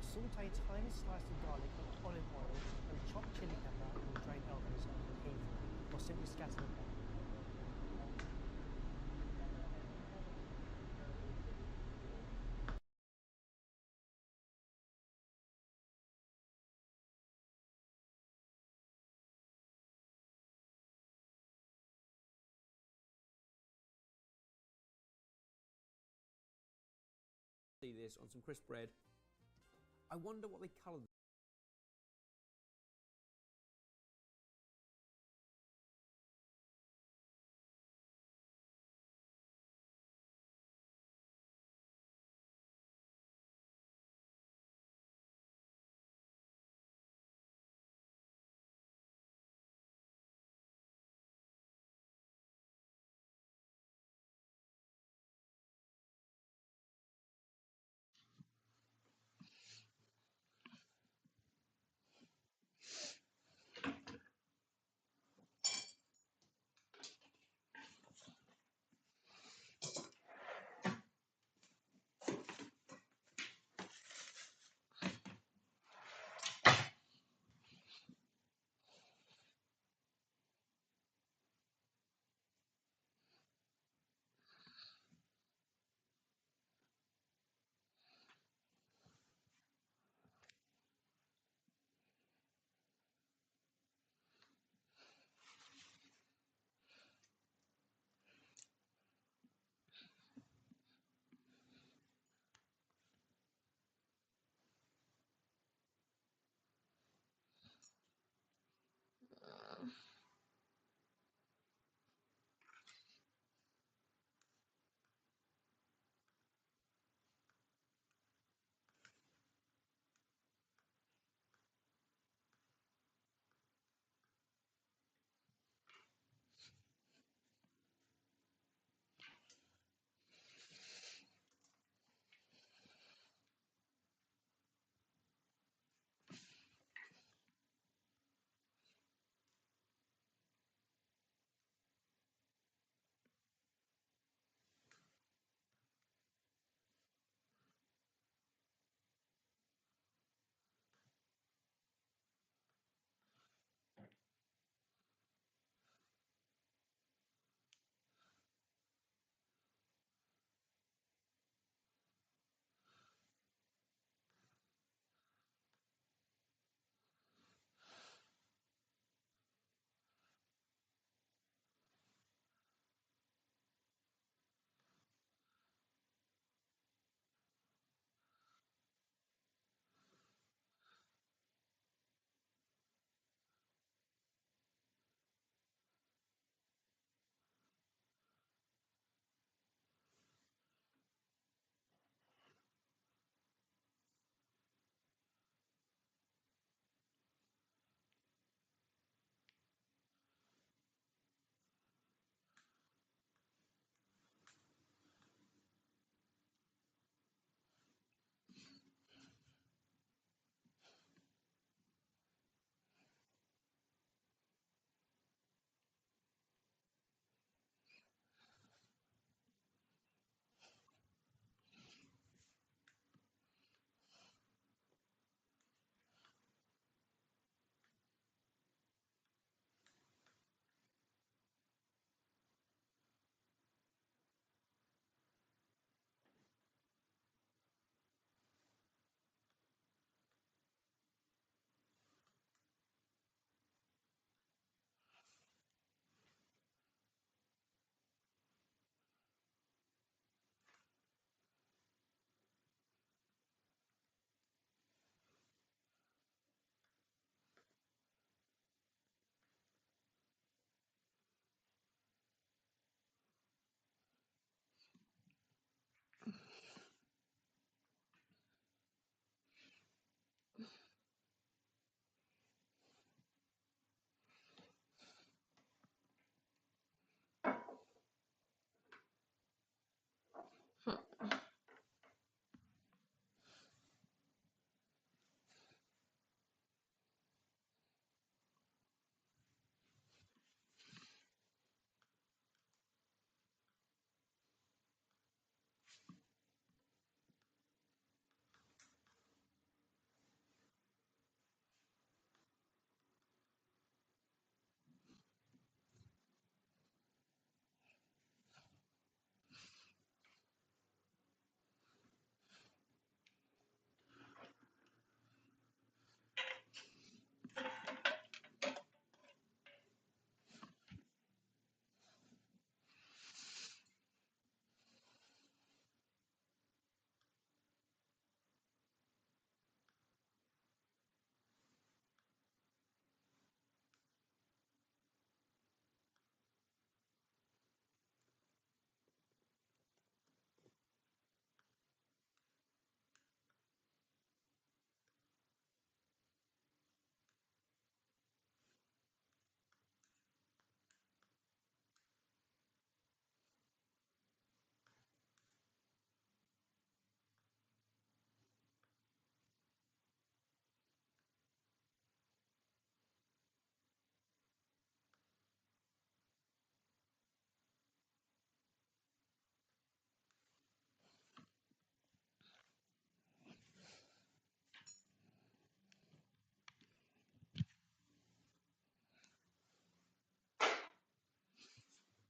Saute a tiny slice of garlic with olive oil and chopped chili pepper and drained olives evenly, or simply scatter them on. See this on some crisp bread. I wonder what they coloured.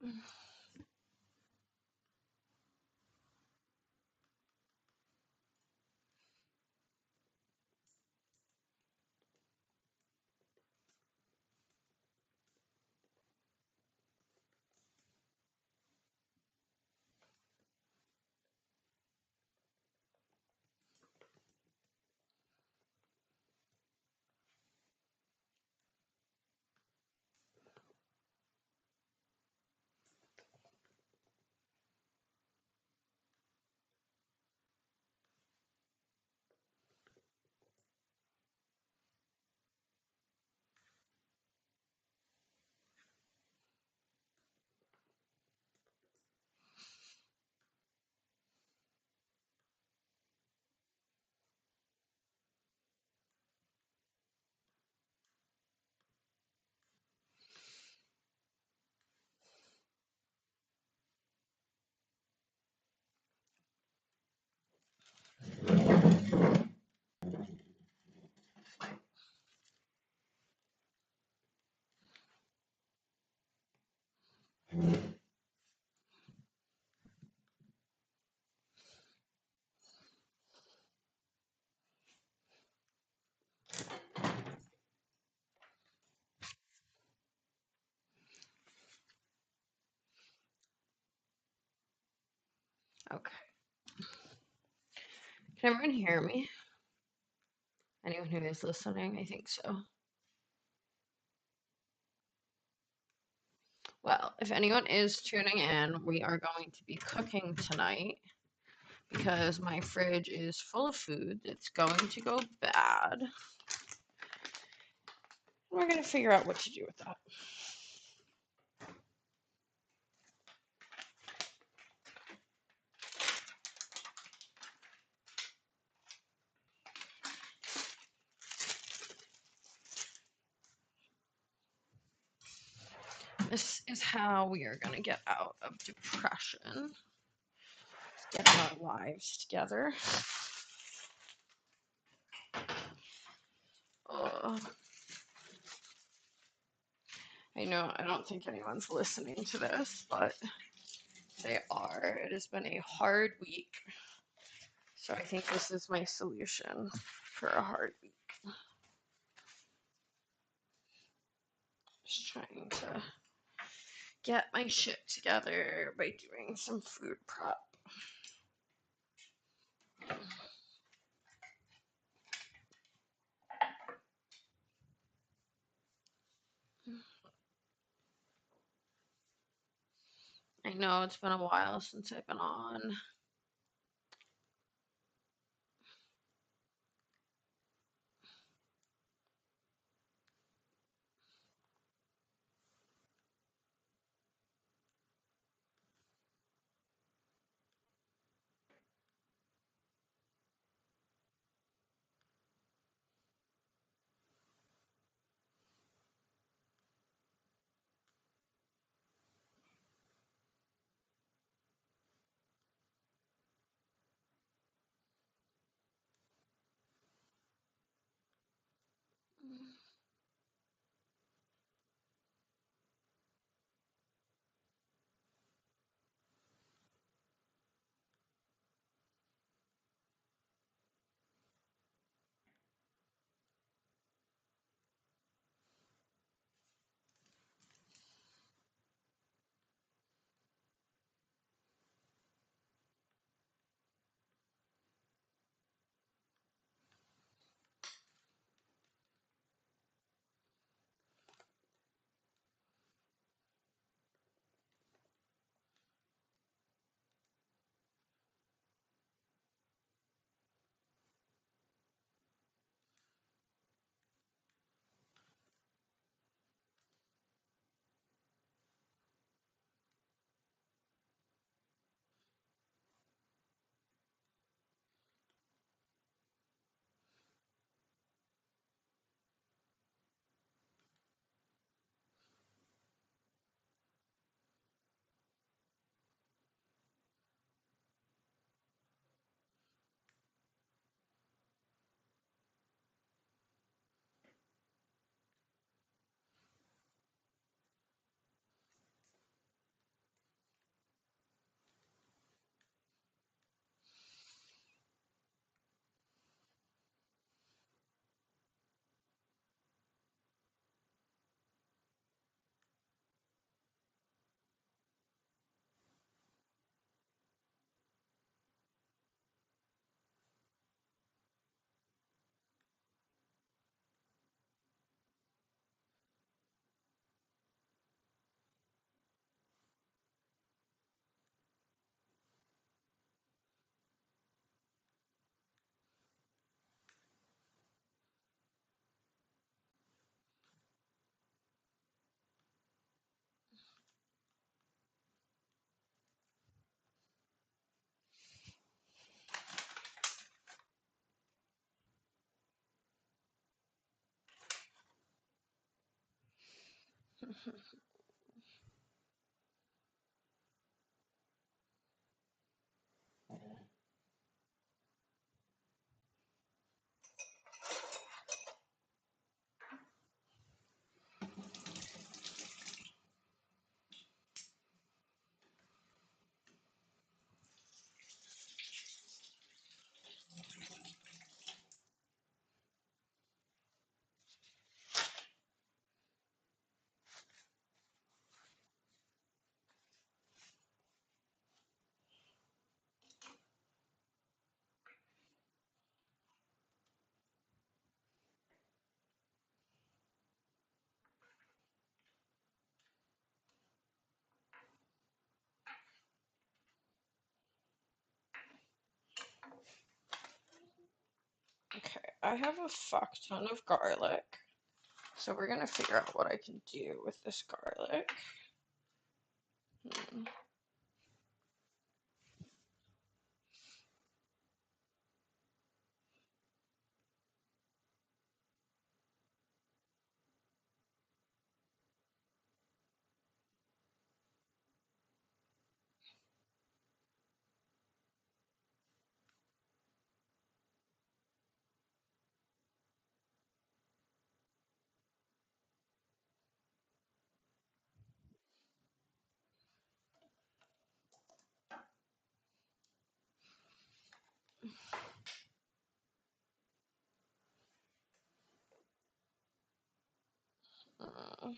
Okay. Can everyone hear me? Anyone who is listening? I think so. Well, if anyone is tuning in, we are going to be cooking tonight because my fridge is full of food that's going to go bad. We're going to figure out what to do with that. This is how we are going to get out of depression. Getting our lives together. I know I don't think anyone's listening to this, but they are. It has been a hard week. So I think this is my solution for a hard week. Just trying to get my shit together by doing some food prep. I know it's been a while since I've been on. Okay, I have a fuck ton of garlic, so we're gonna figure out what I can do with this garlic. Hmm. Uh,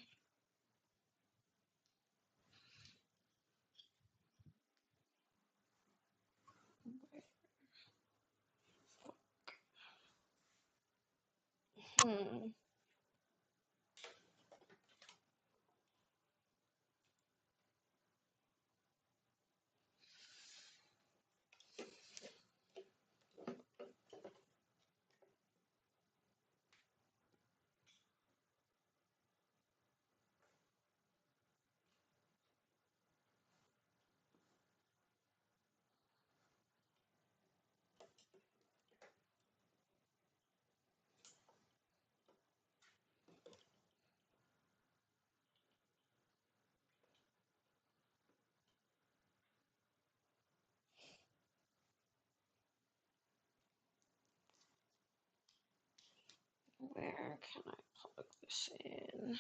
hmm. Where can I plug this in?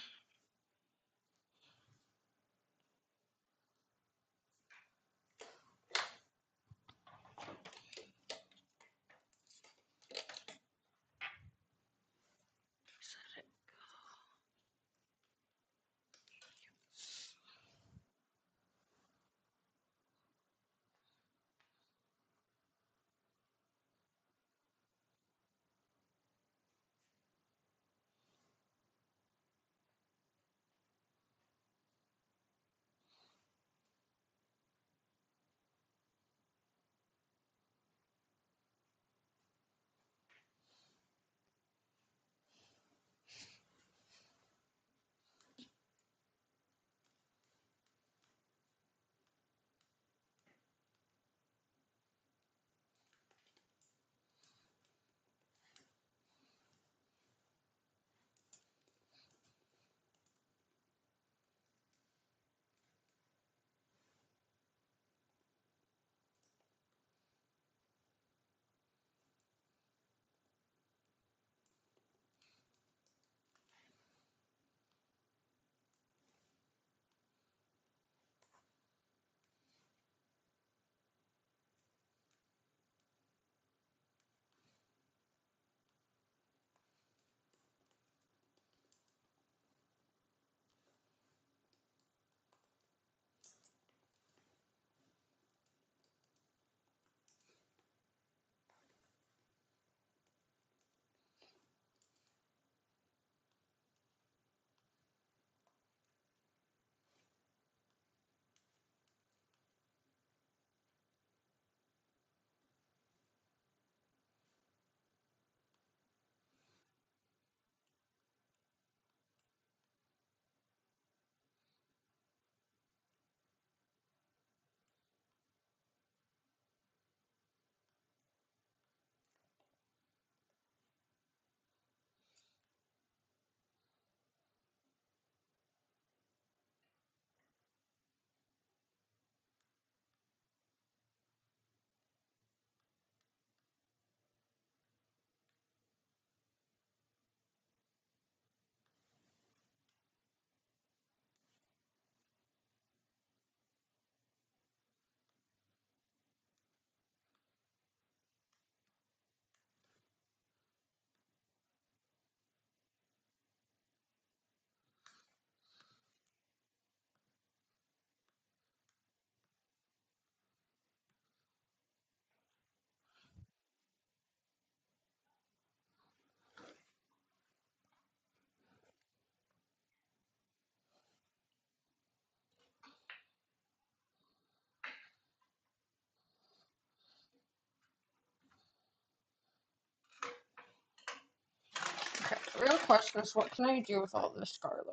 question is, what can I do with all this garlic?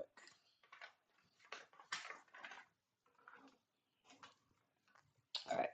All right.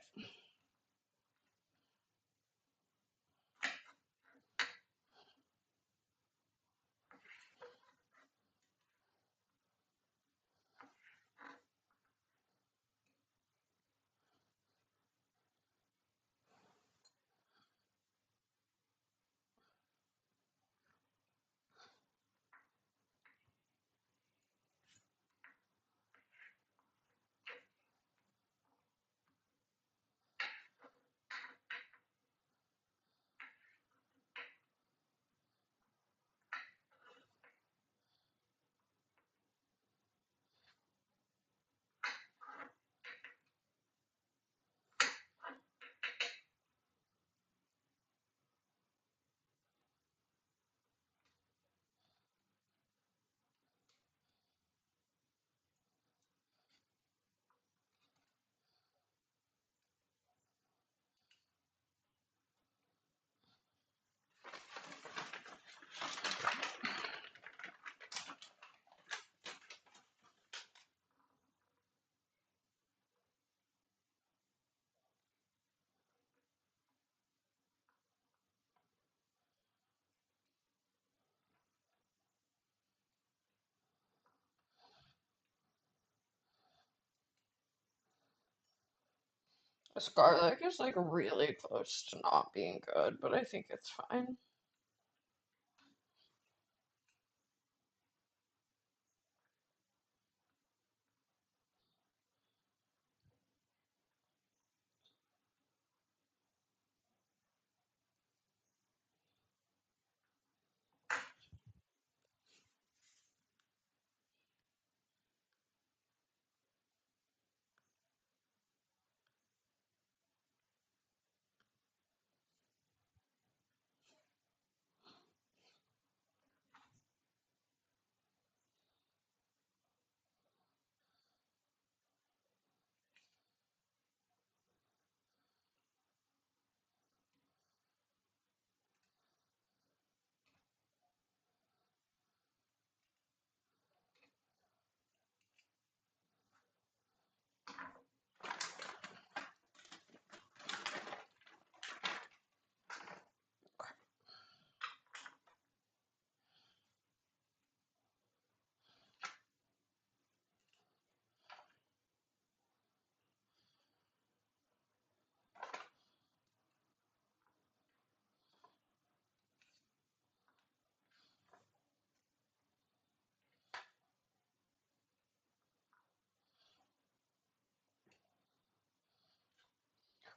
This garlic is like really close to not being good, but I think it's fine.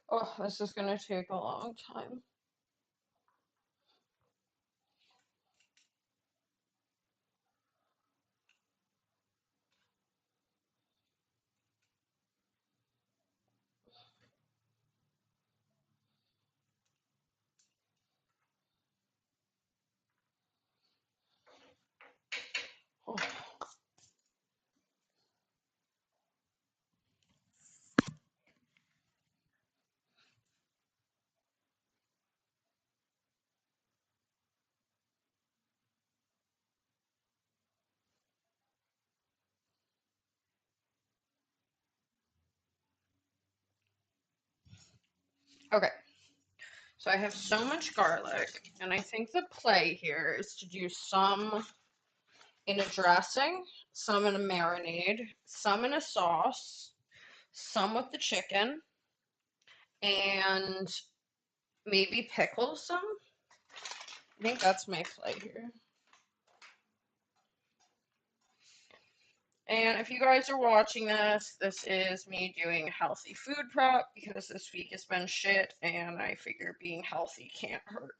Oh, this is gonna take a long time. Oh. Okay, so I have so much garlic, and I think the play here is to do some in a dressing, some in a marinade, some in a sauce, some with the chicken, and maybe pickle some. I think that's my play here. And if you guys are watching this, this is me doing healthy food prep because this week has been shit and I figure being healthy can't hurt.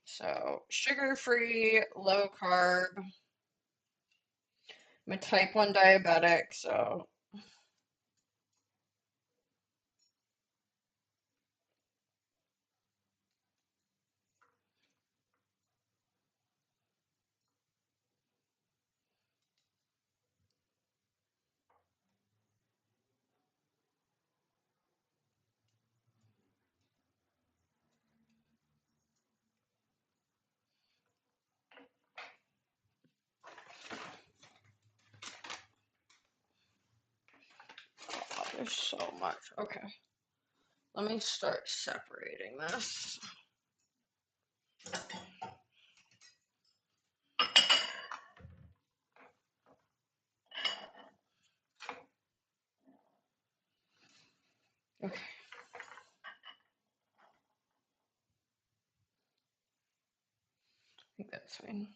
So, sugar-free, low carb. I'm a type 1 diabetic, so There's so much. Okay. Let me start separating this. Okay. I think that's fine.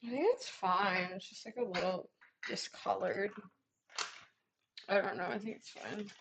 I think it's fine. It's just like a little discolored. I don't know. I think it's fine.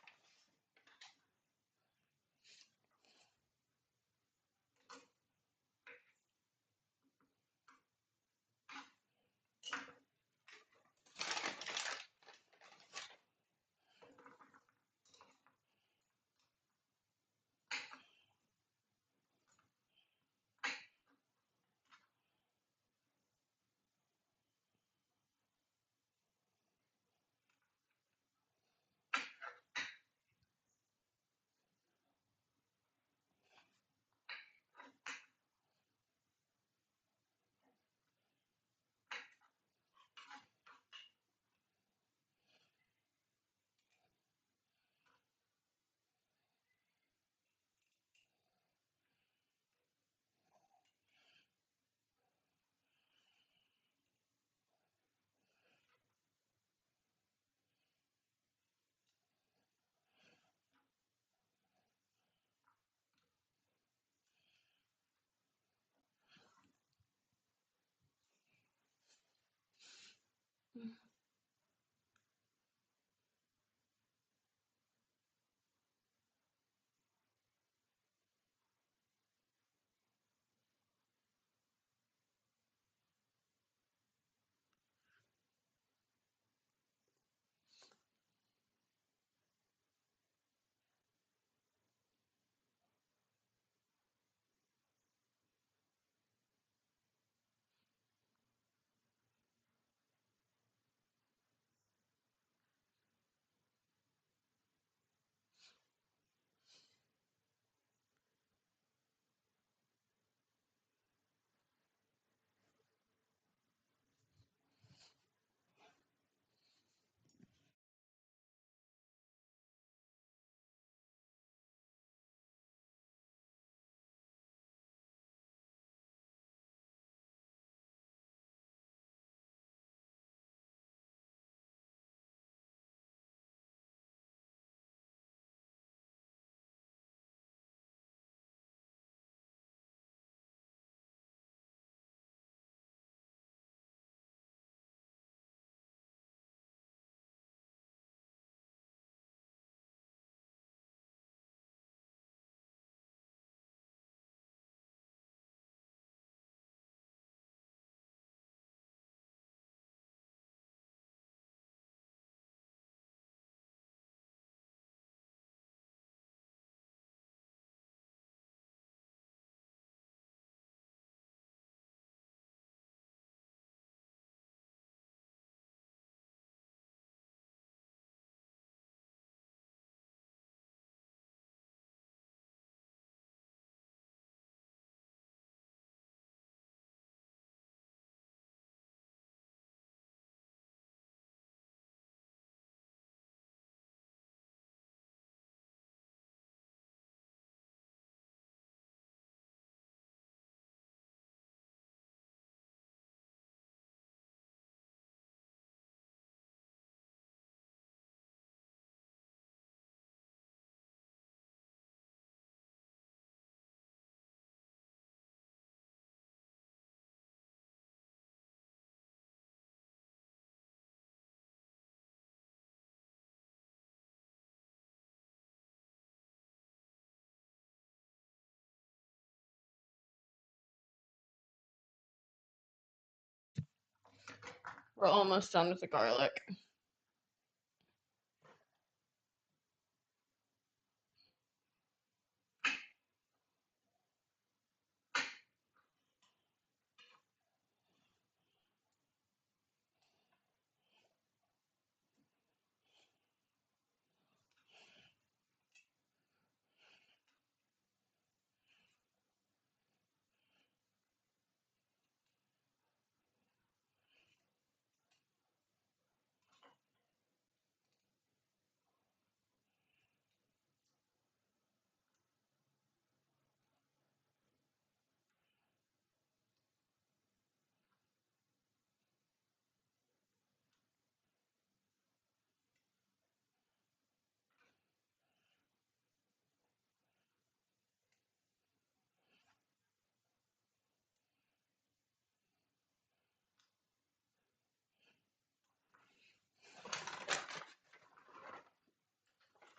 We're almost done with the garlic.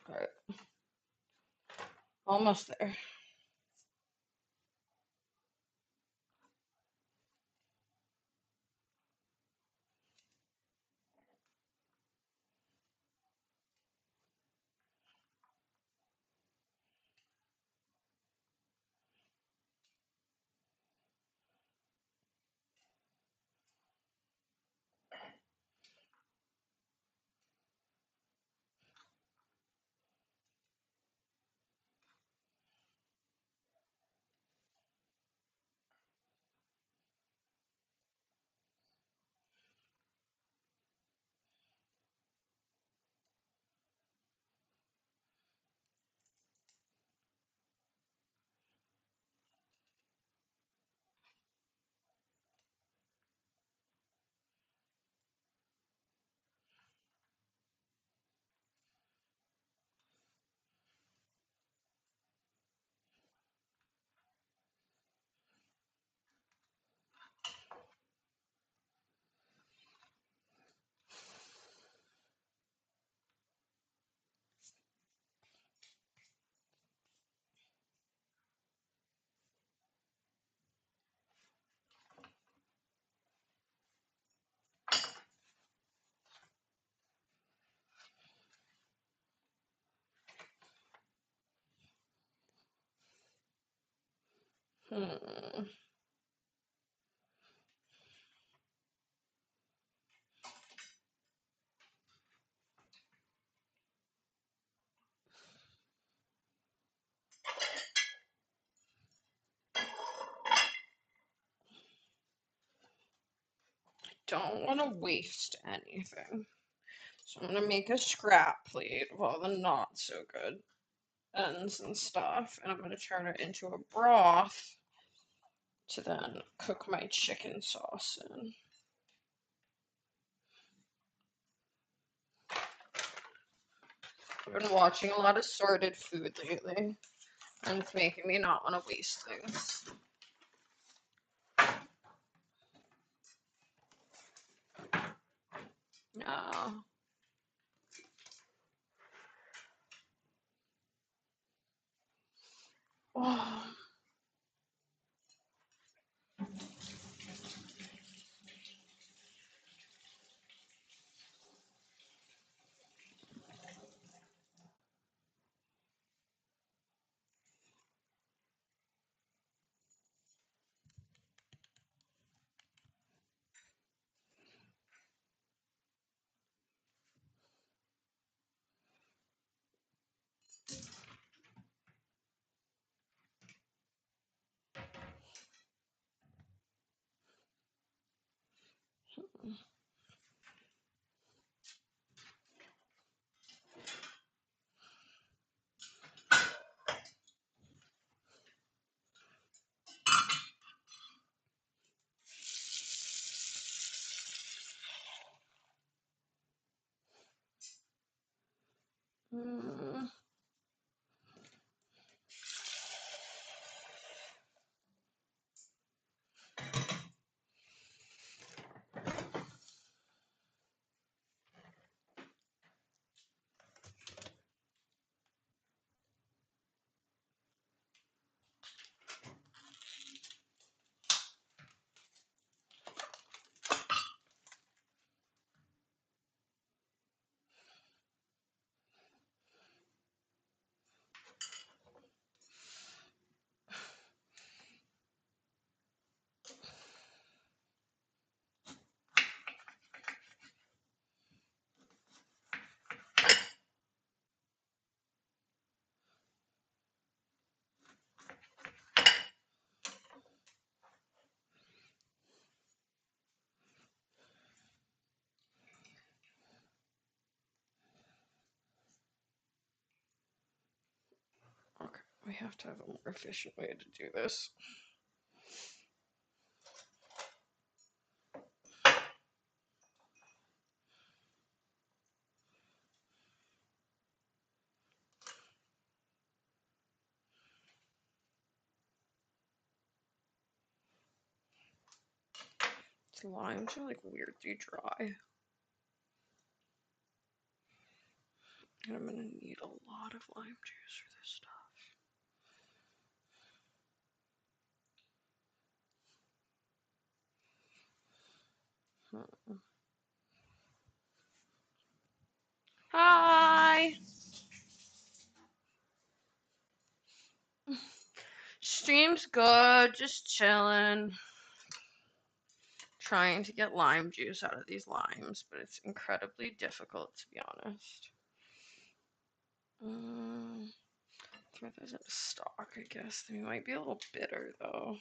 All right, almost there. Hmm. Don't want to waste anything. So I'm gonna make a scrap plate of all the not so good ends and stuff, and I'm gonna turn it into a broth to then cook my chicken sauce in. I've been watching a lot of sorted food lately, and it's making me not want to waste things. No. Oh. Mm. We have to have a more efficient way to do this. These limes are like weirdly dry. And I'm gonna need a lot of lime juice for this stuff. Hi! Stream's good, just chilling. Trying to get lime juice out of these limes, but it's incredibly difficult, to be honest. If there's a stock, I guess. They might be a little bitter, though. I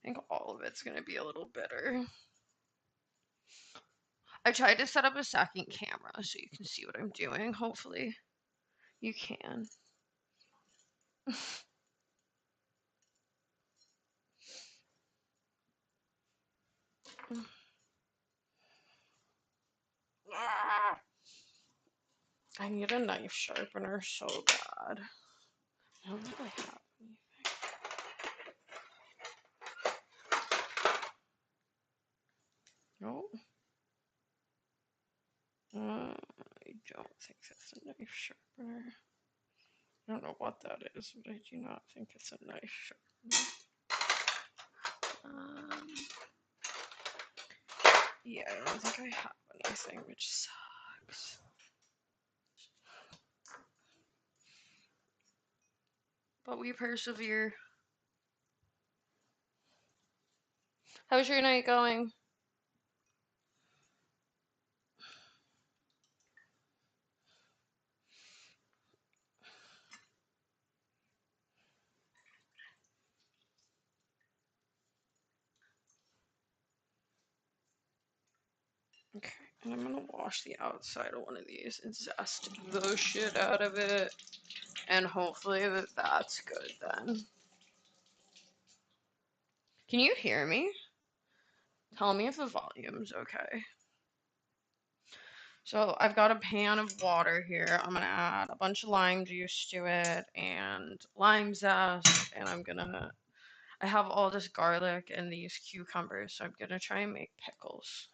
think all of it's going to be a little bitter. I tried to set up a second camera so you can see what I'm doing. Hopefully you can. I need a knife sharpener so bad. I don't really have anything. No. I don't think that's a knife sharpener. I don't know what that is, but I do not think it's a knife sharpener. Yeah, I don't think I have anything, which sucks. But we persevere. How's your night going? Okay, and I'm gonna wash the outside of one of these and zest the shit out of it. And hopefully that's good then. Can you hear me? Tell me if the volume's okay. So I've got a pan of water here. I'm gonna add a bunch of lime juice to it and lime zest, and I have all this garlic and these cucumbers, so I'm gonna try and make pickles.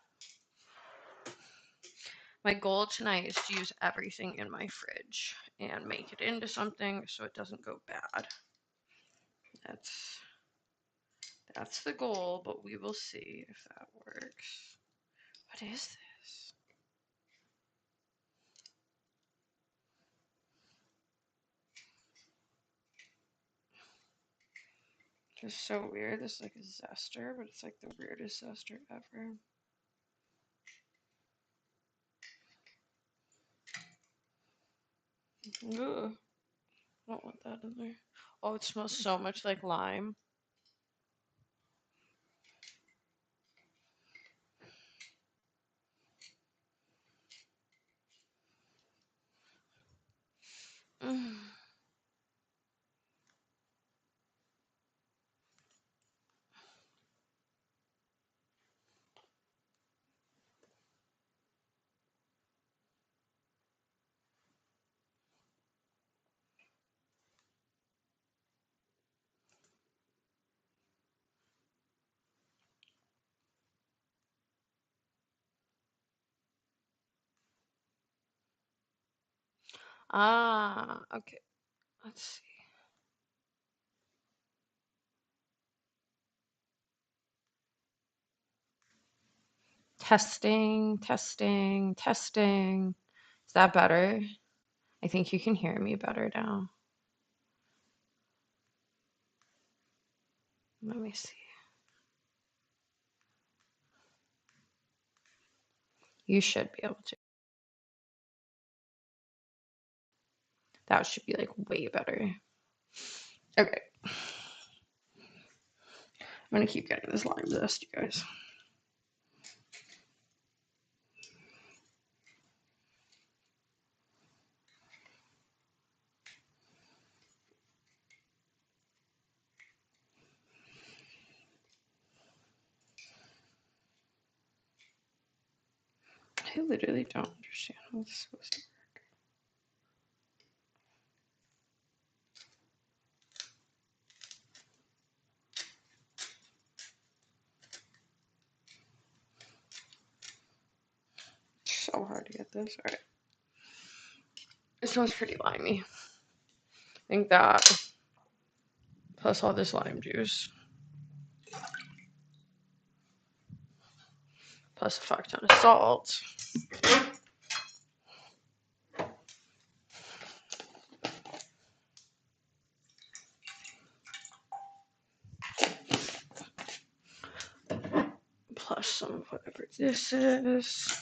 My goal tonight is to use everything in my fridge and make it into something so it doesn't go bad. That's the goal, but we will see if that works. What is this? It's so weird. This is like a zester, but it's like the weirdest zester ever. Ugh. I don't want that in there. Oh, it smells so much like lime. Ah, okay. Let's see. Testing, testing, testing. Is that better? I think you can hear me better now. Let me see. You should be able to. That should be like way better. Okay. I'm gonna keep getting this lime zest, you guys. I literally don't understand how this is supposed to work. It's so hard to get this. Alright. It smells pretty limey. I think that plus all this lime juice. Plus a fuck ton of salt. Plus some of whatever this is.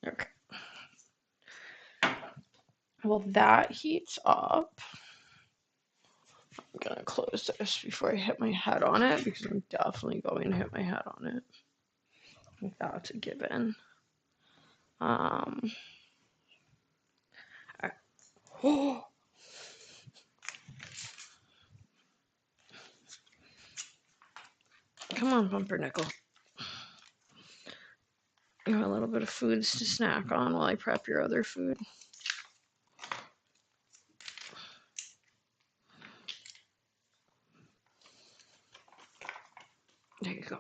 Okay. Well, that heats up. I'm gonna close this before I hit my head on it because I'm definitely going to hit my head on it. I think that's a given. Oh, come on, pumpernickel. You have a little bit of foods to snack on while I prep your other food. There you go.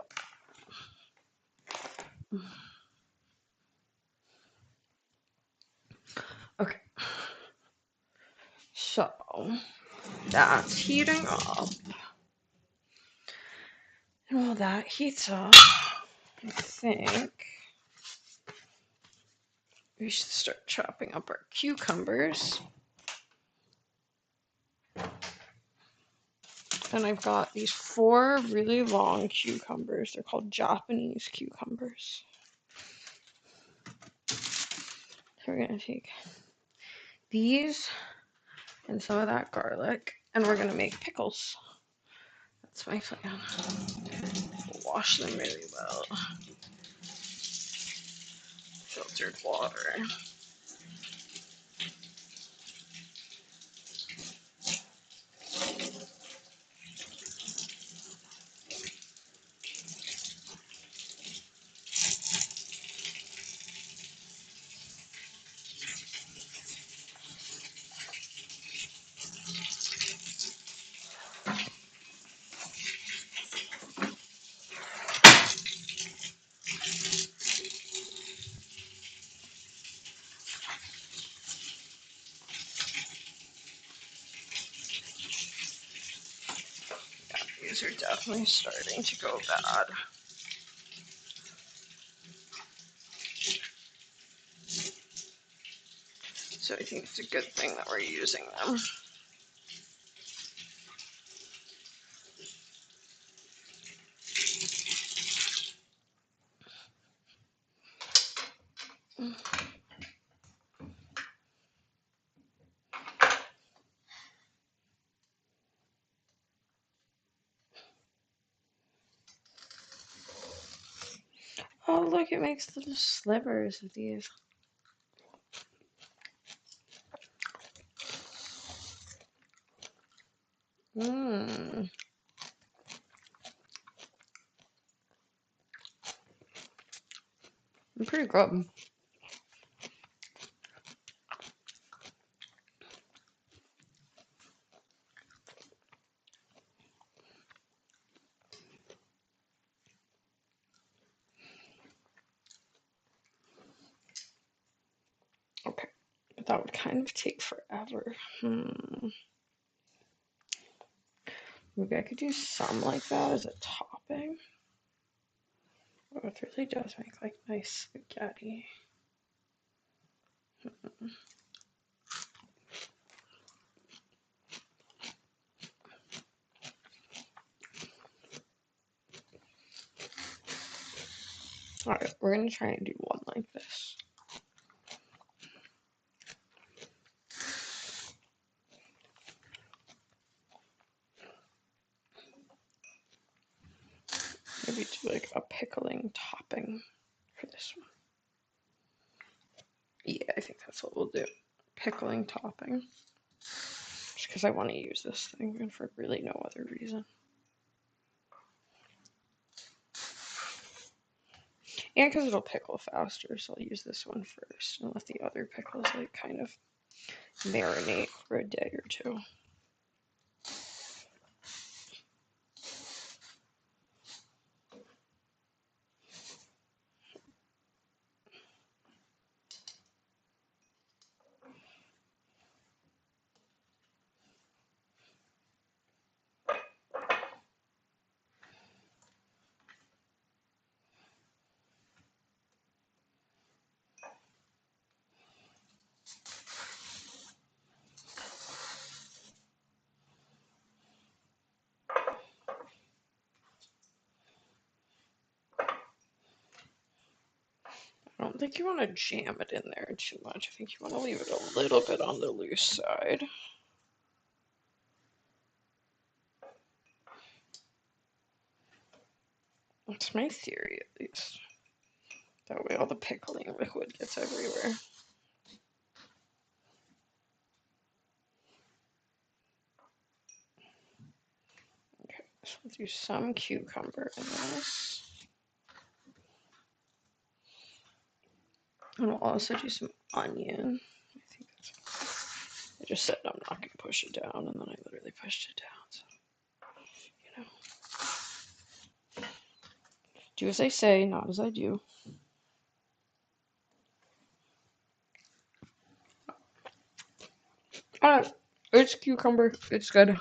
Okay. So that's heating up. And while that heats up, I think we should start chopping up our cucumbers. And I've got these 4 really long cucumbers. They're called Japanese cucumbers. So we're going to take these and some of that garlic, and we're going to make pickles. That's my plan. Wash them really well. Filtered water. These are definitely starting to go bad. So I think it's a good thing that we're using them. Oh, look, it makes little slivers of these. Mmm. Pretty good. Okay, but that would kind of take forever. Maybe I could do some like that as a topping. Oh, it really does make like nice spaghetti. Alright, we're gonna try and do one like this. Maybe do like a pickling topping for this one. Yeah, I think that's what we'll do. Pickling topping. Just because I want to use this thing and for really no other reason. And because it'll pickle faster, so I'll use this one first and let the other pickles like kind of marinate for a day or two. I don't think you want to jam it in there too much. I think you want to leave it a little bit on the loose side. That's my theory, at least. That way all the pickling liquid gets everywhere. Okay, so we'll do some cucumber in this. And we'll also do some onion. I just said I'm not going to push it down, and then I literally pushed it down. So, you know. Do as I say, not as I do. It's cucumber. It's good.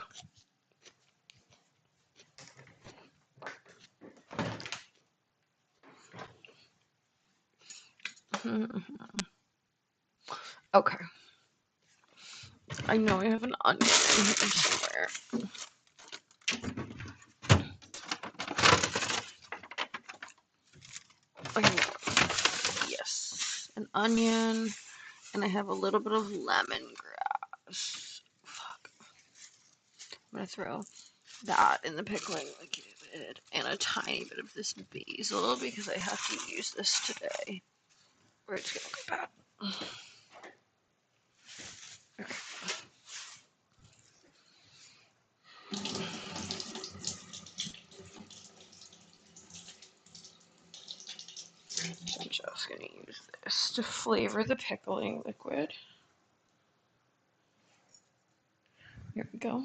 Okay. I know I have an onion in here somewhere. I know. Yes. An onion. And I have a little bit of lemongrass. Fuck. I'm gonna throw that in the pickling liquid and a tiny bit of this basil because I have to use this today. Or it's gonna go bad. Okay. So I'm just gonna use this to flavor the pickling liquid. Here we go.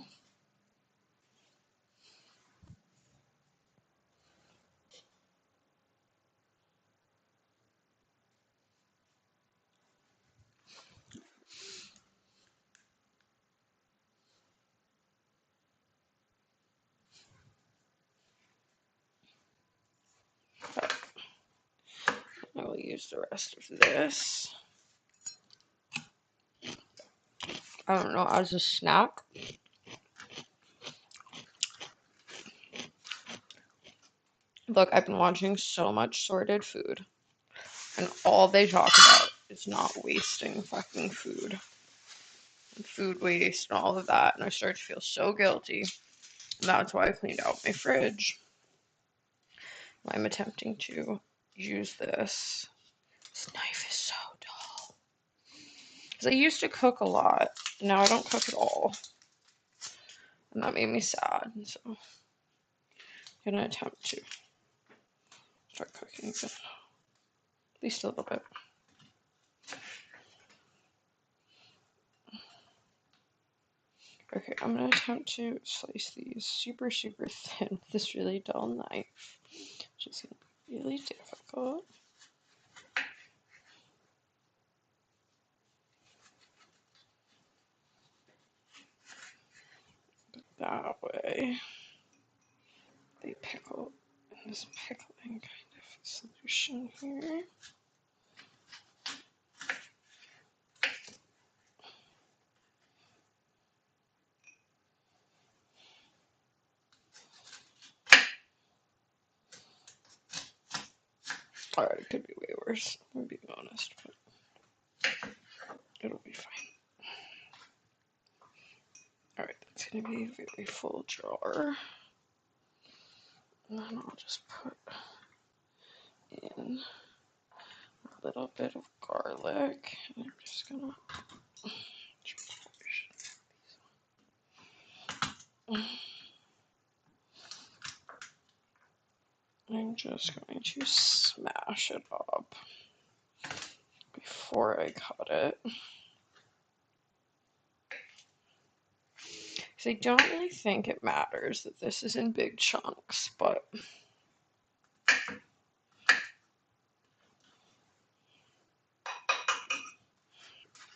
I will use the rest of this. I don't know, as a snack. Look, I've been watching so much Sorted Food, and all they talk about is not wasting fucking food. And food waste and all of that, and I start to feel so guilty. And that's why I cleaned out my fridge. I'm attempting to use this. This knife is so dull. Because I used to cook a lot, now I don't cook at all. And that made me sad, and so I'm gonna attempt to start cooking again. At least a little bit. Okay, I'm gonna attempt to slice these super, super thin with this really dull knife, which is gonna be really difficult. That way, they pickle in this pickling kind of solution here. Alrighty. Could be way worse, I'm being honest, but it'll be fine. Alright, that's going to be a very full jar. And then I'll just put in a little bit of garlic. And I'm just going to... I'm just going to smash it up before I cut it. Because I don't really think it matters that this is in big chunks, but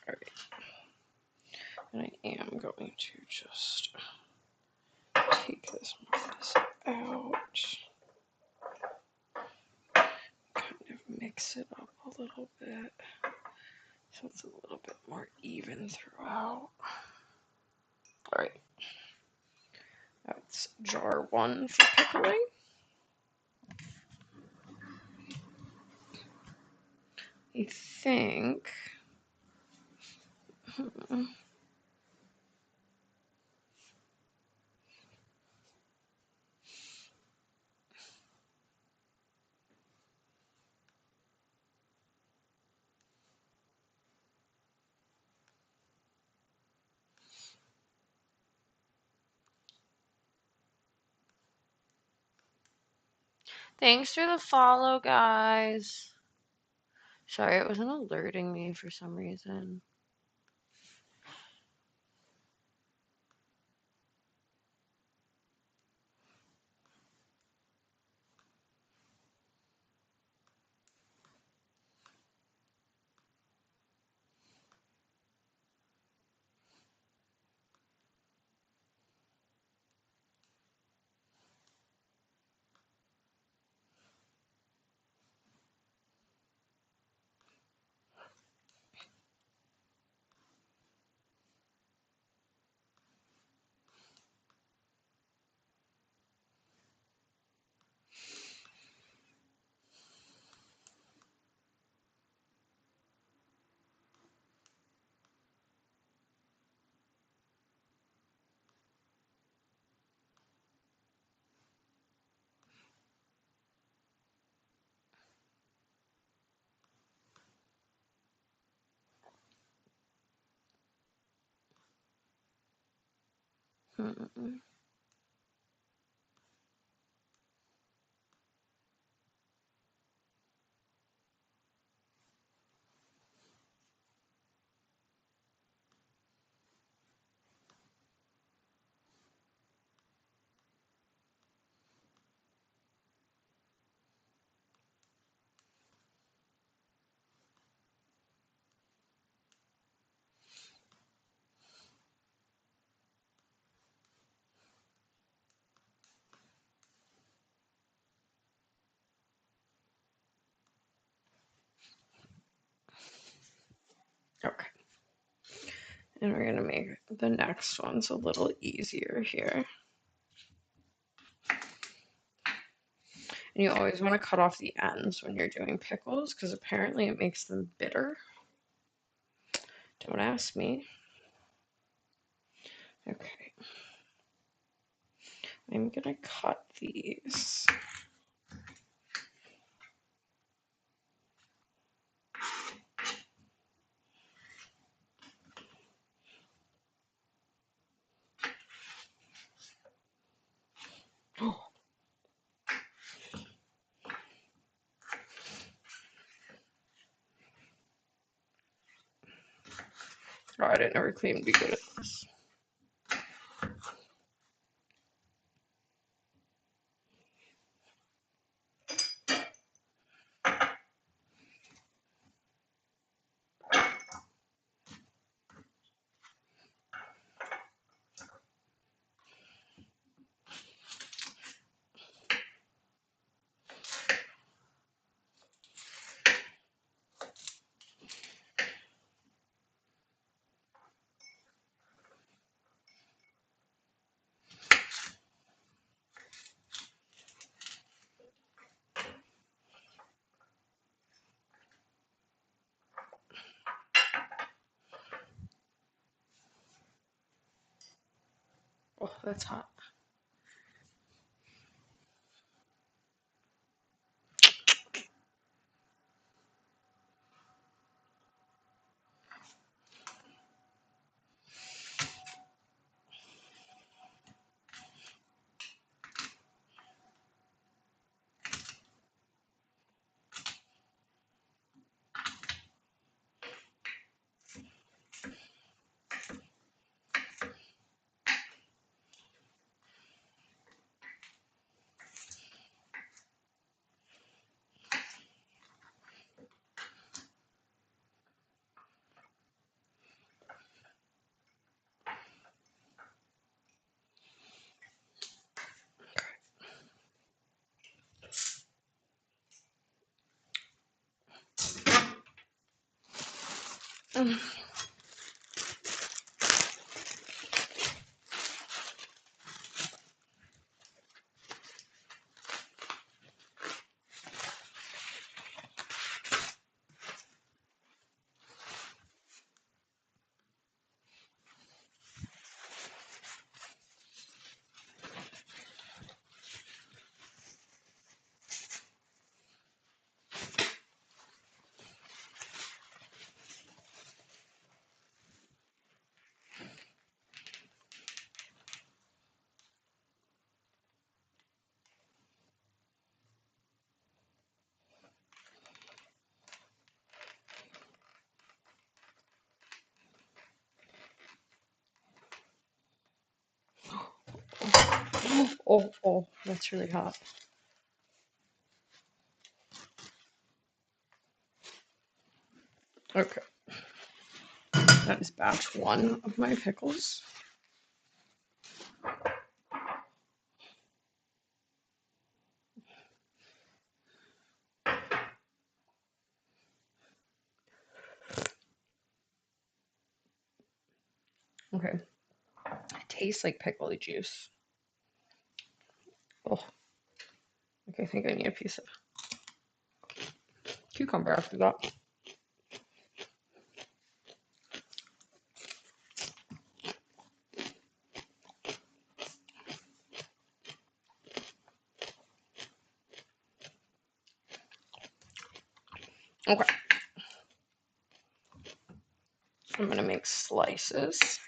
alright. And I am going to just take this out. Kind of mix it up a little bit so it's a little bit more even throughout. Alright. That's jar 1 for pickling. I think... Thanks for the follow, guys. Sorry, it wasn't alerting me for some reason. Okay. And we're going to make the next ones a little easier here. And you always want to cut off the ends when you're doing pickles because apparently it makes them bitter. Don't ask me. Okay. I'm going to cut these. Oh, I didn't ever claim to be good at this. that's hot. Oh, that's really hot. Okay, that is batch 1 of my pickles. Okay, it tastes like pickle juice. Oh, okay, I think I need a piece of cucumber after that. Okay, so I'm gonna make slices.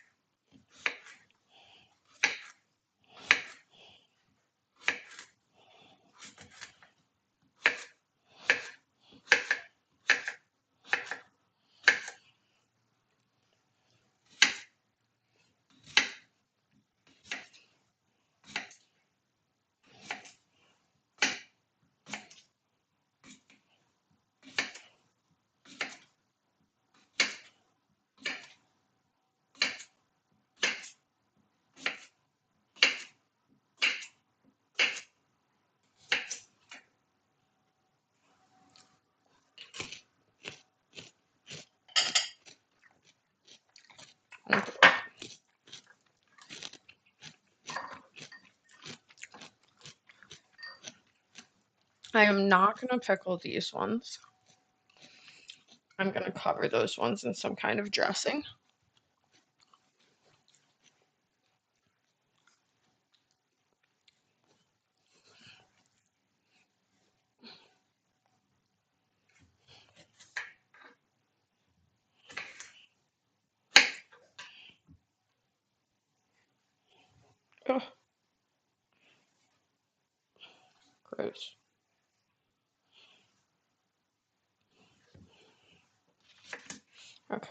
I am not gonna pickle these ones. I'm gonna cover those ones in some kind of dressing. Oh, gross. Okay.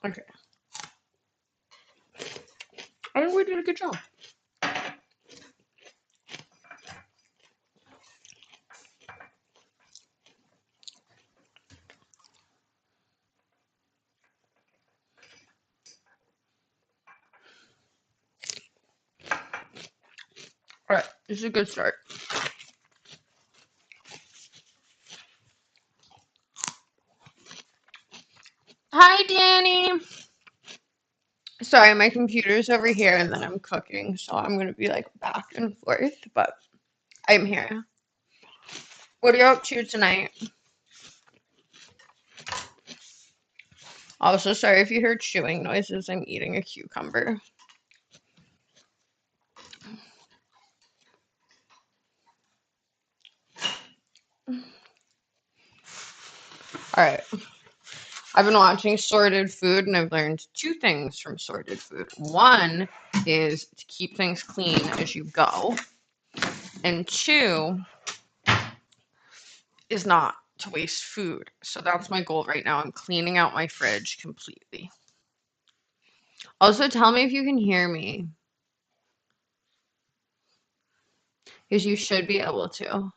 Okay. I think we did a good job. All right, this is a good start. Hi, Danny. Sorry, my computer's over here and then I'm cooking, so I'm gonna be like back and forth, but I'm here. What are you up to tonight? Also, sorry if you heard chewing noises. I'm eating a cucumber. All right. I've been watching Sorted Food and I've learned two things from Sorted Food. One is to keep things clean as you go, and two is not to waste food. So that's my goal right now. I'm cleaning out my fridge completely. Also, tell me if you can hear me, because you should be able to.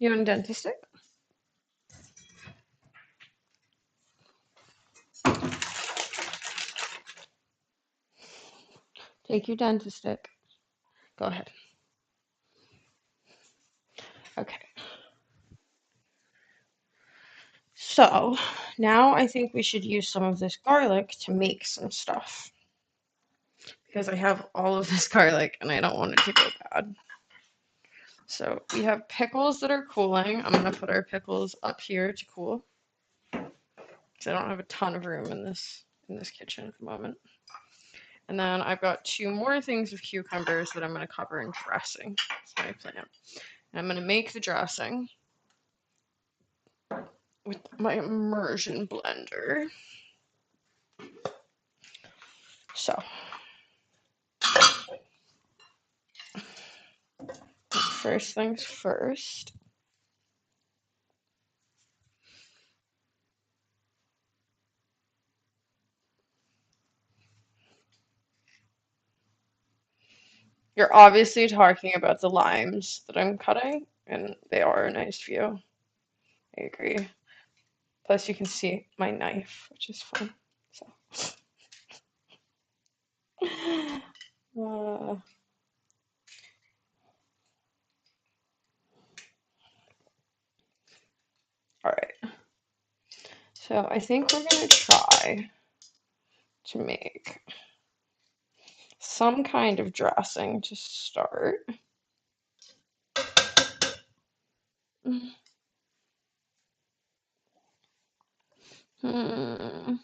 You want a dentist stick? Take your dentist stick. Go ahead. Okay. So now I think we should use some of this garlic to make some stuff because I have all of this garlic and I don't want it to go bad. So we have pickles that are cooling. I'm gonna put our pickles up here to cool because I don't have a ton of room in this kitchen at the moment. And then I've got two more things of cucumbers that I'm gonna cover in dressing. That's my plan. And I'm gonna make the dressing with my immersion blender. So first things first. You're obviously talking about the limes that I'm cutting, and they are a nice view. I agree. Plus, you can see my knife, which is fun. So, all right. So I think we're gonna try to make some kind of dressing to start. Hmm.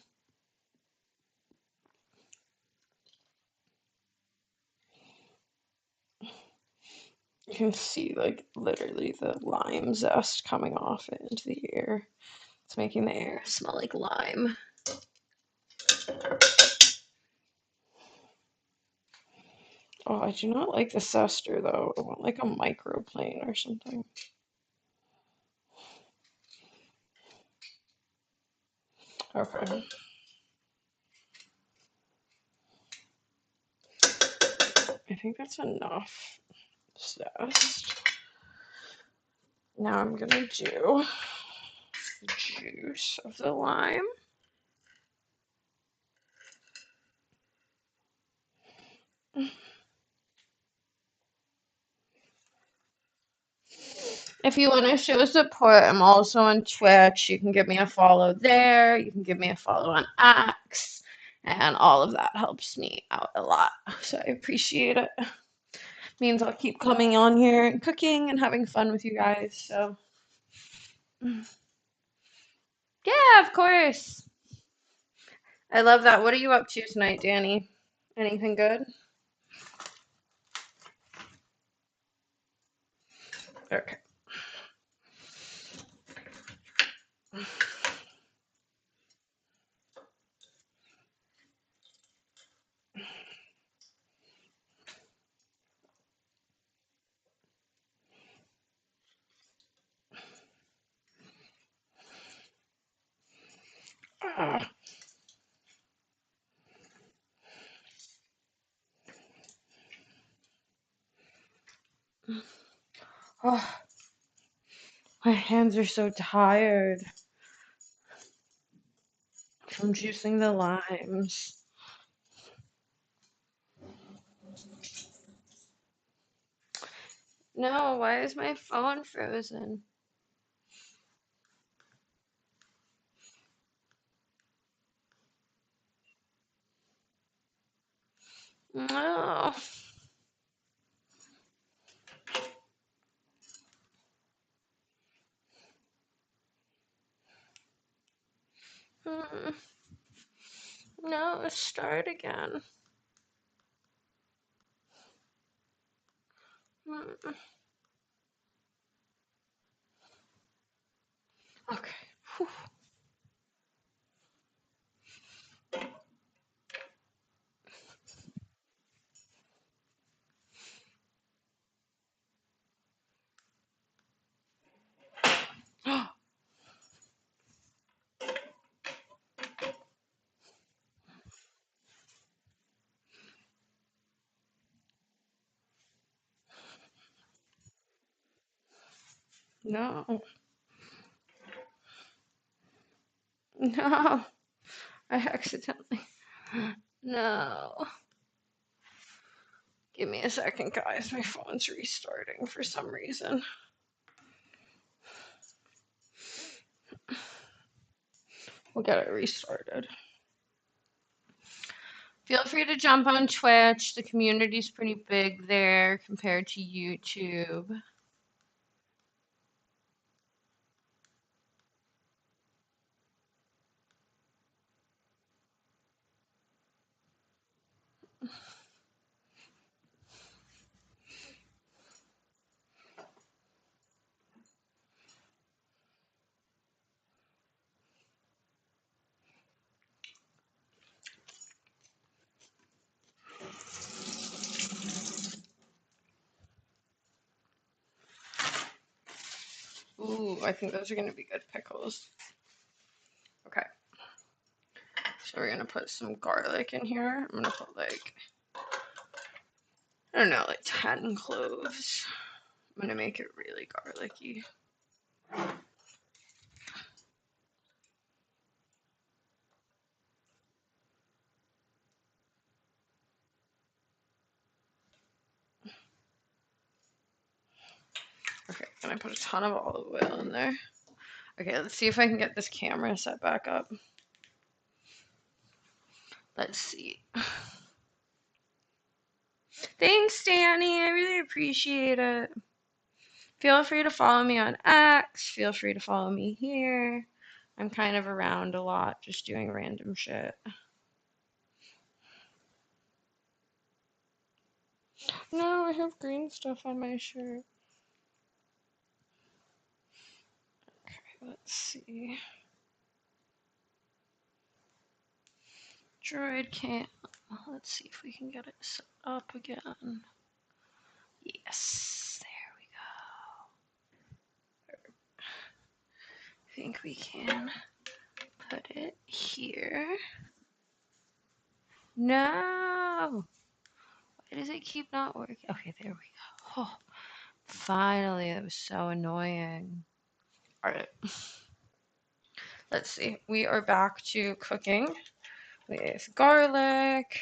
You can see like literally the lime zest coming off it into the air. It's making the air smell like lime. Oh, I do not like the zester though. I want like a microplane or something. Okay. I think that's enough zest. Now I'm gonna do the juice of the lime. If you want to show support, I'm also on Twitch. You can give me a follow there. You can give me a follow on X. And all of that helps me out a lot. So I appreciate it. Means I'll keep coming on here and cooking and having fun with you guys. So, yeah, of course. I love that. What are you up to tonight, Danny? Anything good? Okay. Ah. Oh, my hands are so tired from juicing the limes. No, why is my phone frozen? No. Mm, no, start again. Mm, okay. Whew. No. No. I accidentally. No. Give me a second, guys. My phone's restarting for some reason. We'll get it restarted. Feel free to jump on Twitch. The community's pretty big there compared to YouTube. Ooh, I think those are going to be good pickles. Okay. So we're going to put some garlic in here. I'm going to put like, I don't know, like 10 cloves. I'm going to make it really garlicky. Okay, and I put a ton of olive oil in there. Okay, let's see if I can get this camera set back up. Let's see. Thanks, Danny. I really appreciate it. Feel free to follow me on X. Feel free to follow me here. I'm kind of around a lot, just doing random shit. No, I have green stuff on my shirt. Okay, let's see. Droid cam. Let's see if we can get it set up again. Yes, there we go. I think we can put it here. No! Why does it keep not working? Okay, there we go. Oh, finally, that was so annoying. All right. Let's see. We are back to cooking with garlic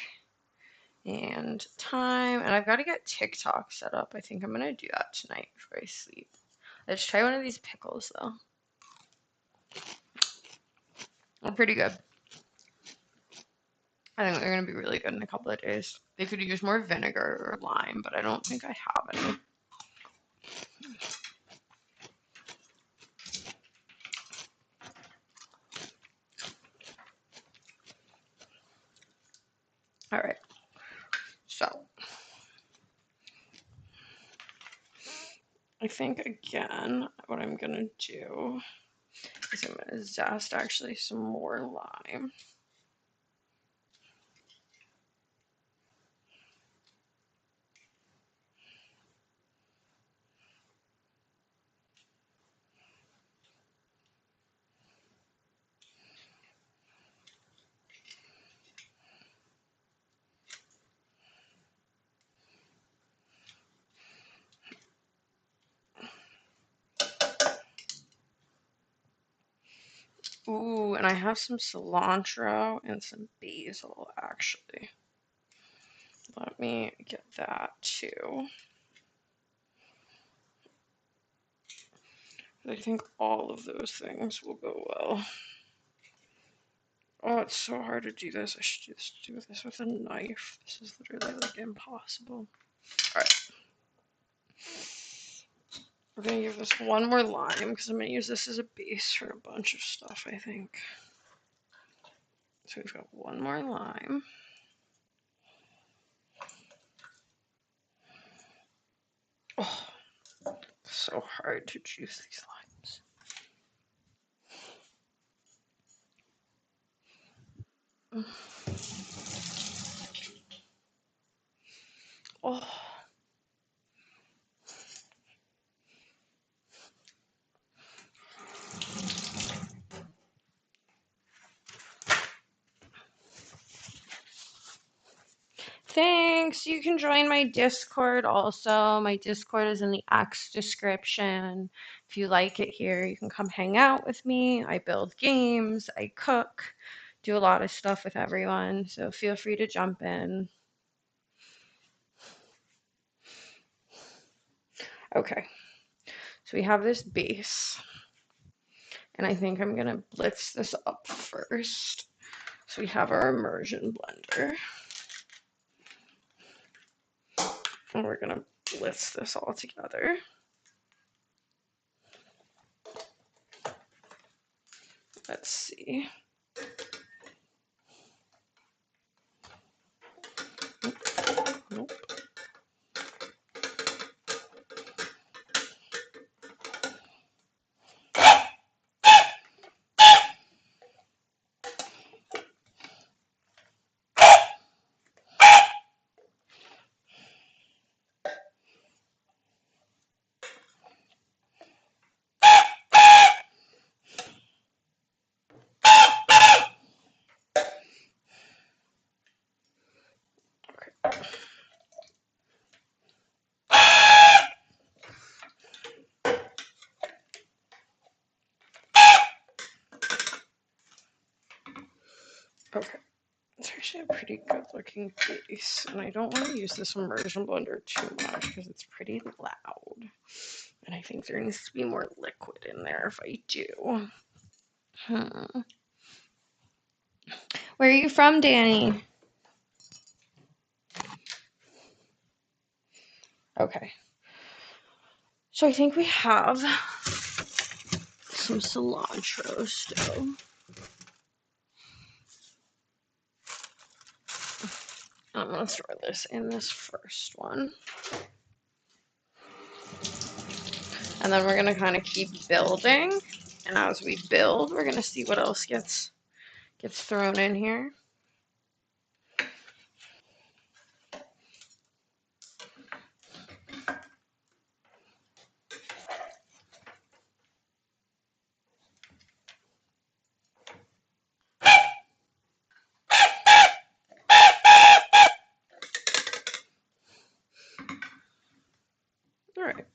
and thyme. And I've got to get TikTok set up. I think I'm going to do that tonight before I sleep. Let's try one of these pickles, though. They're pretty good. I think they're going to be really good in a couple of days. They could use more vinegar or lime, but I don't think I have any. All right. So, I think, again, what I'm going to do is I'm going to zest actually some more lime. Ooh, and I have some cilantro and some basil, actually. Let me get that too. I think all of those things will go well. Oh, it's so hard to do this. I should just do this with a knife. This is literally like impossible. Alright. We're gonna give this one more lime because I'm gonna use this as a base for a bunch of stuff, I think. So we've got one more lime. Oh, so hard to juice these limes. Oh. Thanks. You can join my Discord also. My Discord is in the X description. If you like it here, you can come hang out with me. I build games, I cook, do a lot of stuff with everyone. So feel free to jump in. Okay. So we have this base. And I think I'm going to blitz this up first. So we have our immersion blender. And we're going to blitz this all together. Let's see. Nope. Okay. It's actually a pretty good looking base, and I don't want to use this immersion blender too much because it's pretty loud. And I think there needs to be more liquid in there if I do. Where are you from, Danny? Okay. So I think we have some cilantro still. I'm going to throw this in this first one. And then we're going to kind of keep building. And as we build, we're going to see what else gets thrown in here. All right.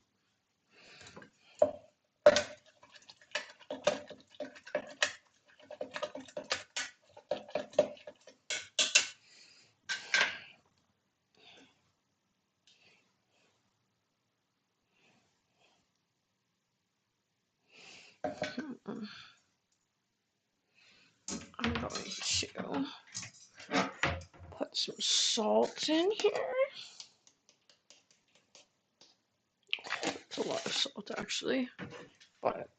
I'm going to put some salt in here. That's a lot of salt, actually, but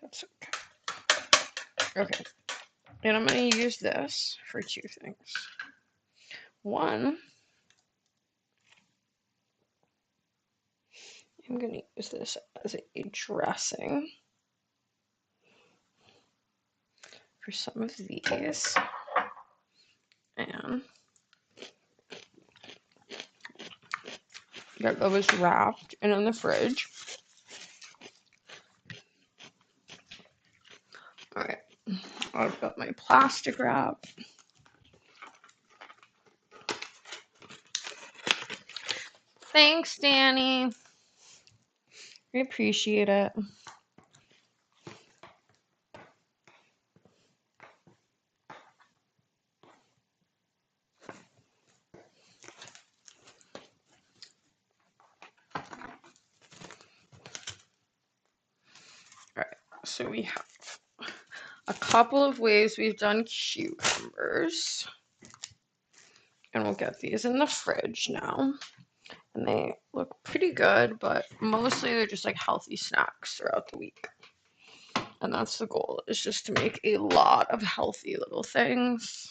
that's okay. Okay, and I'm going to use this for two things. One, I'm going to use this as a dressing for some of these, and get those wrapped and in the fridge. All right, I've got my plastic wrap. Thanks, Danny. I appreciate it. So we have a couple of ways we've done cucumbers. And we'll get these in the fridge now. And they look pretty good, but mostly they're just like healthy snacks throughout the week. And that's the goal, is just to make a lot of healthy little things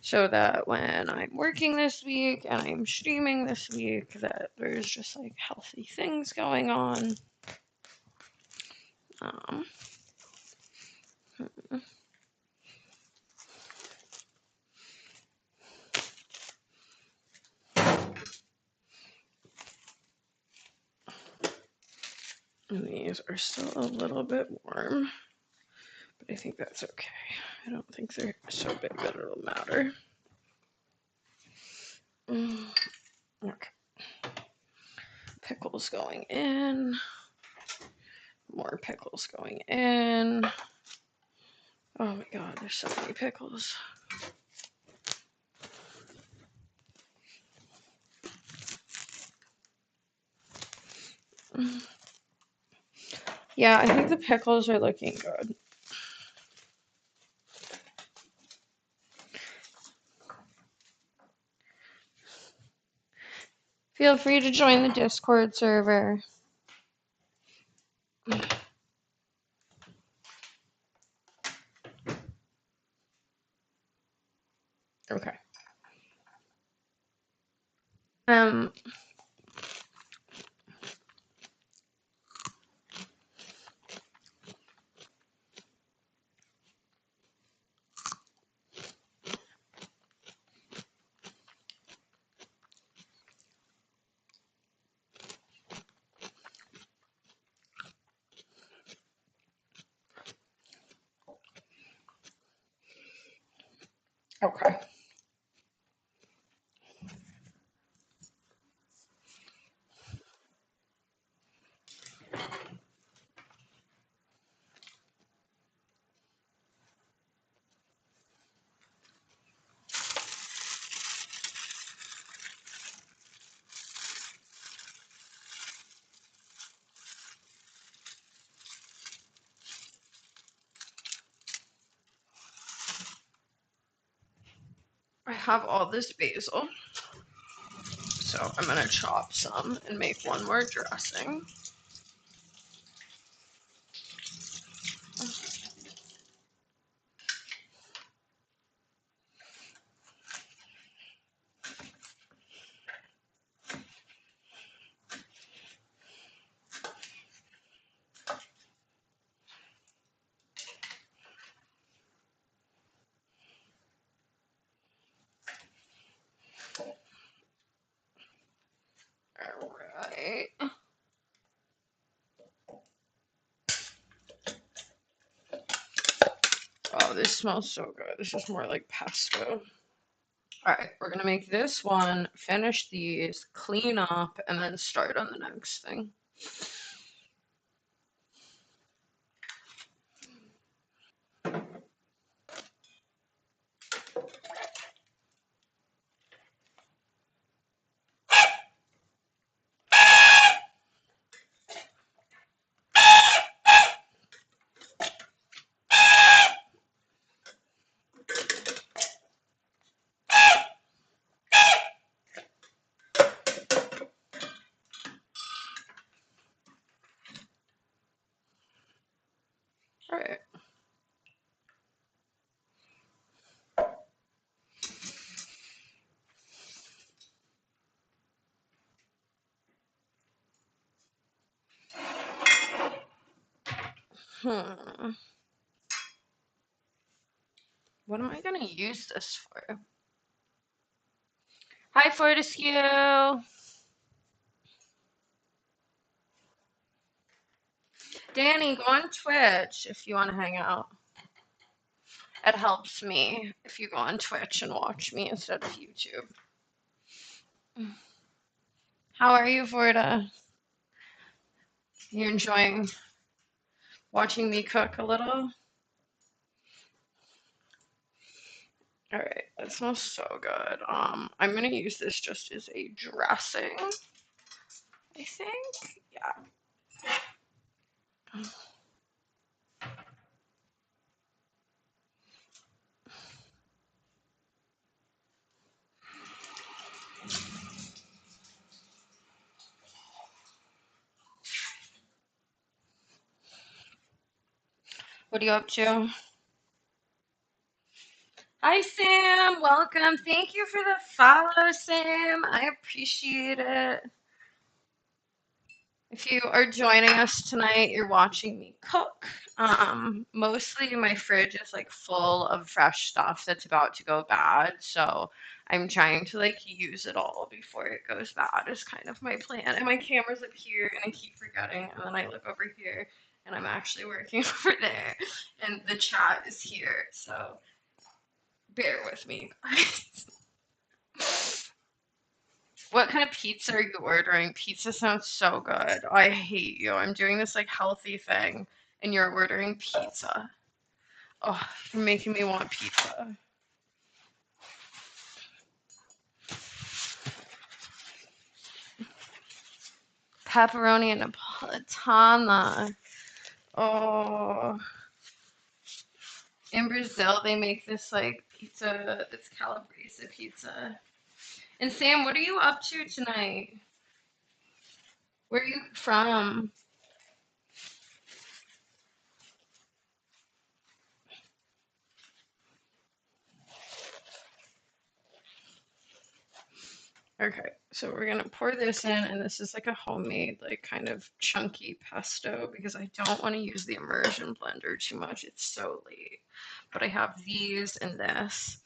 so that when I'm working this week and I'm streaming this week, that there's just like healthy things going on. And these are still a little bit warm, but I think that's okay. I don't think they're so big that it'll matter. Okay. Pickles going in. More pickles going in. Oh my god, there's so many pickles. Yeah, I think the pickles are looking good. Feel free to join the Discord server. Okay. Okay. I have all this basil, so I'm gonna chop some and make one more dressing. Alright. Oh, this smells so good. This is more like pesto. Alright, we're gonna make this one, finish these, clean up, and then start on the next thing. Alright. What am I gonna use this for? Hi, Fortescue! Danny, go on Twitch if you want to hang out. It helps me if you go on Twitch and watch me instead of YouTube. How are you, Forta? You enjoying watching me cook a little? Alright, that smells so good. I'm gonna use this just as a dressing, I think. Yeah. What are you up to? Hi, Sam. Welcome. Thank you for the follow, Sam. I appreciate it. If you are joining us tonight, you're watching me cook. Mostly my fridge is like full of fresh stuff that's about to go bad, so I'm trying to like use it all before it goes bad is kind of my plan. And my camera's up here and I keep forgetting, and then I look over here and I'm actually working over there, and the chat is here, so bear with me, guys. What kind of pizza are you ordering? Pizza sounds so good. I hate you. I'm doing this like healthy thing and you're ordering pizza. Oh, you're making me want pizza. Pepperoni and Napolitana. Oh. In Brazil, they make this like pizza that's Calabrese pizza. And Sam, what are you up to tonight? Where are you from? Okay, so we're gonna pour this in, and this is like a homemade, like kind of chunky pesto because I don't want to use the immersion blender too much. It's so late. But I have these and this,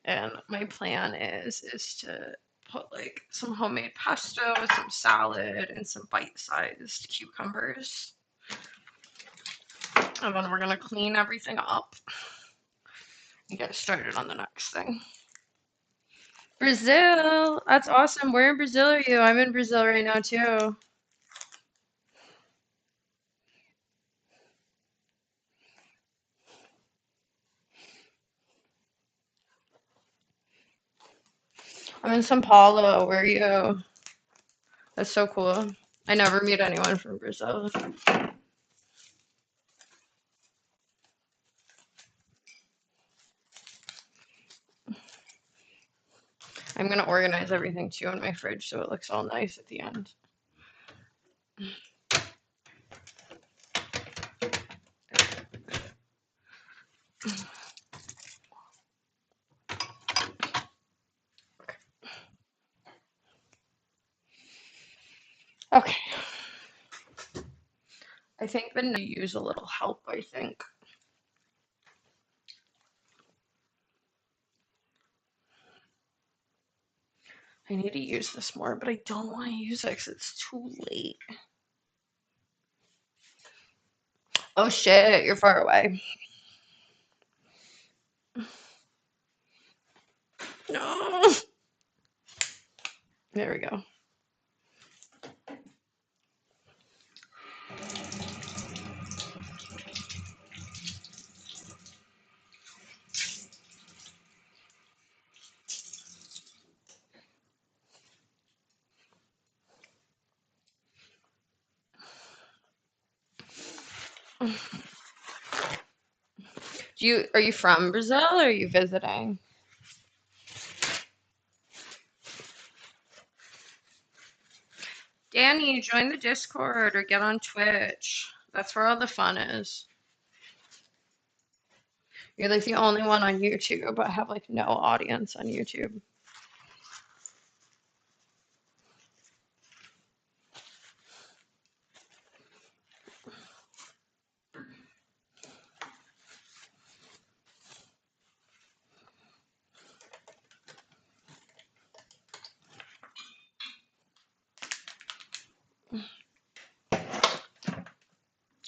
and my plan is to put like some homemade pesto, some salad, and some bite-sized cucumbers. And then we're gonna clean everything up and get started on the next thing. Brazil, that's awesome. Where in Brazil are you? I'm in Brazil right now too. I'm in São Paulo. Where are you? That's so cool. I never meet anyone from Brazil. I'm gonna organize everything too in my fridge so it looks all nice at the end. Okay. I think the next use a little help, I think. I need to use this more, but I don't want to use it because it's too late. Oh shit, you're far away. No. There we go. Are you from Brazil or are you visiting? Danny, join the Discord or get on Twitch. That's where all the fun is. You're like the only one on YouTube, but I have like no audience on YouTube.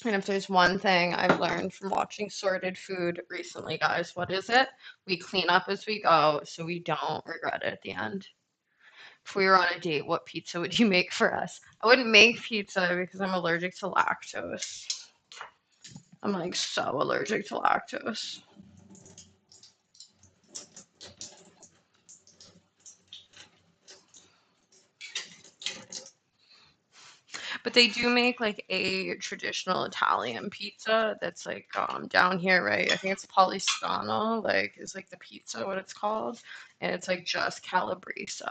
And if there's one thing I've learned from watching Sorted Food recently, guys, what is it? We clean up as we go so we don't regret it at the end. If we were on a date, what pizza would you make for us? I wouldn't make pizza because I'm allergic to lactose. I'm like so allergic to lactose. But they do make like a traditional Italian pizza that's like down here, right? I think it's Poliscano, like is like the pizza what it's called, and it's like just Calabrese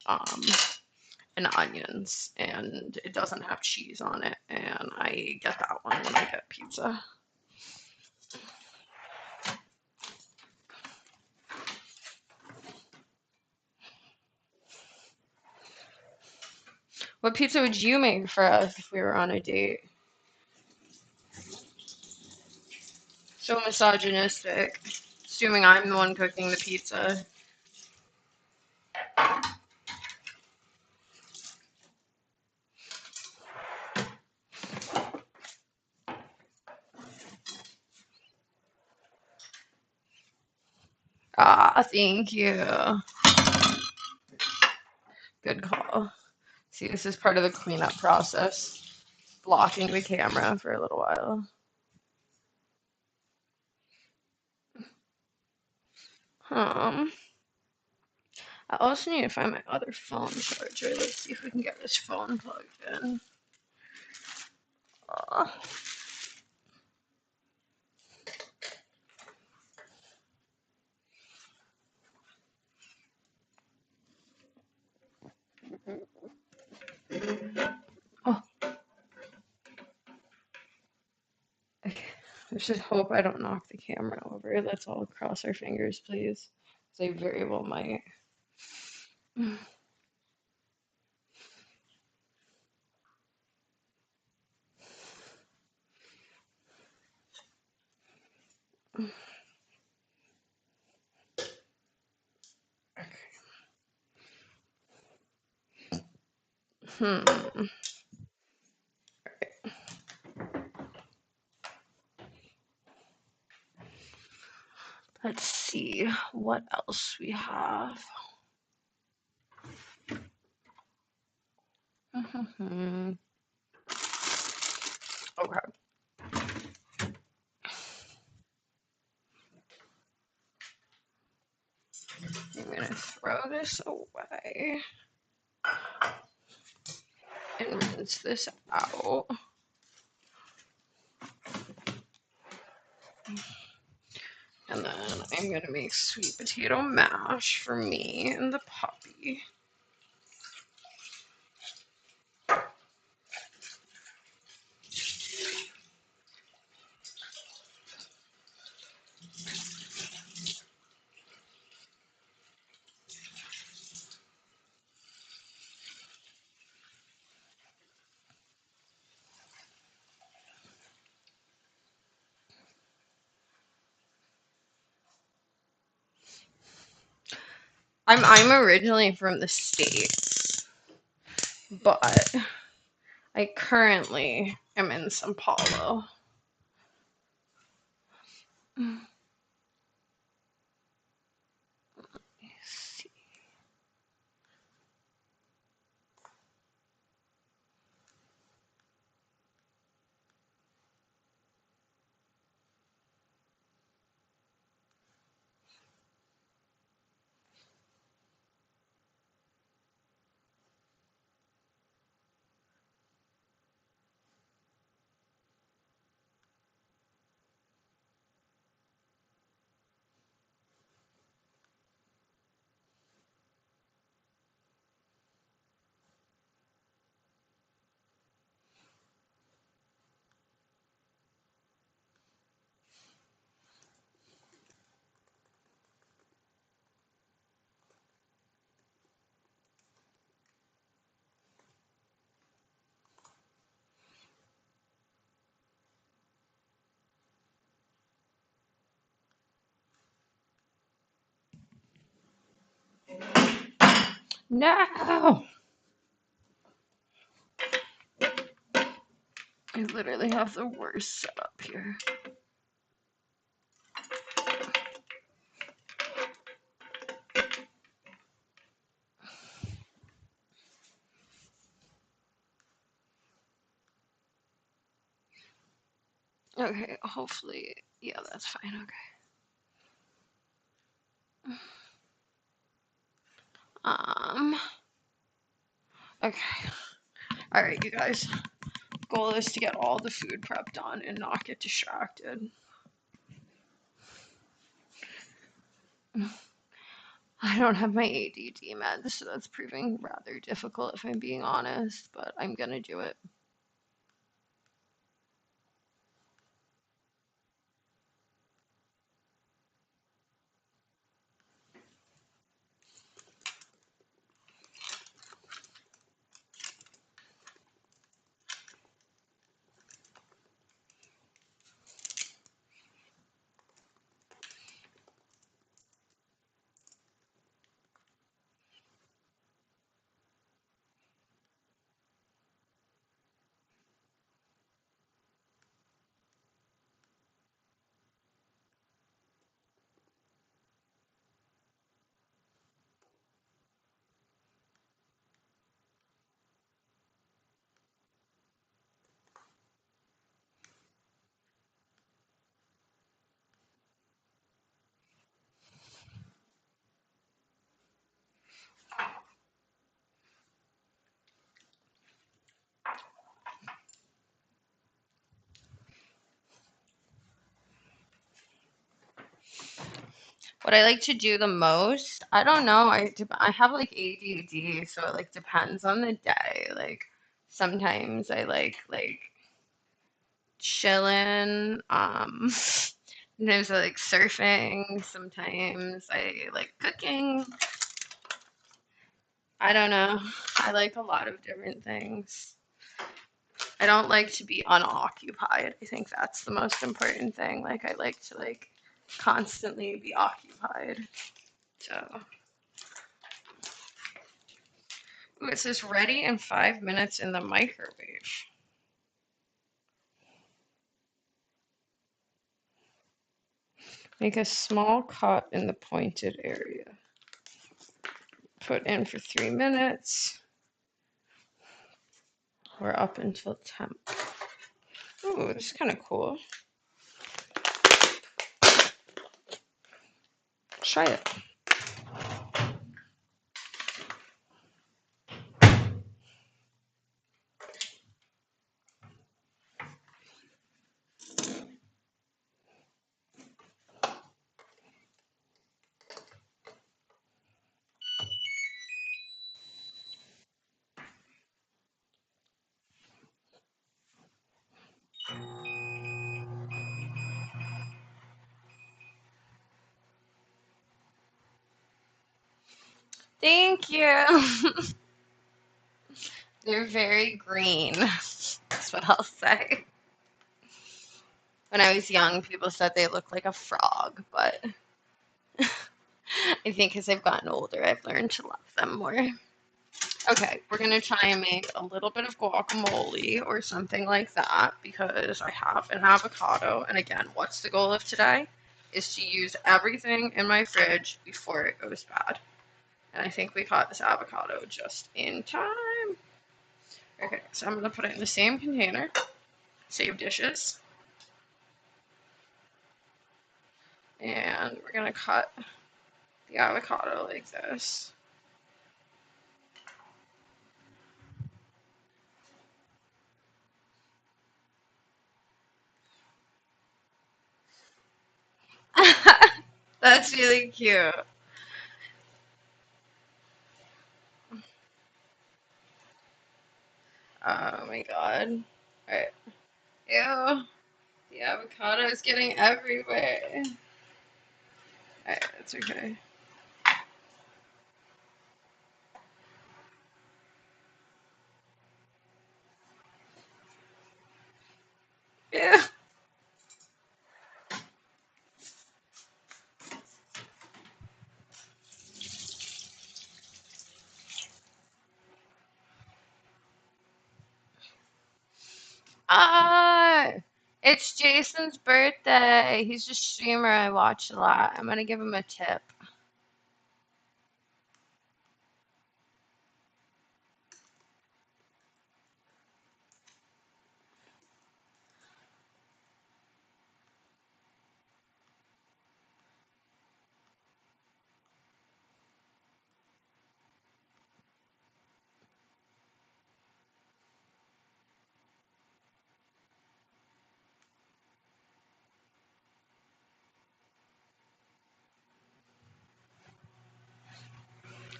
and onions, and it doesn't have cheese on it, and I get that one when I get pizza. What pizza would you make for us if we were on a date? So misogynistic. Assuming I'm the one cooking the pizza. Ah, thank you. Good call. See, this is part of the cleanup process. Blocking the camera for a little while. I also need to find my other phone charger. Let's see if we can get this phone plugged in. Oh, okay. I should hope I don't knock the camera over. Let's all cross our fingers, please. Because I very well might. Hmm. Let's see what else we have. Okay. I'm gonna throw this away and rinse this out. And then I'm gonna make sweet potato mash for me and the puppy. I'm originally from the States, but I currently am in Sao Paulo. See. No! I literally have the worst setup here. Okay, hopefully, yeah, that's fine, okay. Okay. Alright, you guys. Goal is to get all the food prep done and not get distracted. I don't have my ADD meds, so that's proving rather difficult if I'm being honest, but I'm gonna do it. What I like to do the most, I don't know. I have like ADD, so it like depends on the day. Like sometimes I like chilling. Sometimes I like surfing. Sometimes I like cooking. I don't know. I like a lot of different things. I don't like to be unoccupied. I think that's the most important thing. Like I like to like constantly be occupied. So, ooh, it says ready in 5 minutes in the microwave. Make a small cut in the pointed area. Put in for 3 minutes or up until temp. Ooh, this is kind of cool. Try it. Thank you. They're very green. That's what I'll say. When I was young, people said they look like a frog, but I think as I've gotten older, I've learned to love them more. Okay, we're gonna try and make a little bit of guacamole or something like that because I have an avocado. And again, what's the goal of today? Is to use everything in my fridge before it goes bad. And I think we caught this avocado just in time. Okay, so I'm gonna put it in the same container. Save dishes. And we're gonna cut the avocado like this. That's really cute. Oh my god. Alright. Ew. The avocado is getting everywhere. Alright, that's okay. Yeah. Ah, it's Jason's birthday. He's a streamer I watch a lot. I'm gonna give him a tip.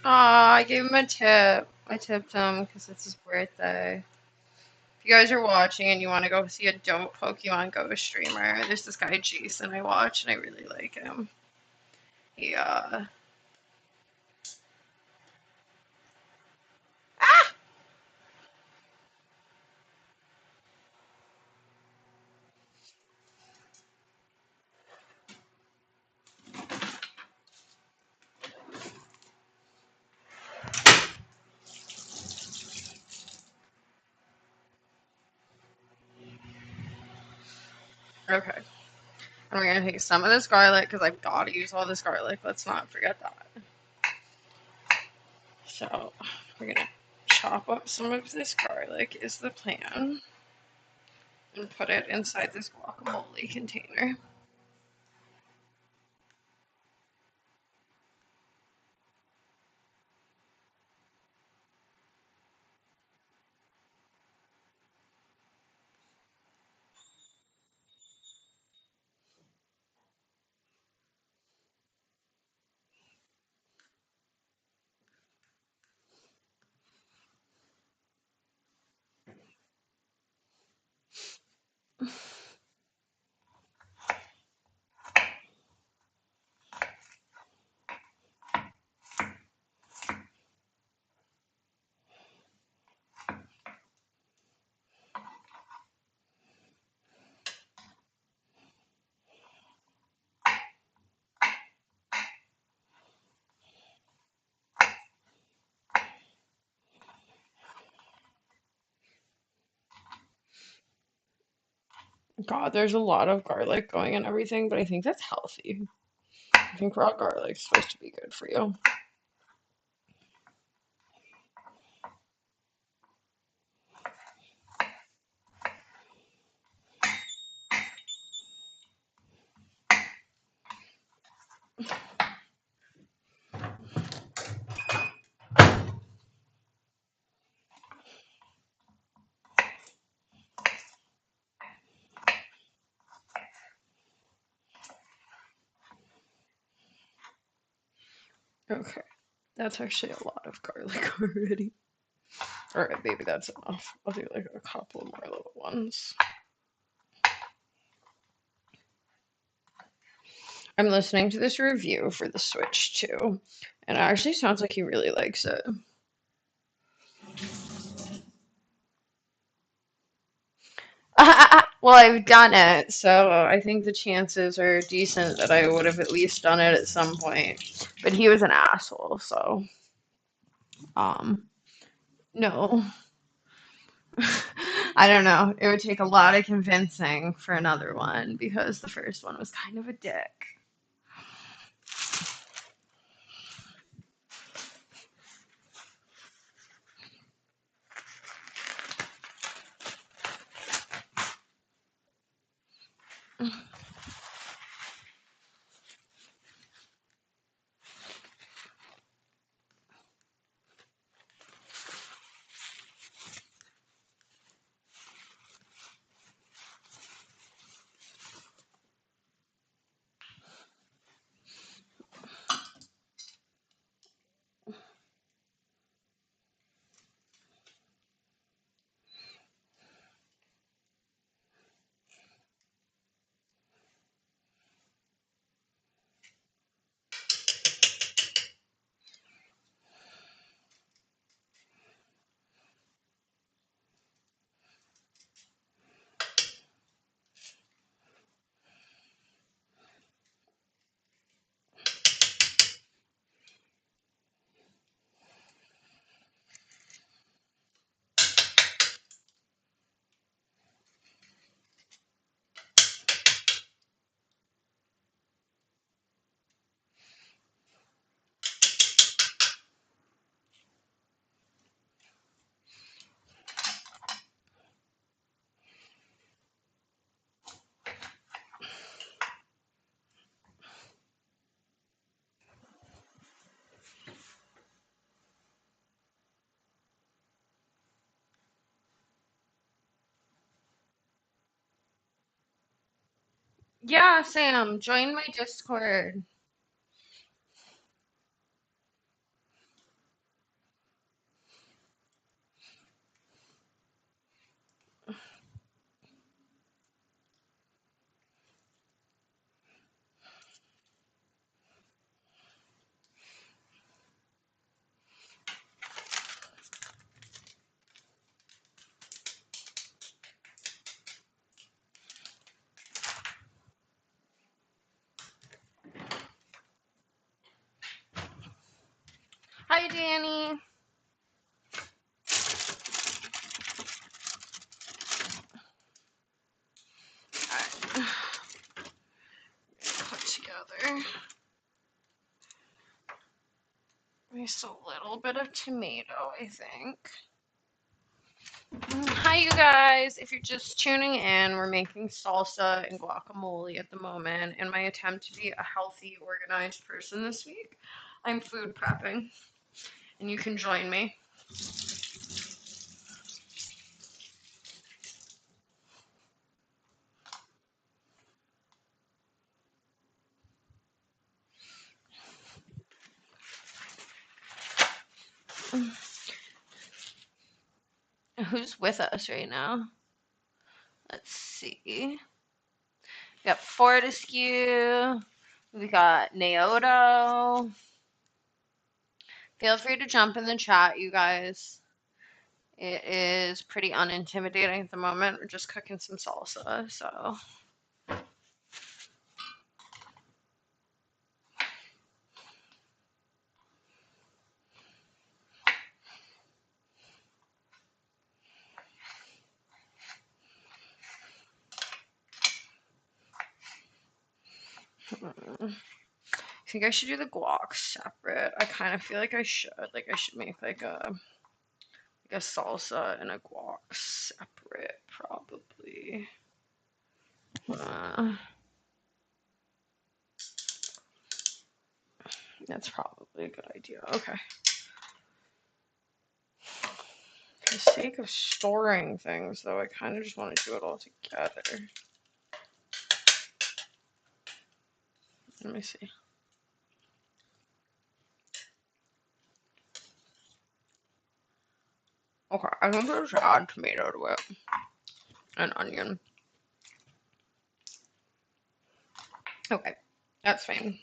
Ah, I gave him a tip. I tipped him because it's his birthday. If you guys are watching and you want to go see a dope Pokemon Go streamer, there's this guy Jason I watch and I really like him. He ah! Okay. And we're gonna take some of this garlic because I've got to use all this garlic. Let's not forget that. So we're gonna chop up some of this garlic is the plan and put it inside this guacamole container. God, there's a lot of garlic going in everything, but I think that's healthy. I think raw garlic's supposed to be good for you. Okay, that's actually a lot of garlic already. Alright, maybe that's enough. I'll do like a couple more little ones. I'm listening to this review for the Switch too, and it actually sounds like he really likes it. Well, I've done it, so I think the chances are decent that I would have at least done it at some point. But he was an asshole, so um, no. I don't know. It would take a lot of convincing for another one because the first one was kind of a dick. Yeah, Sam, join my Discord. Hi, Danny. Alright, put together just a little bit of tomato, I think. Hi, you guys. If you're just tuning in, we're making salsa and guacamole at the moment. In my attempt to be a healthy, organized person this week, I'm food prepping, and you can join me. Who's with us right now? Let's see. We got Fortescue. We got Naoto. Feel free to jump in the chat, you guys. It is pretty unintimidating at the moment. We're just cooking some salsa, so. think I should do the guac separate. I kind of feel like I should. Like I should make like a salsa and a guac separate, probably. That's probably a good idea. Okay. For the sake of storing things, though, I kind of just want to do it all together. Let me see. Okay, I think I'll just add tomato to it and onion. Okay, that's fine.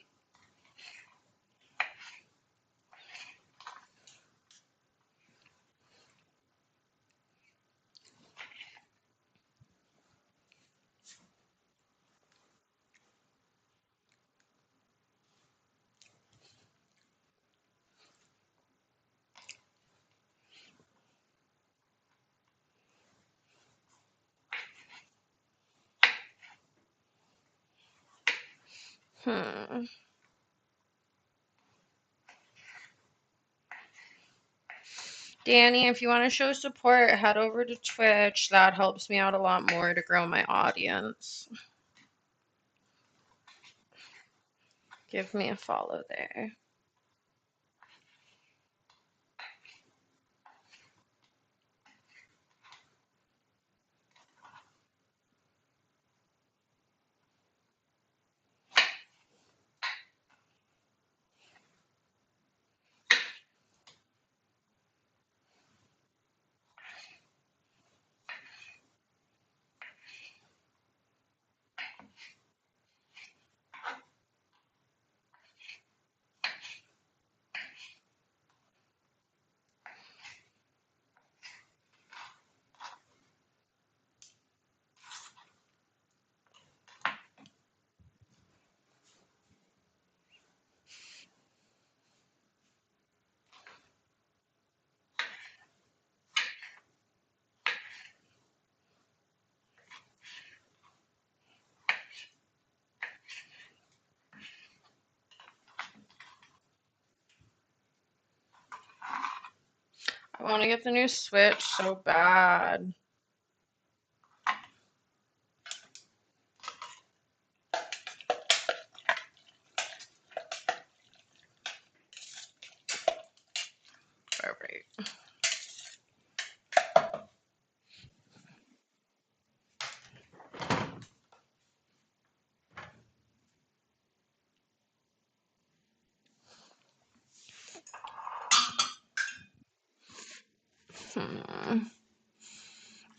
Danny, if you want to show support, head over to Twitch. That helps me out a lot more to grow my audience. Give me a follow there. I want to get the new Switch so bad. All right.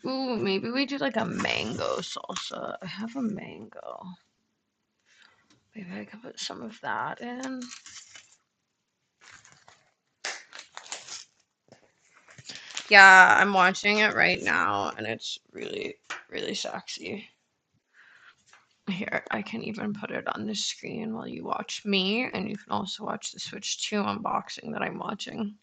Ooh, maybe we do like a mango salsa. I have a mango. Maybe I could put some of that in. Yeah, I'm watching it right now and it's really, really sexy. Here, I can even put it on the screen while you watch me, and you can also watch the Switch 2 unboxing that I'm watching.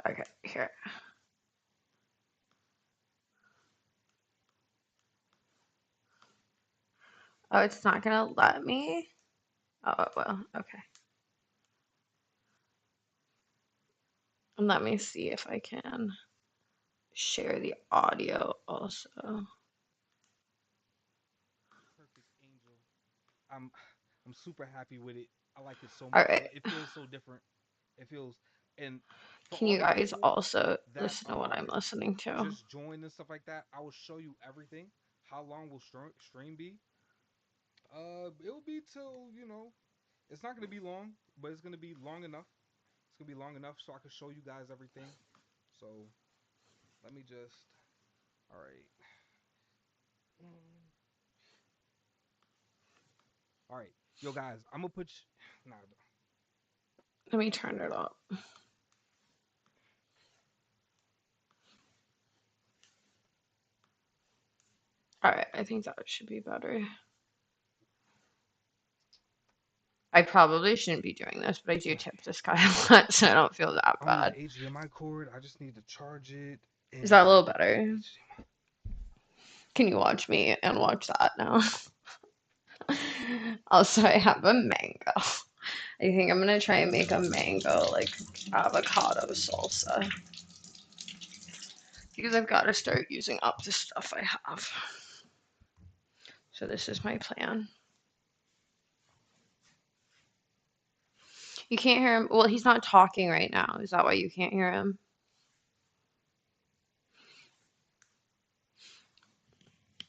Okay, here. Oh, it's not gonna let me? Oh, it will. Okay. And let me see if I can share the audio also. Perfect Angel. I'm I'm super happy with it. I like it so All much. right. It feels so different. It feels and for Can all you the guys people also that listen to what I'm listening to? just joined and stuff like that, I will show you everything. How long will stream be? It'll be till, it's not gonna be long, but it's gonna be long enough. gonna be long enough so I can show you guys everything. So let me just. All right. All right, yo guys, I'm gonna put. Nah. Let me turn it up. All right, I think that should be better. I probably shouldn't be doing this, but I do tip this guy a lot, so I don't feel that I'm on bad. the HDMI cord. I just need to charge it. Is that a little better? Can you watch me and watch that now? Also, I have a mango. I think I'm gonna try and make a mango like avocado salsa because I've got to start using up the stuff I have. So this is my plan. You can't hear him. Well, he's not talking right now. Is that why you can't hear him?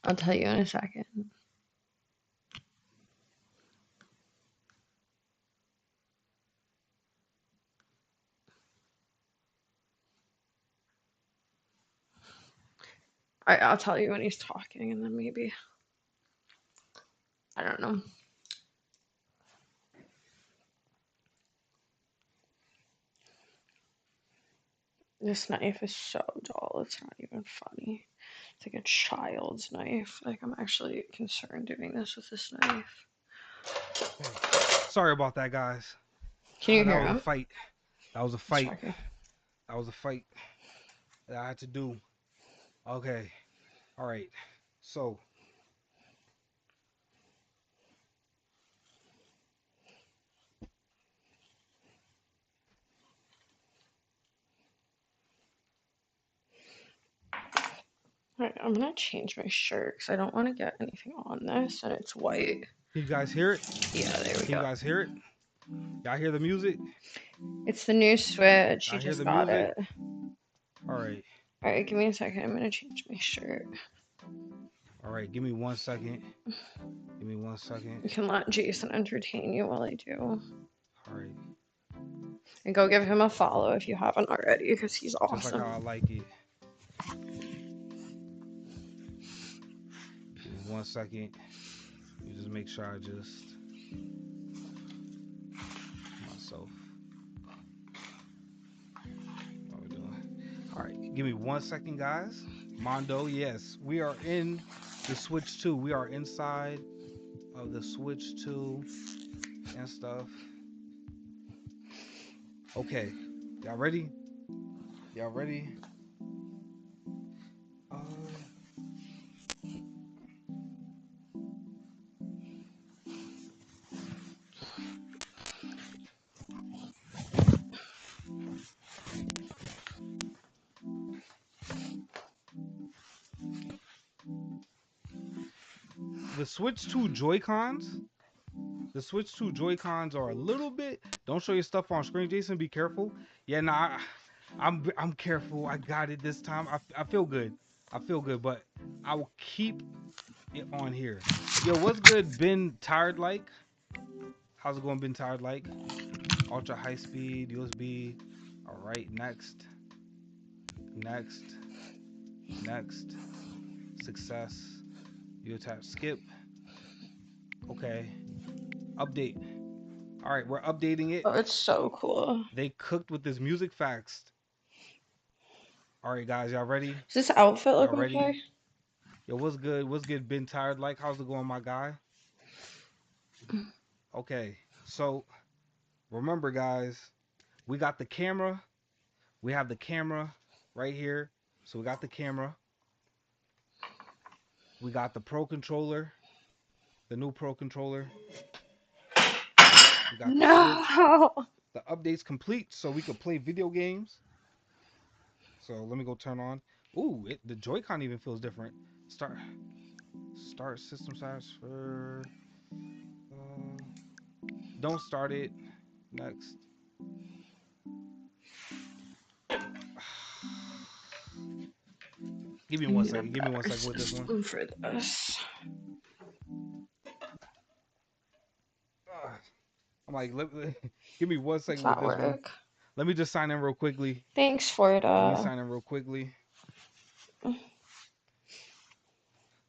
I'll tell you in a second. All right, I'll tell you when he's talking, and then maybe, I don't know. This knife is so dull, it's not even funny. It's like a child's knife. Like, I'm actually concerned doing this with this knife. Okay. Sorry about that, guys. Can you hear That was him? a fight. That was a fight. Checking. That was a fight that I had to do. Okay. All right. So. All right, I'm gonna change my shirt because I don't want to get anything on this, and it's white. Can you guys hear it? Yeah, there we Can go. you guys hear it? Y'all hear the music? It's the new Switch. I You hear just the got music. it. All right. All right, give me a second. I'm gonna change my shirt. All right. Give me 1 second. Give me 1 second. You can let Jason entertain you while I do. All right. And go give him a follow if you haven't already, because he's awesome. Just like how I like it. Give me 1 second. You just make sure I just myself. What we're doing. All right. Give me 1 second, guys. Mondo, yes, we are in the Switch 2. We are inside of the Switch 2 and stuff. Okay, y'all ready? Y'all ready? The Switch 2 Joy-Cons. The Switch 2 Joy-Cons are a little bit. Don't show your stuff on screen, Jason. Be careful. Yeah, nah, I'm careful. I got it this time. I feel good. I feel good, but I will keep it on here. Yo, what's good, Ben Tired Like? How's it going, Ben Tired Like? Ultra high speed USB. All right, next. Success. You tap skip. Okay. Update. All right, we're updating it. Oh, it's so cool. They cooked with this music fast. All right, guys, y'all ready? Does this outfit look ready? okay? Yo, what's good? What's good? Been tired like? How's it going, my guy? Okay, so remember, guys, we got the camera. We have the camera right here. So we got the camera. We got the Pro Controller, the new Pro Controller. We got the Switch. The update's complete, so we could play video games. So let me go turn on. Ooh, the Joy-Con even feels different. Start system size for. Don't start it. Next. Give me 1 second. Give me 1 second with this one. For this. I'm like, give me 1 second Does with that this one. work? Let me just sign in real quickly. Thanks for it. Let me sign in real quickly.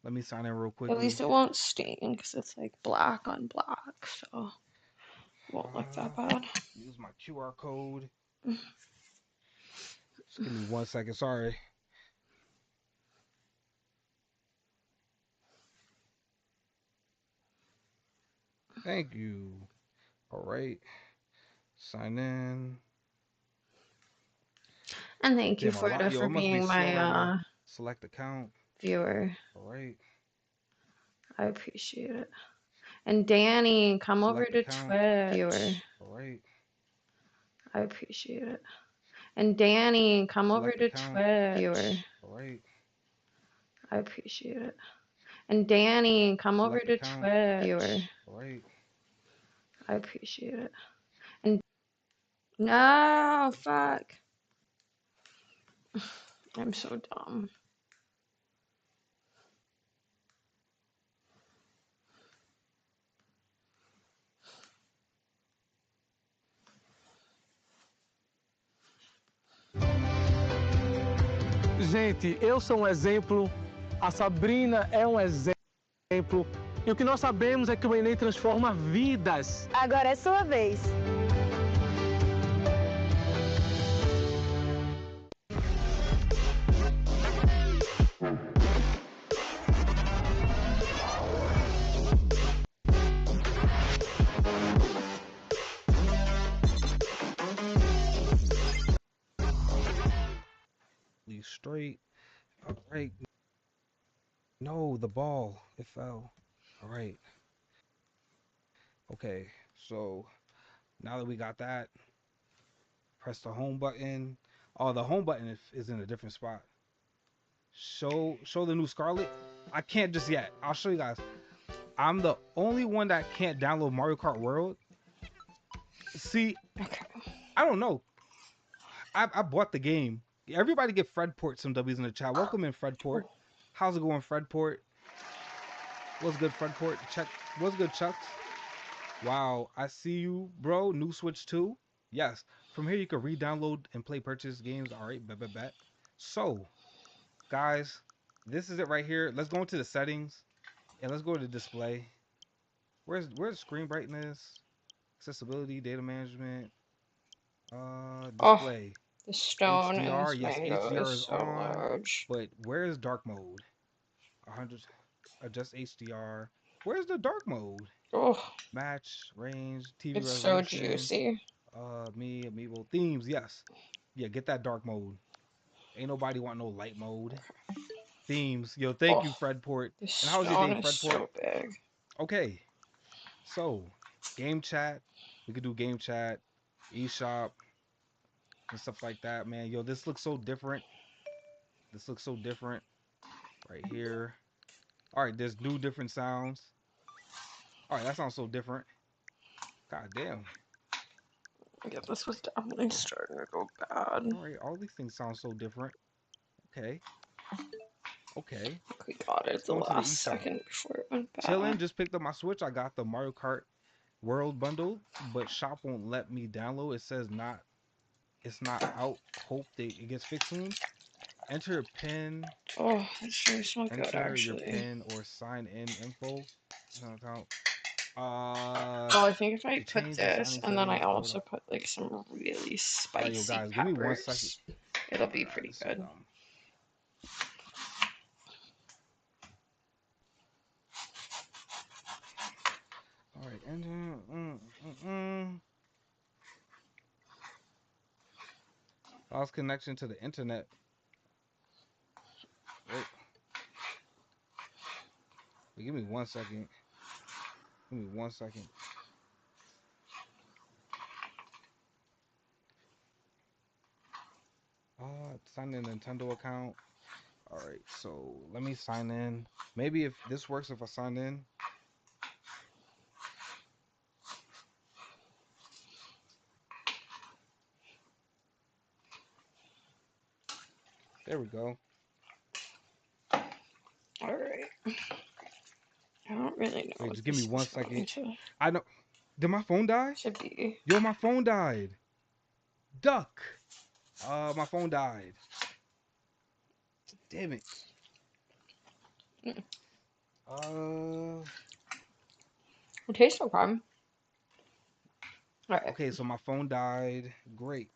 Let me sign in real At quickly. least it won't stain because it's like black on black, so it won't look that bad. Use my QR code. Just give me 1 second. Sorry. Thank you. All right. Sign in. And thank you, Damn, Florida, for being my select account. Viewer. All right. I appreciate it. And Danny, come Select over to account. Twitch. Viewer. All right. I appreciate it. And Danny, come Select over to account. Twitch. Viewer. All right. I appreciate it. And Danny, come Select over to account. Twitch. Viewer. All right. I appreciate it. And no, fuck. I'm so dumb. Gente, eu sou um exemplo, a Sabrina é um exemplo, e o que nós sabemos é que o Enem transforma vidas. Agora é sua vez. Leave straight. All right. No, the ball. It fell. All right. Okay. So now that we got that, press the home button. Oh, the home button is in a different spot. Show the new Scarlet. I can't just yet. I'll show you guys. I'm the only one that can't download Mario Kart World. See, I don't know. I bought the game. Everybody get Fredport some W's in the chat. Welcome in, Fredport. How's it going, Fredport? What's good, Fredport? Check. What's good, Chucks? Wow, I see you, bro. New Switch 2. Yes. From here, you can re-download and play purchase games. All right, bet. So, guys, this is it right here. Let's go into the settings and let's go to display. Where's screen brightness, accessibility, data management, display. Oh, the stone HDR, in yes, Mango HDR is is so on. large. But where is dark mode? 100. Adjust HDR. Where's the dark mode? Oh, Match, range, TV it's so resolution. juicy. Amiibo themes, yes. Yeah, get that dark mode. Ain't nobody want no light mode. Themes. Yo, thank you, Fredport. This And how's your day, stone is Fredport? so big. Okay. So, game chat. We could do game chat, eShop, and stuff like that, man. Yo, this looks so different. This looks so different. Right here. All right, there's new different sounds. All right, that sounds so different. God damn. Yeah, this was definitely starting to go bad. All right, all these things sound so different. Okay. Okay. We got it the last second before it went bad. Chillin', just picked up my Switch. I got the Mario Kart World bundle, but shop won't let me download. It says it's not out. Hope it gets fixed soon. Enter your PIN. Oh, that sure smell good, actually. Your PIN or sign in info. Oh, I think if I put this and then I also put like some really spicy peppers, give me 1 second. It'll be pretty good. All right, lost connection to the internet. Wait. Give me 1 second. Give me 1 second. Sign in Nintendo account. All right, so let me sign in. Maybe if this works, if I sign in. There we go. All right. I don't really know. Wait, just give me 1 second. To... I know. Did my phone die? Should be. Yo, my phone died. duck. My phone died. Damn it. It tastes no problem. Alright. Okay, so my phone died. Great.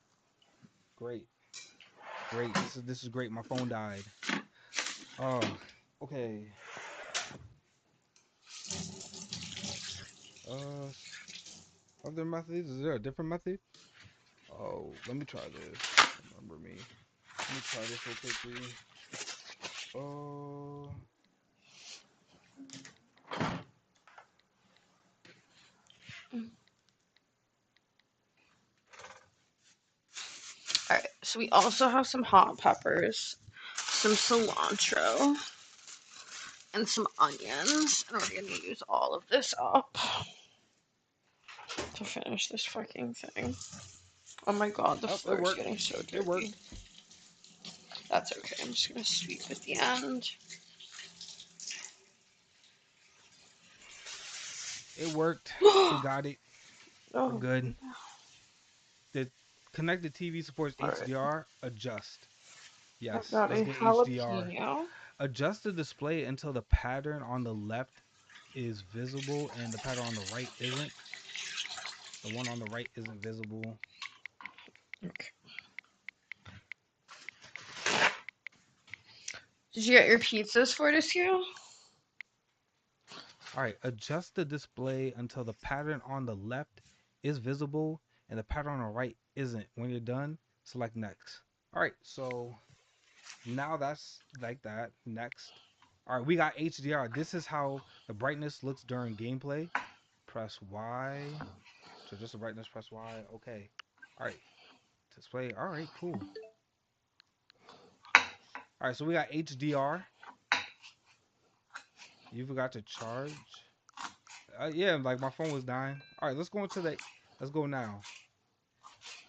This is great. My phone died. Oh, okay. Other methods? Is there a different method? Oh, let me try this. Remember me. Let me try this real quickly. Oh. Alright, so we also have some hot peppers, some cilantro, and some onions. And we're gonna use all of this up to finish this fucking thing. Oh my god, the Oh, it floor is worked. getting so dirty. It worked. That's okay. I'm just gonna sweep at the end. It worked. We got it. We're Oh, good. The connected TV supports alright. HDR. Adjust. I've Yes, got let's a get HDR. jalapeno. Adjust the display until the pattern on the left is visible and the pattern on the right isn't. The one on the right isn't visible. Okay. Did you get your pizzas for this year? All right, adjust the display until the pattern on the left is visible and the pattern on the right isn't. When you're done, select next. All right, so now that's like that. Next. All right, we got HDR. This is how the brightness looks during gameplay. Press Y. So just the brightness, press Y. Okay. All right. Display. All right, cool. All right, so we got HDR. You forgot to charge. Yeah, like my phone was dying. All right, let's go now.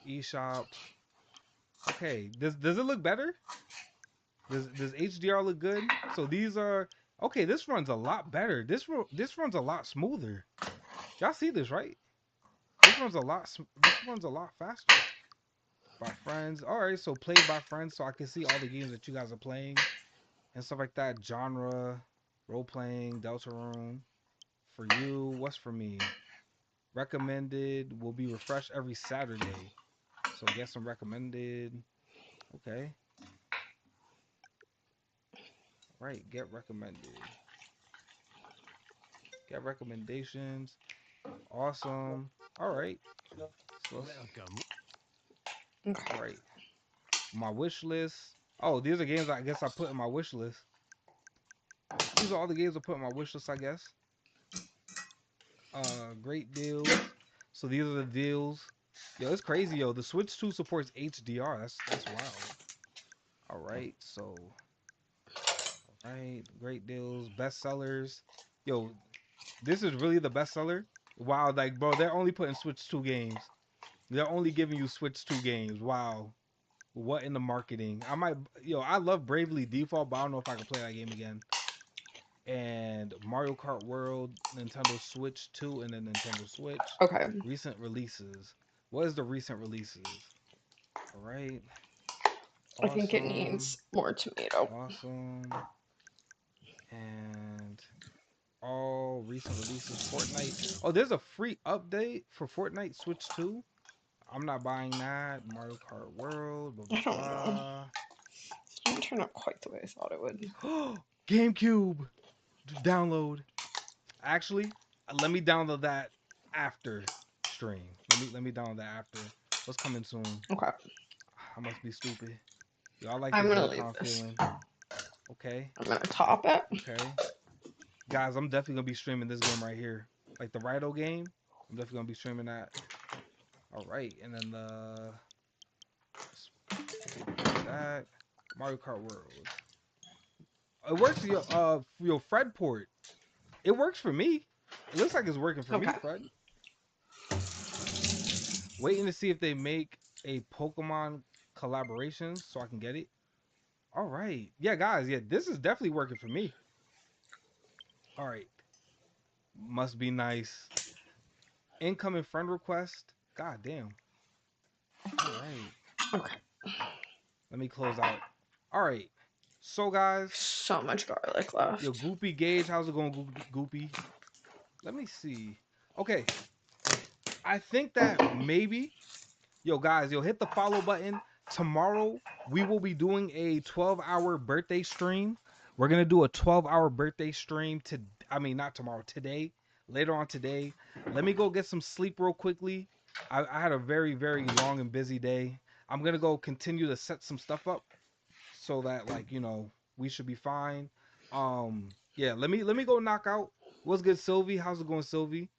eShop. Okay, does it look better? Does HDR look good? So these are okay. This runs a lot better. This runs a lot smoother. Y'all see this, right? This runs a lot faster. By friends. All right, so played by friends, so I can see all the games that you guys are playing and stuff like that. Genre, role playing, Deltarune. For you, what's for me? Recommended will be refreshed every Saturday. So get some recommended. Okay. Right, get recommended. Get recommendations. Awesome. All right. So Okay. all right. My wish list. Oh, these are games I guess I put in my wish list. These are all the games I put in my wish list, I guess. Great deals. So these are the deals. Yo, it's crazy, yo. The Switch 2 supports HDR. That's wild. All right, so all right, great deals, bestsellers. Yo, this is really the bestseller. Wow, like bro, they're only putting Switch 2 games. They're only giving you Switch 2 games. Wow. What in the marketing? I love Bravely Default, but I don't know if I can play that game again. And Mario Kart World, Nintendo Switch 2, and then Nintendo Switch. Okay. Recent releases. What is the recent releases? All right. I think it needs more tomato. Awesome. And all recent releases. Fortnite. Oh, there's a free update for Fortnite Switch 2. I'm not buying that. Mario Kart World. Blah, blah, I don't know. blah. It didn't turn out quite the way I thought it would. GameCube. Download. Actually, let me download that after stream. Let me download that after. What's coming soon? Okay. I must be stupid. Yo, I like I'm the gonna leave Joy-Con this. feeling. Okay. I'm gonna top it. Okay. Guys, I'm definitely gonna be streaming this game right here. Like the Rido game. I'm definitely gonna be streaming that. Alright, and then that Mario Kart World. It works for your Fred port. It works for me. It looks like it's working for me, Okay. Fred. Waiting to see if they make a Pokemon collaboration so I can get it. All right. Yeah, guys. Yeah, this is definitely working for me. All right. Must be nice. Incoming friend request. God damn. All right. Okay. Let me close out. All right. So guys, So much garlic left. yo, Goopy Gage, how's it going, Goopy? Let me see. Okay. I think that maybe, yo, guys, yo, hit the follow button. Tomorrow we will be doing a 12-hour birthday stream. We're gonna do a 12-hour birthday stream not tomorrow, today, later on today. Let me go get some sleep real quickly. I had a very, very long and busy day. I'm gonna go continue to set some stuff up so that, like, we should be fine. Yeah, let me go knock out. What's good, Sylvie? How's it going, Sylvie?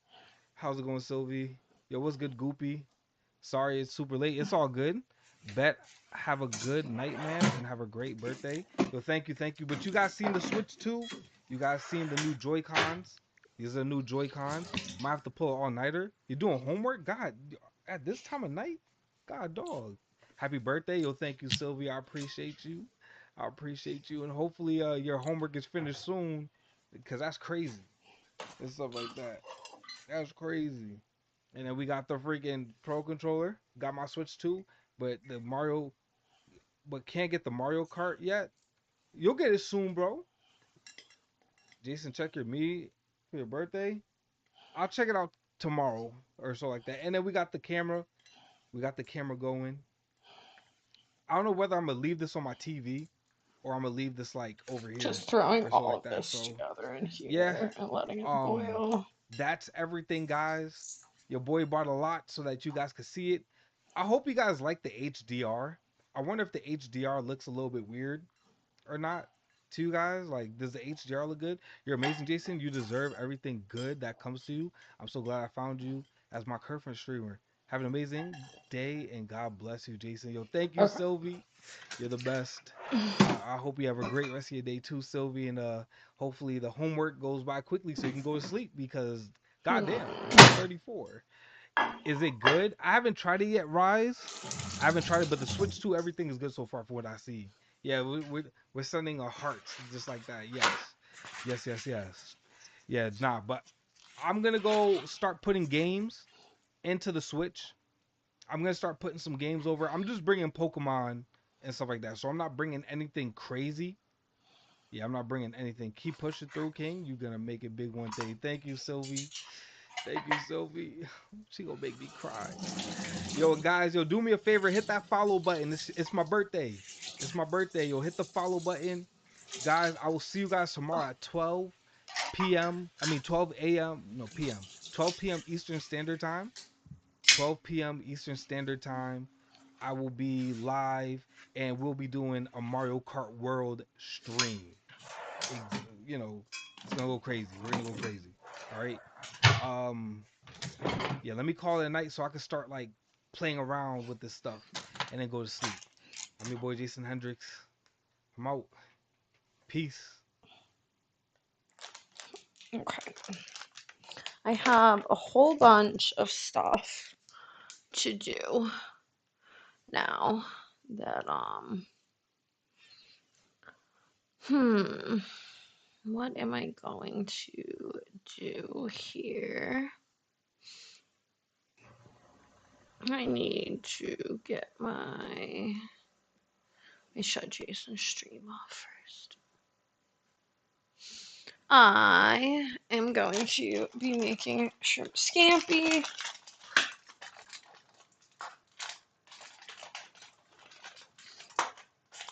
How's it going, Sylvie? Yo, what's good, Goopy? Sorry it's super late. It's all good. Bet have a good night, man, and have a great birthday. Yo, thank you, thank you. But you guys seen the Switch 2? You guys seen the new Joy-Cons? These are new Joy-Cons. Might have to pull an all-nighter. You doing homework? God, at this time of night? God, dog. Happy birthday. Yo, thank you, Sylvia. I appreciate you. I appreciate you. And hopefully your homework is finished soon, because that's crazy. And stuff like that. That's crazy. And then we got the freaking Pro controller. Got my Switch 2, but can't get the Mario Kart yet. You'll get it soon, bro. Jason, check your me for your birthday. I'll check it out tomorrow or so like that. And then we got the camera. We got the camera going. I don't know whether I'm gonna leave this on my TV or I'm gonna leave this like over here. Just throwing or so all like of that. this So together in here yeah. and letting it boil. That's everything, guys. Your boy bought a lot so that you guys could see it. I hope you guys like the HDR. I wonder if the HDR looks a little bit weird or not to you guys. Like, does the HDR look good? You're amazing, Jason. You deserve everything good that comes to you. I'm so glad I found you as my current streamer. Have an amazing day and God bless you, Jason. Yo, thank you, Okay. Sylvie. You're the best. I hope you have a great rest of your day too, Sylvie, and hopefully the homework goes by quickly so you can go to sleep because goddamn, 1:34. Is it good? I haven't tried it yet, Rise. I haven't tried it, but the Switch 2, everything is good so far for what I see. Yeah, we're sending our hearts just like that. Yes. Yes, yes, yes. Yeah, nah, but I'm gonna go start putting games into the Switch. I'm gonna start putting some games over. I'm just bringing Pokemon and stuff like that. So I'm not bringing anything crazy. Yeah, I'm not bringing anything. Keep pushing through, King. You're gonna make it big one day. Thank you, Sylvie. Thank you, Sylvie. She gonna make me cry. Yo, guys, yo, do me a favor. Hit that follow button. It's my birthday. It's my birthday. Yo, hit the follow button. Guys, I will see you guys tomorrow at 12 p.m. 12 a.m. No, p.m. 12 p.m. Eastern Standard Time. 12 p.m. Eastern Standard Time. I will be live and we'll be doing a Mario Kart World stream. It's gonna go crazy. We're gonna go crazy. All right. Yeah, let me call it a night so I can start like playing around with this stuff and then go to sleep. I'm your boy Jason Hendricks. I'm out. Peace. Okay. I have a whole bunch of stuff to do now that what am I going to do here? I need to get my shut Jason's stream off first. I am going to be making shrimp scampi.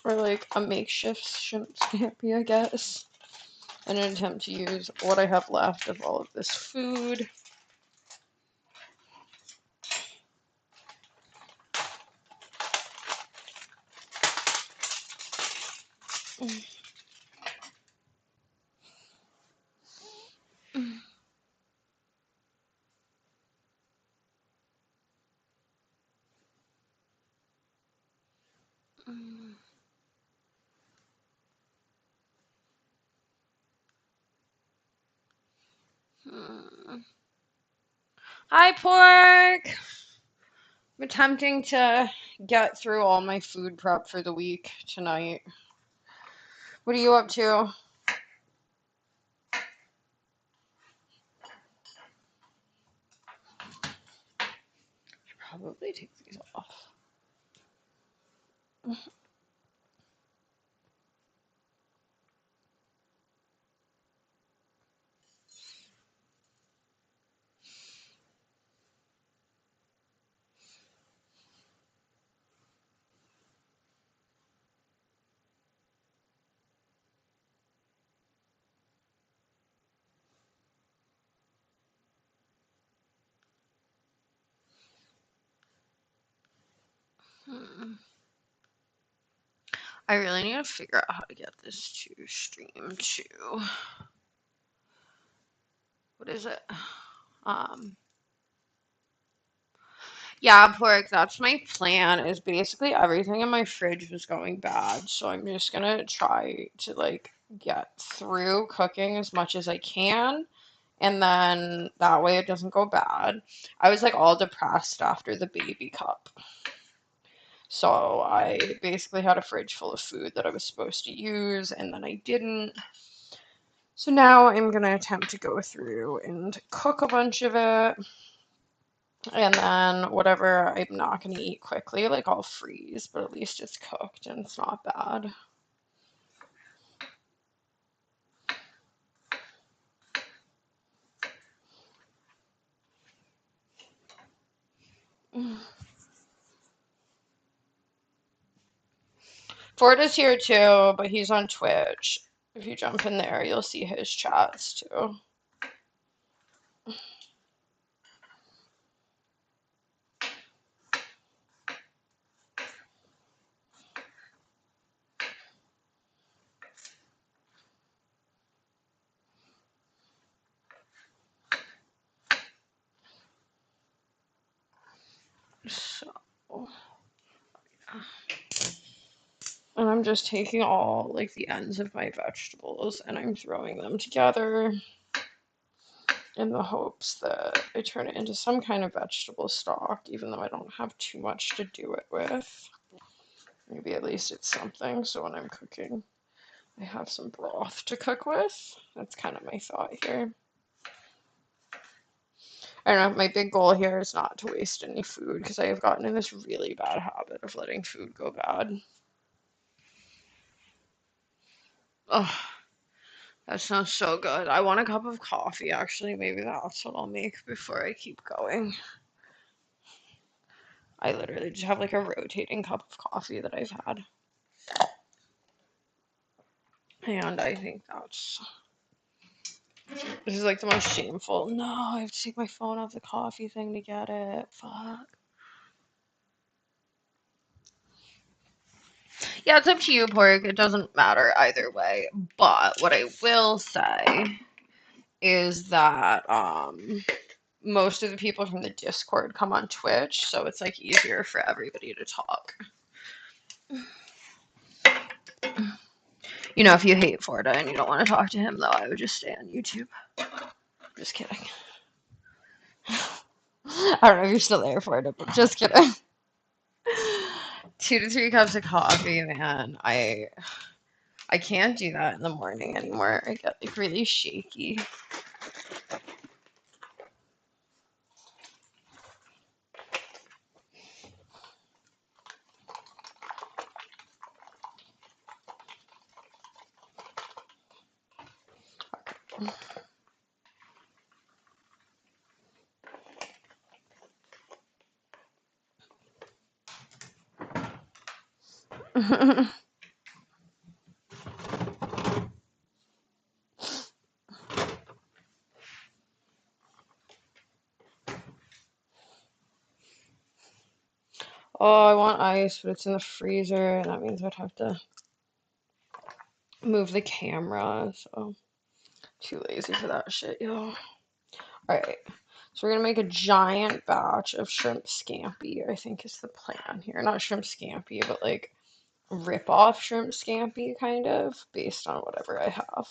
Or like a makeshift shrimp scampi, I guess. In an attempt to use what I have left of all of this food. Hi, Pork! I'm attempting to get through all my food prep for the week tonight. What are you up to? Should probably take these off. I really need to figure out how to get this to stream to, what is it? Yeah, pork, that's my plan, is basically everything in my fridge was going bad, so I'm just gonna try to like get through cooking as much as I can, and then that way it doesn't go bad. I was like all depressed after the baby cup. So I basically had a fridge full of food that I was supposed to use, and then I didn't. So now I'm gonna attempt to go through and cook a bunch of it. And then whatever I'm not going to eat quickly, like I'll freeze, but at least it's cooked and it's not bad. Ford is here too, but he's on Twitch. If you jump in there, you'll see his chats too. So, and I'm just taking all like the ends of my vegetables and I'm throwing them together in the hopes that I turn it into some kind of vegetable stock, even though I don't have too much to do it with. Maybe at least it's something, so when I'm cooking, I have some broth to cook with. That's kind of my thought here. I don't know, my big goal here is not to waste any food because I have gotten in this really bad habit of letting food go bad. Oh, that sounds so good. I want a cup of coffee, actually. Maybe that's what I'll make before I keep going. I literally just have like a rotating cup of coffee that I've had. And I think this is like the most shameful. No, I have to take my phone off the coffee thing to get it. Fuck. Yeah, it's up to you, Pork. It doesn't matter either way. But what I will say is that most of the people from the Discord come on Twitch, so it's like easier for everybody to talk. You know, if you hate Forda and you don't want to talk to him, though, I would just stay on YouTube. Just kidding. I don't know if you're still there, Forda, but just kidding. 2 to 3 cups of coffee, man. I can't do that in the morning anymore. I get like really shaky. Oh, I want ice, but it's in the freezer, and that means I'd have to move the camera, so too lazy for that shit, yo. Alright, so we're gonna make a giant batch of shrimp scampi, I think is the plan here. Not shrimp scampi, but like rip-off shrimp scampi, kind of, based on whatever I have.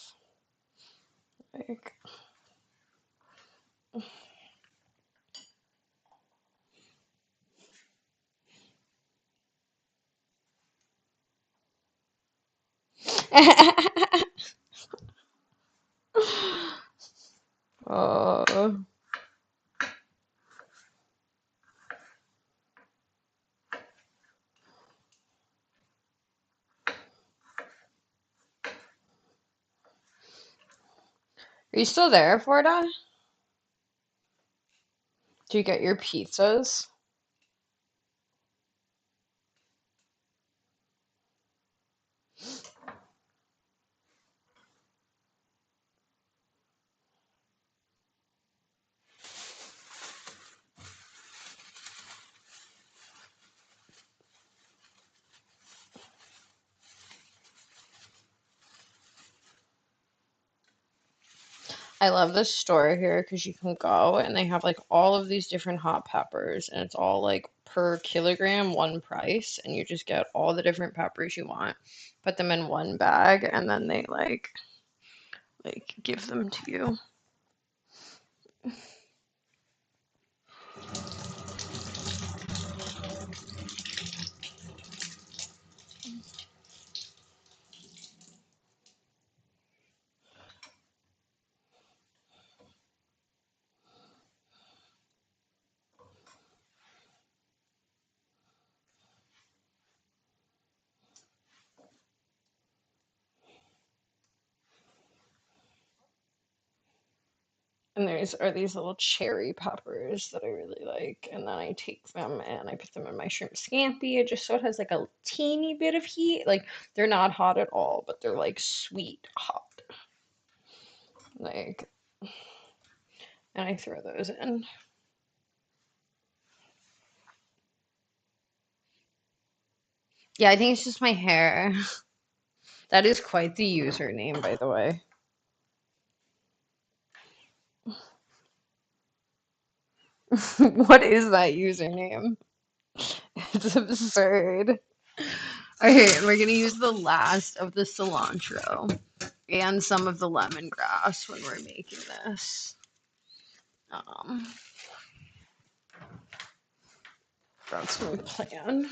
Like, uh, Are you still there, Florida? Do you get your pizzas? I love this store here because you can go and they have like all of these different hot peppers and it's all like per kilogram, one price, and you just get all the different peppers you want, put them in one bag, and then they like give them to you. And there's are these little cherry peppers that I really like, and then I take them and I put them in my shrimp scampi, just so it has like a teeny bit of heat. Like they're not hot at all, but they're like sweet hot. Like, and I throw those in. Yeah, I think it's just my hair. That is quite the username, by the way. What is that username? It's absurd. Okay, we're gonna use the last of the cilantro and some of the lemongrass when we're making this. Um, that's my plan.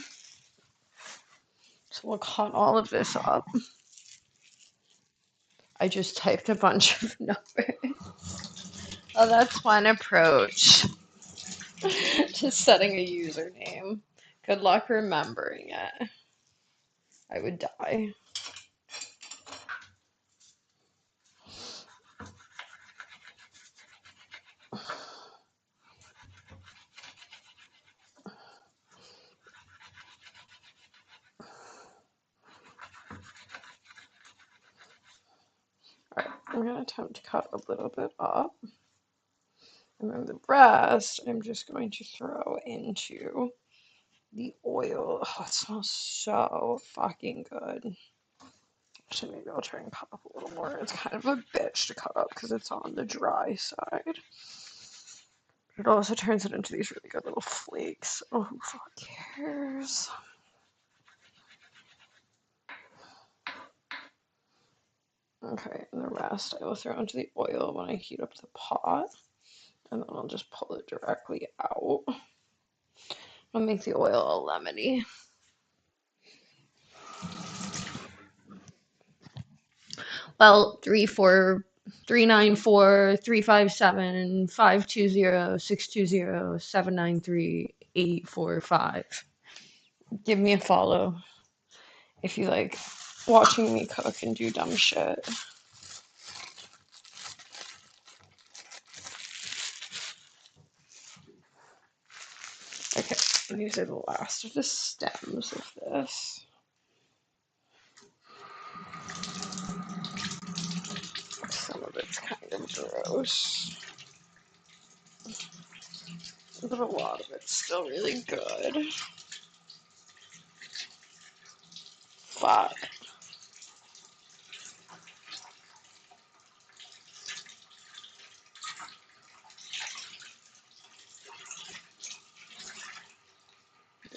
So we'll cut all of this up. I just typed a bunch of numbers. Oh, that's one approach to setting a username. Good luck remembering it. I would die. Alright, I'm going to attempt to cut a little bit up. And then the rest, I'm just going to throw into the oil. Oh, it smells so fucking good. Actually, maybe I'll try and cut up a little more. It's kind of a bitch to cut up because it's on the dry side. But it also turns it into these really good little flakes. Oh, who fuck cares? Okay, and the rest I will throw into the oil when I heat up the pot. And then I'll just pull it directly out. I'll make the oil all lemony. Well, 394-397-520-620-793-845. Give me a follow if you like watching me cook and do dumb shit. Okay, these are the last of the stems of this. Some of it's kind of gross, but a lot of it's still really good. Fuck.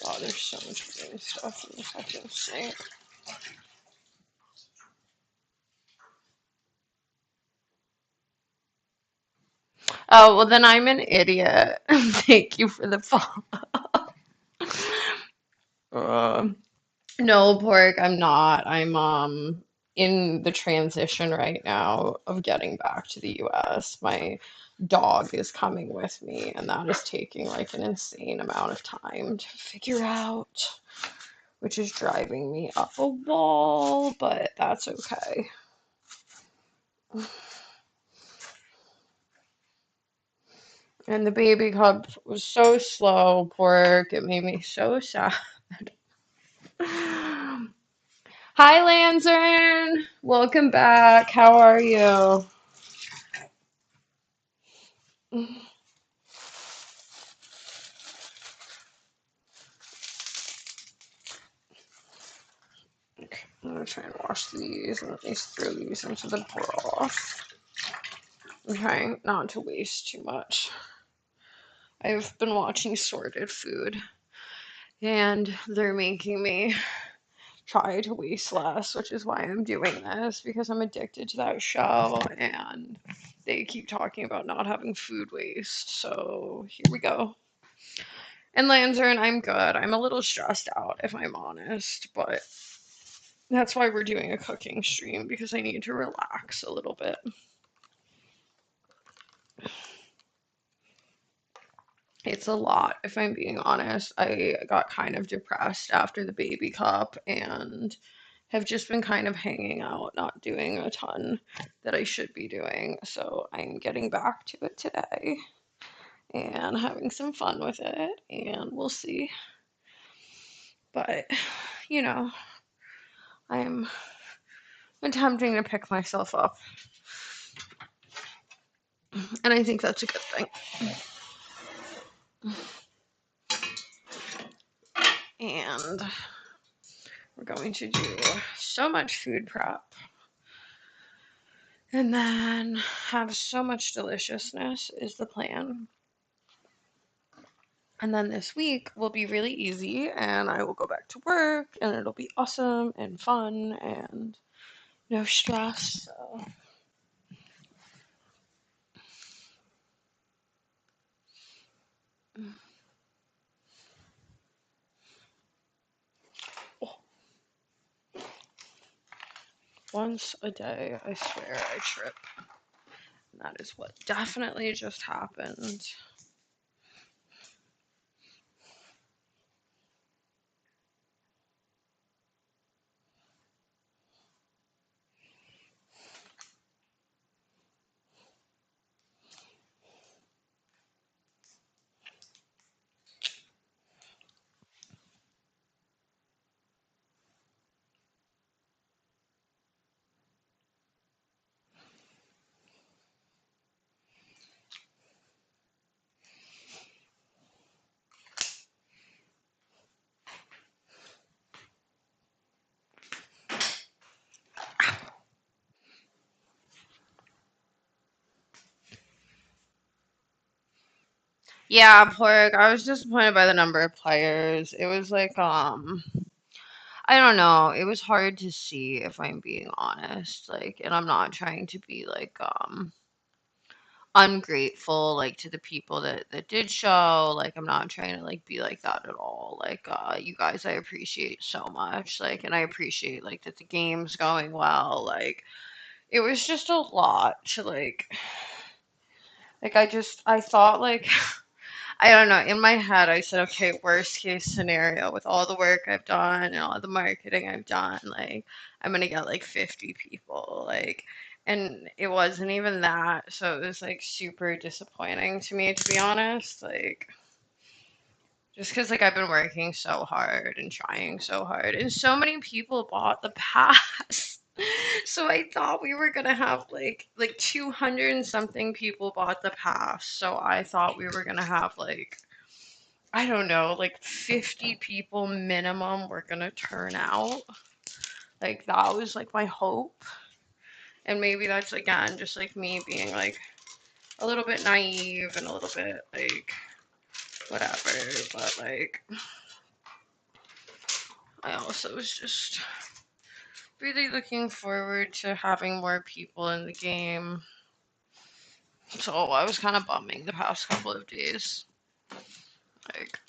God, there's so much green stuff in the fucking sink. Oh, well, then I'm an idiot. Thank you for the follow. No, pork, I'm not. I'm in the transition right now of getting back to the US. My dog is coming with me, and that is taking like an insane amount of time to figure out, which is driving me up a wall, but that's okay. And the baby cub was so slow, pork. It made me so sad. Hi, Lanzern. Welcome back. How are you? Okay, I'm gonna try and wash these and at least throw these into the broth. Okay, not to waste too much. I've been watching Sorted Food, and they're making me try to waste less, which is why I'm doing this, because I'm addicted to that show, and they keep talking about not having food waste. So here we go. And Lanzern, I'm good. I'm a little stressed out, if I'm honest, but that's why we're doing a cooking stream, because I need to relax a little bit. It's a lot, if I'm being honest. I got kind of depressed after the baby cup and have just been kind of hanging out, not doing a ton that I should be doing. So I'm getting back to it today and having some fun with it, and we'll see. But, you know, I'm attempting to pick myself up, and I think that's a good thing. And we're going to do so much food prep and then have so much deliciousness is the plan. And then this week will be really easy, and I will go back to work, and it'll be awesome and fun and no stress. So. Oh. Once a day, I swear I trip. And that is what definitely just happened. Yeah, pork. I was disappointed by the number of players. It was like, I don't know. It was hard to see, if I'm being honest. Like, and I'm not trying to be like, ungrateful, like, to the people that did show. Like, I'm not trying to like be like that at all. Like, you guys, I appreciate so much. Like, and I appreciate like that the game's going well. Like, it was just a lot to like I thought like I don't know. In my head, I said, okay, worst case scenario with all the work I've done and all the marketing I've done, like, I'm gonna get like 50 people, like, and it wasn't even that. So it was like super disappointing to me, to be honest. Like, just because like I've been working so hard and trying so hard, and so many people bought the pass. So I thought we were gonna have like 200 and something people bought the pass. So I thought we were gonna have like I don't know, like 50 people minimum were gonna turn out. Like that was like my hope. And maybe that's again just like me being like a little bit naive and a little bit like whatever. But like I also was just really looking forward to having more people in the game. So I was kind of bumming the past couple of days. Like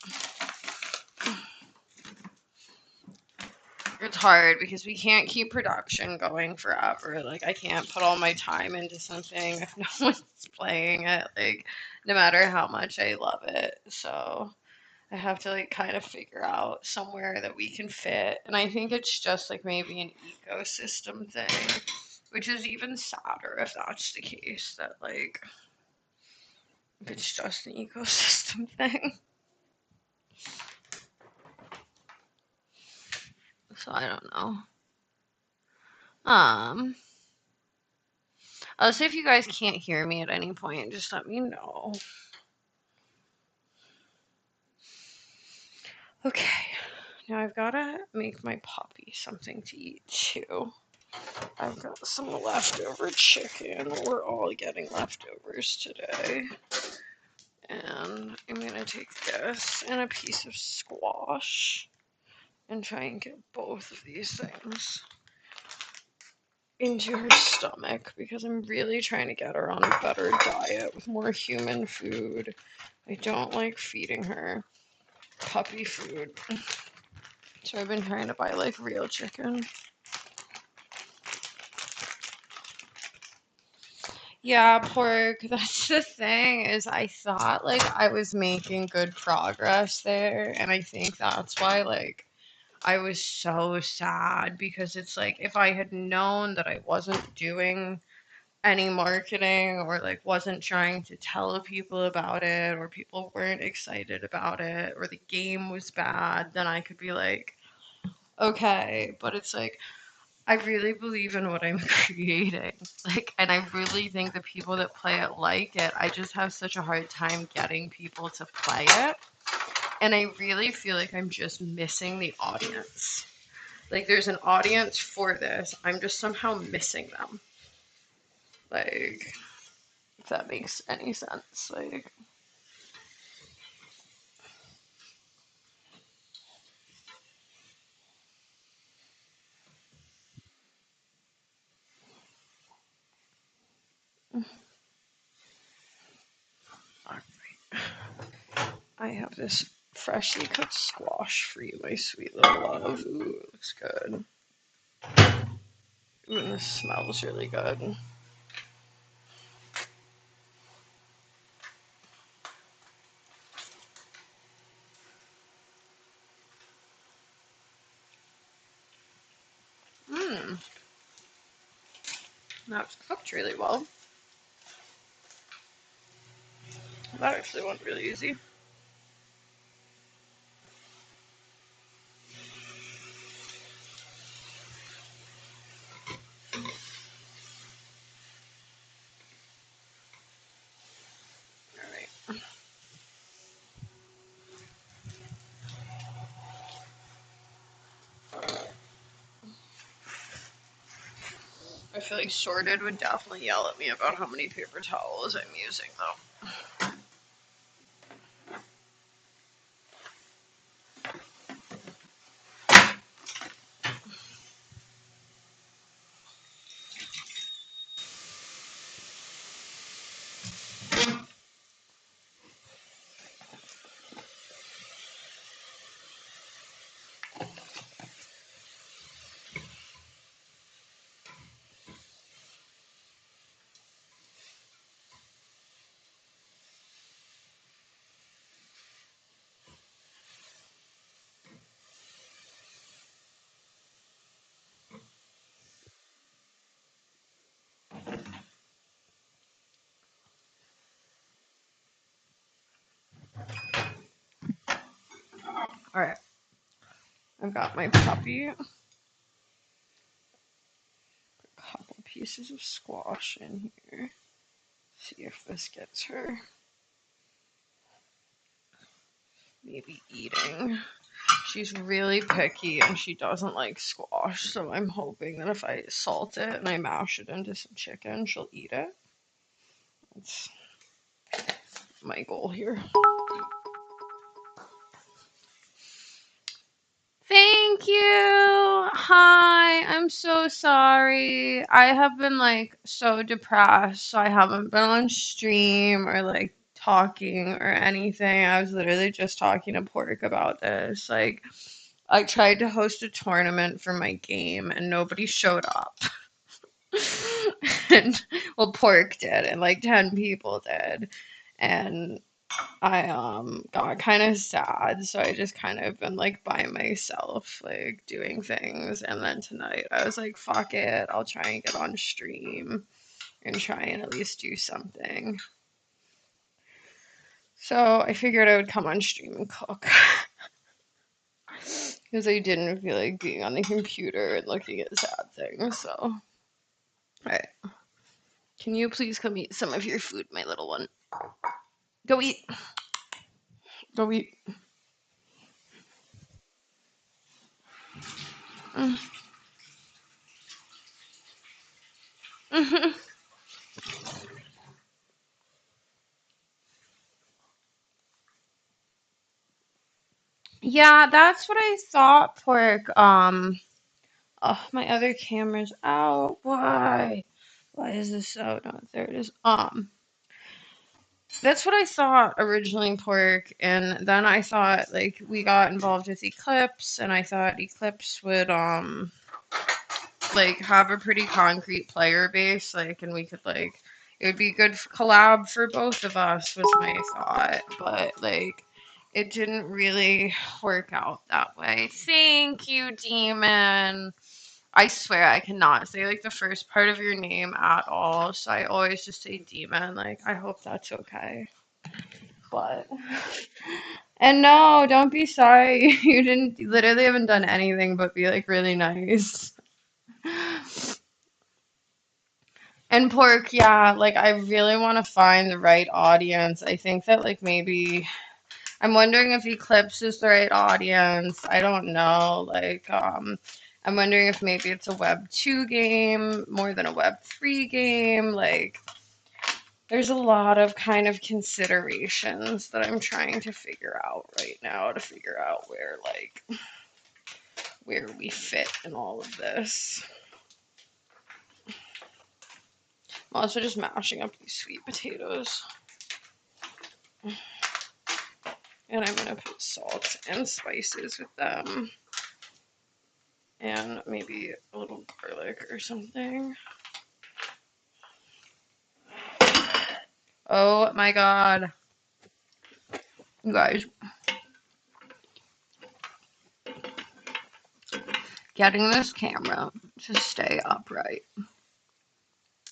it's hard because we can't keep production going forever. Like I can't put all my time into something if no one's playing it. Like no matter how much I love it. So I have to like kind of figure out somewhere that we can fit. And I think it's just like maybe an ecosystem thing, which is even sadder if that's the case. That like if it's just an ecosystem thing. So I don't know. I'll say if you guys can't hear me at any point, just let me know. Okay, now I've got to make my puppy something to eat too. I've got some leftover chicken. We're all getting leftovers today. And I'm going to take this and a piece of squash and try and get both of these things into her stomach because I'm really trying to get her on a better diet with more human food. I don't like feeding her puppy food. So I've been trying to buy like real chicken. Yeah, pork. That's the thing is I thought like I was making good progress there, and I think that's why like I was so sad because it's like if I had known that I wasn't doing any marketing or like wasn't trying to tell people about it or people weren't excited about it or the game was bad, then I could be like, okay, but it's like I really believe in what I'm creating. Like, and I really think the people that play it like it. I just have such a hard time getting people to play it. And I really feel like I'm just missing the audience. Like, there's an audience for this. I'm just somehow missing them. Like, if that makes any sense. Like, I have this freshly cooked squash for you, my sweet little love. Ooh, it looks good. Ooh, and this smells really good. Mmm. That's cooked really well. That actually went really easy. Alright. I feel like Sorted would definitely yell at me about how many paper towels I'm using, though. Alright. I've got my puppy. A couple pieces of squash in here. See if this gets her. Maybe eating. She's really picky and she doesn't like squash, so I'm hoping that if I salt it and I mash it into some chicken, she'll eat it. That's my goal here. Thank you. Hi. I'm so sorry. I have been like so depressed, so I haven't been on stream or like talking or anything. I was literally just talking to Pork about this. Like, I tried to host a tournament for my game and nobody showed up. And well, Pork did, and like 10 people did. And I got kind of sad, so I just kind of been like by myself, like doing things. And then tonight I was like, fuck it, I'll try and get on stream and try and at least do something. So I figured I would come on stream and cook. Because I didn't feel like being on the computer and looking at sad things, so. Alright. Can you please come eat some of your food, my little one? Go eat. Go eat. Mm. Mhm. Yeah, that's what I thought, Pork. Oh, my other camera's out. Why? Why is this out? No, there it is. That's what I thought originally, Pork, and then I thought like we got involved with Eclipse, and I thought Eclipse would like have a pretty concrete player base, like, and we could like it would be good collab for both of us was my thought, but like it didn't really work out that way. Thank you, Demon. I swear I cannot say like the first part of your name at all, so I always just say Demon. Like I hope that's okay. But and no, don't be sorry. You literally haven't done anything but be like really nice. And Pork, yeah, like I really want to find the right audience. I think that like maybe I'm wondering if Eclipse is the right audience. I don't know. Like I'm wondering if maybe it's a Web 2 game more than a Web 3 game. Like there's a lot of kind of considerations that I'm trying to figure out right now to figure out where like where we fit in all of this. I'm also just mashing up these sweet potatoes. And I'm gonna put salt and spices with them. And maybe a little garlic or something. Oh my god. You guys. Getting this camera to stay upright.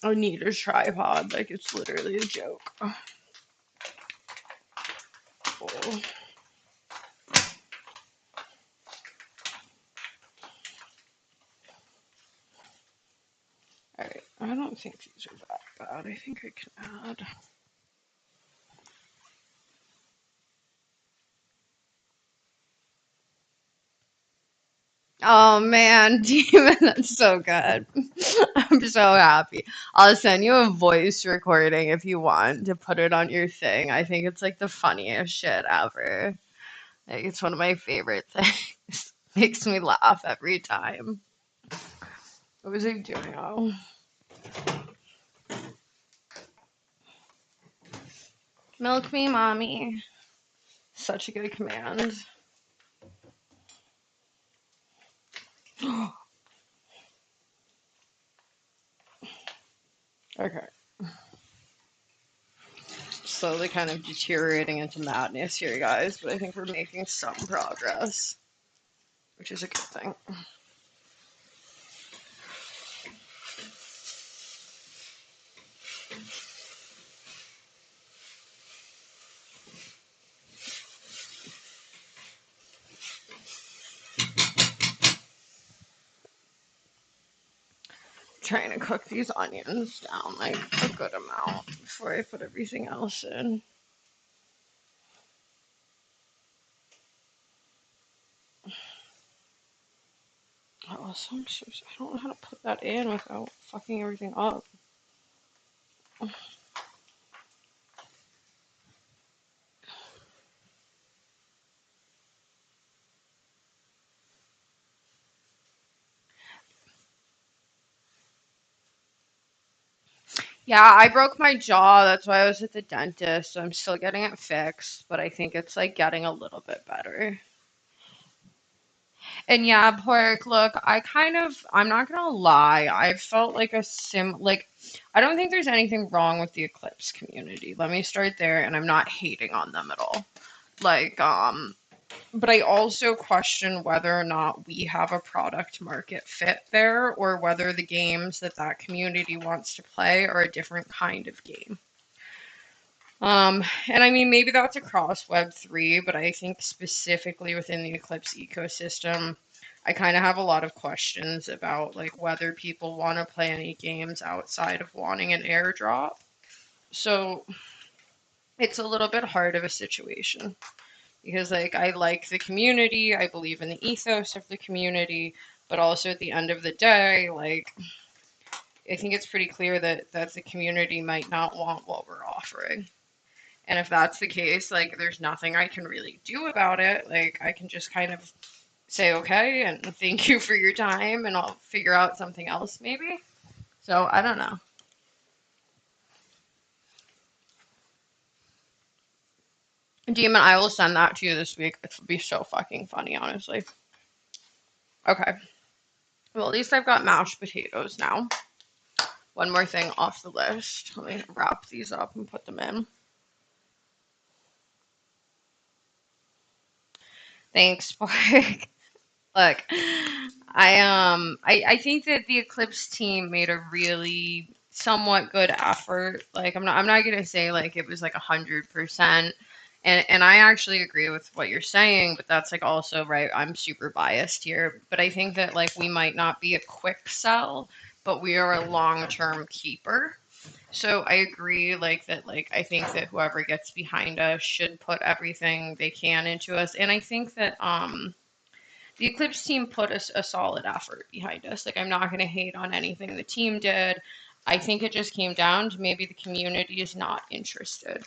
I need a tripod, like it's literally a joke. Oh. Alright, I don't think these are that bad. I think I can add. Oh man, Demon, that's so good. I'm so happy. I'll send you a voice recording if you want to put it on your thing. I think it's like the funniest shit ever. Like it's one of my favorite things. Makes me laugh every time. What was I doing? Oh. Milk me, mommy. Such a good command. Okay. Slowly kind of deteriorating into madness here, guys, but I think we're making some progress, which is a good thing. Trying to cook these onions down like a good amount before I put everything else in. Also, I don't know how to put that in without fucking everything up. Yeah, I broke my jaw. That's why I was at the dentist. So I'm still getting it fixed, but I think it's like getting a little bit better. And yeah, Pork, look, I'm not gonna lie, I felt like I don't think there's anything wrong with the Eclipse community. Let me start there, and I'm not hating on them at all. Like, but I also question whether or not we have a product market fit there, or whether the games that community wants to play are a different kind of game. And I mean, maybe that's across Web3, but I think specifically within the Eclipse ecosystem, I kind of have a lot of questions about like whether people want to play any games outside of wanting an airdrop. So it's a little bit hard of a situation because like I like the community, I believe in the ethos of the community, but also at the end of the day, like I think it's pretty clear that the community might not want what we're offering. And if that's the case, like there's nothing I can really do about it. Like I can just kind of say okay and thank you for your time and I'll figure out something else maybe. So I don't know. Demon, I will send that to you this week. It'll be so fucking funny, honestly. Okay. Well, at least I've got mashed potatoes now. One more thing off the list. Let me wrap these up and put them in. Thanks, Spark. Look, I think that the Eclipse team made a really somewhat good effort. Like I'm not gonna say like it was like 100%. And I actually agree with what you're saying, but that's like also right. I'm super biased here, but I think that like we might not be a quick sell, but we are a long-term keeper. So I agree, like that, like I think that whoever gets behind us should put everything they can into us, and I think that the Eclipse team put a solid effort behind us. Like I'm not going to hate on anything the team did. I think it just came down to maybe the community is not interested.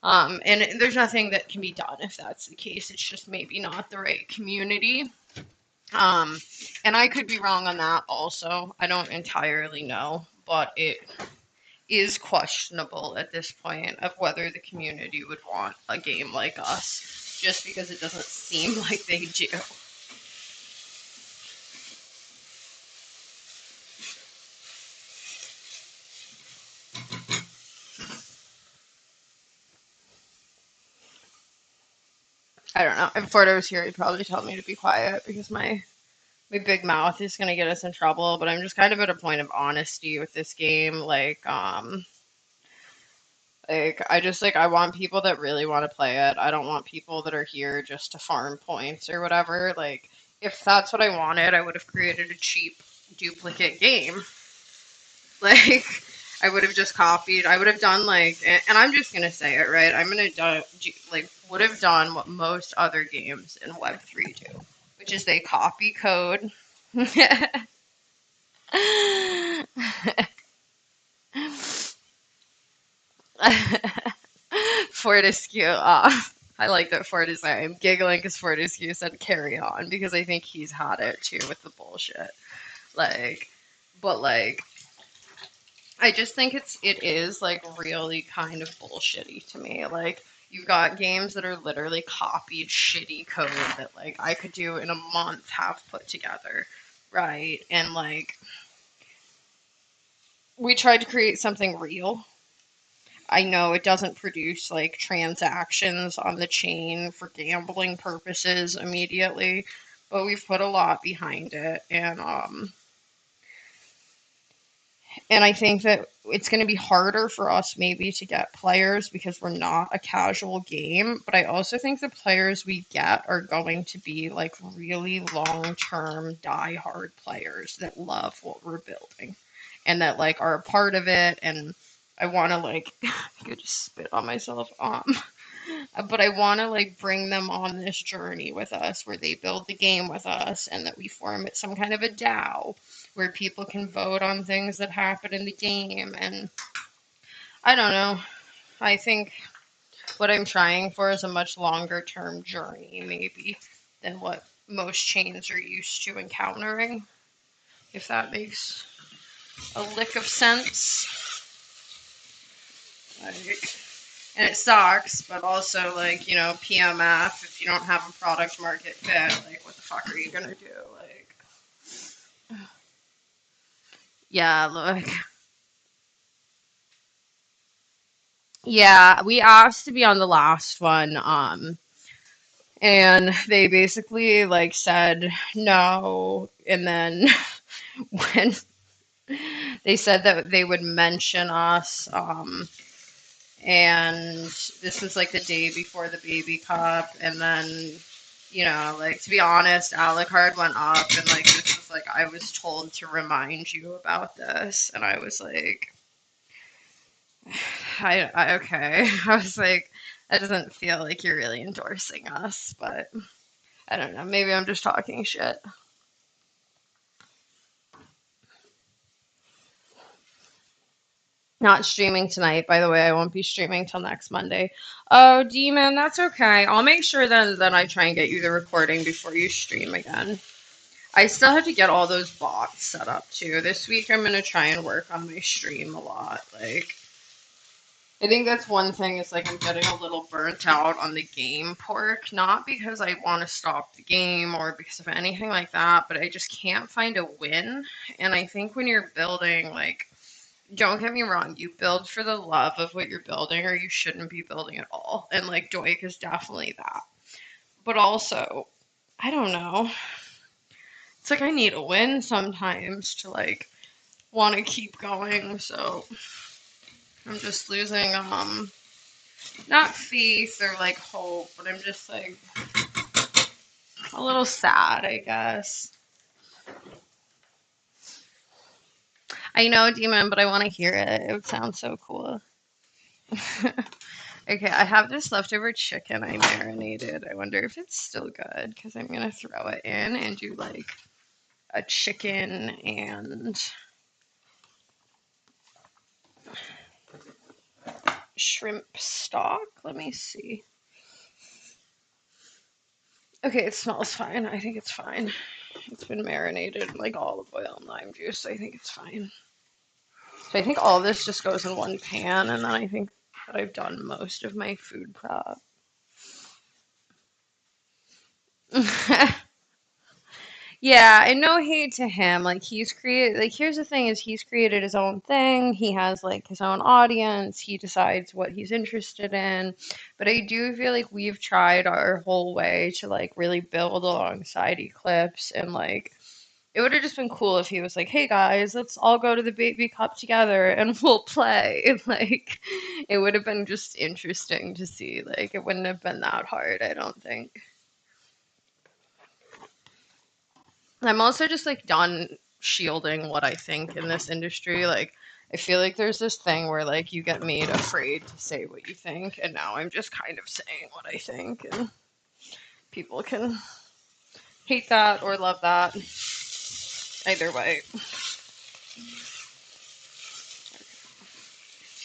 And there's nothing that can be done if that's the case. It's just maybe not the right community. And I could be wrong on that also. I don't entirely know, but it is questionable at this point of whether the community would want a game like us, just because it doesn't seem like they do. I don't know. If Fordo was here, he'd probably tell me to be quiet because my big mouth is gonna get us in trouble. But I'm just kind of at a point of honesty with this game. Like I just like I want people that really want to play it. I don't want people that are here just to farm points or whatever. Like if that's what I wanted, I would have created a cheap duplicate game. Like I would have just copied. I would have done like, and I'm just gonna say it right. I'm gonna like would have done what most other games in Web3 do, which is they copy code. Fortescue. I like that Fortescue. I'm giggling because Fortescue said carry on because I think he's had it too with the bullshit. Like, but like, I just think it is like really kind of bullshitty to me. Like, you've got games that are literally copied shitty code that like I could do in a month have put together, right? And like, we tried to create something real. I know it doesn't produce like transactions on the chain for gambling purposes immediately, but we've put a lot behind it, and I think that it's going to be harder for us maybe to get players because we're not a casual game, but I also think the players we get are going to be like really long-term die-hard players that love what we're building and that like are a part of it. And I want to like I could just spit on myself but I want to like bring them on this journey with us where they build the game with us and that we form it some kind of a DAO where people can vote on things that happen in the game. And I don't know. I think what I'm trying for is a much longer term journey maybe than what most chains are used to encountering, if that makes a lick of sense. Like, and it sucks, but also, like, you know, PMF, if you don't have a product market fit, like, what the fuck are you gonna do? Like, yeah, look. Yeah, we asked to be on the last one, and they basically, like, said no, and then when they said that they would mention us, and this was like the day before the baby cup, and then, you know, like, to be honest, Alucard went up, and like this was like, I was told to remind you about this, and I was like, okay. I was like, that doesn't feel like you're really endorsing us, but I don't know, maybe I'm just talking shit. Not streaming tonight, by the way. I won't be streaming till next Monday. Oh, Demon, that's okay. I'll make sure then that I try and get you the recording before you stream again. I still have to get all those bots set up too. This week I'm gonna try and work on my stream a lot. Like, I think that's one thing is like I'm getting a little burnt out on the game pork, not because I want to stop the game or because of anything like that, but I just can't find a win. And I think when you're building, like, don't get me wrong, you build for the love of what you're building, or you shouldn't be building at all. And like DOIQ is definitely that. But also, I don't know. It's like I need a win sometimes to like want to keep going. So I'm just losing not faith or like hope, but I'm just like a little sad, I guess. I know, Demon, but I want to hear it. It would sound so cool. Okay, I have this leftover chicken I marinated. I wonder if it's still good because I'm gonna throw it in and do like a chicken and shrimp stock. Let me see. Okay, it smells fine. I think it's fine. It's been marinated in like olive oil and lime juice. I think it's fine. So I think all this just goes in one pan, and then I think that I've done most of my food prep. Yeah, and no hate to him. Like he's created, like here's the thing is he's created his own thing. He has like his own audience. He decides what he's interested in. But I do feel like we've tried our whole way to like really build alongside Eclipse, and like it would have just been cool if he was like, "Hey guys, let's all go to the baby cup together and we'll play." Like it would have been just interesting to see. Like it wouldn't have been that hard, I don't think. I'm also just like done shielding what I think in this industry. Like, I feel like there's this thing where like you get made afraid to say what you think, and now I'm just kind of saying what I think, and people can hate that or love that. Either way.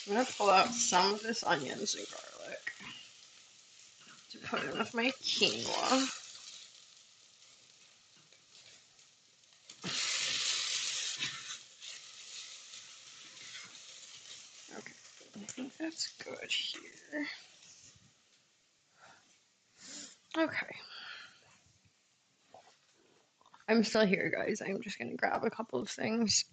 I'm gonna pull out some of this onions and garlic to put in with my quinoa. Okay, I think that's good here. Okay. I'm still here, guys. I'm just gonna grab a couple of things.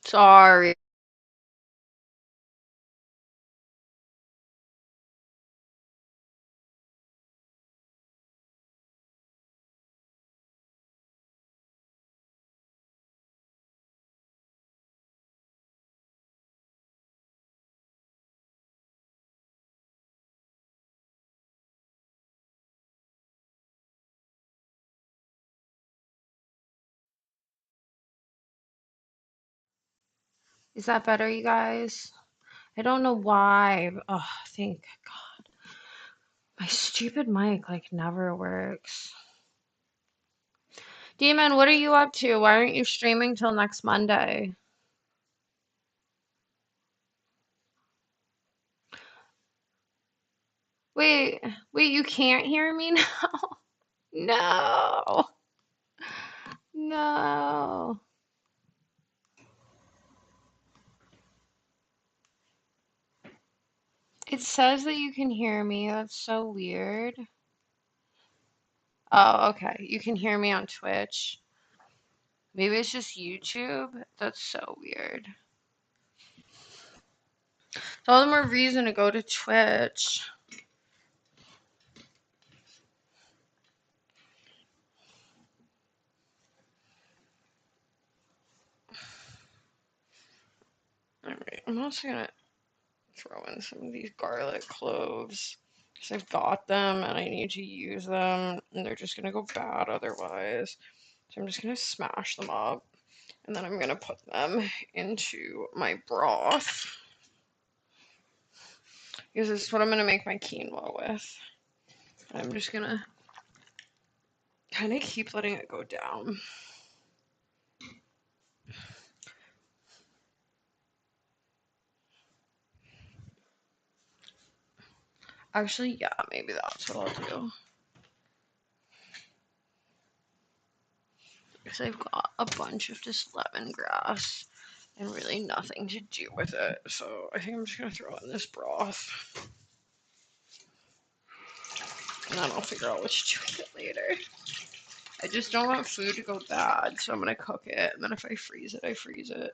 Sorry. Is that better, you guys? I don't know why. Oh, thank God. My stupid mic like never works. Demon, what are you up to? Why aren't you streaming till next Monday? Wait, you can't hear me now? No. No. It says that you can hear me. That's so weird. Oh, okay. You can hear me on Twitch. Maybe it's just YouTube. That's so weird. It's all the more reason to go to Twitch. Alright, I'm also gonna throw in some of these garlic cloves because I've got them and I need to use them and they're just gonna go bad otherwise. So I'm just gonna smash them up and then I'm gonna put them into my broth because this is what I'm gonna make my quinoa with. I'm just gonna kind of keep letting it go down. Actually, yeah, maybe that's what I'll do. Because I've got a bunch of just lemongrass and really nothing to do with it. So I think I'm just going to throw it in this broth. And then I'll figure out what to do with it later. I just don't want food to go bad, so I'm going to cook it. And then if I freeze it, I freeze it.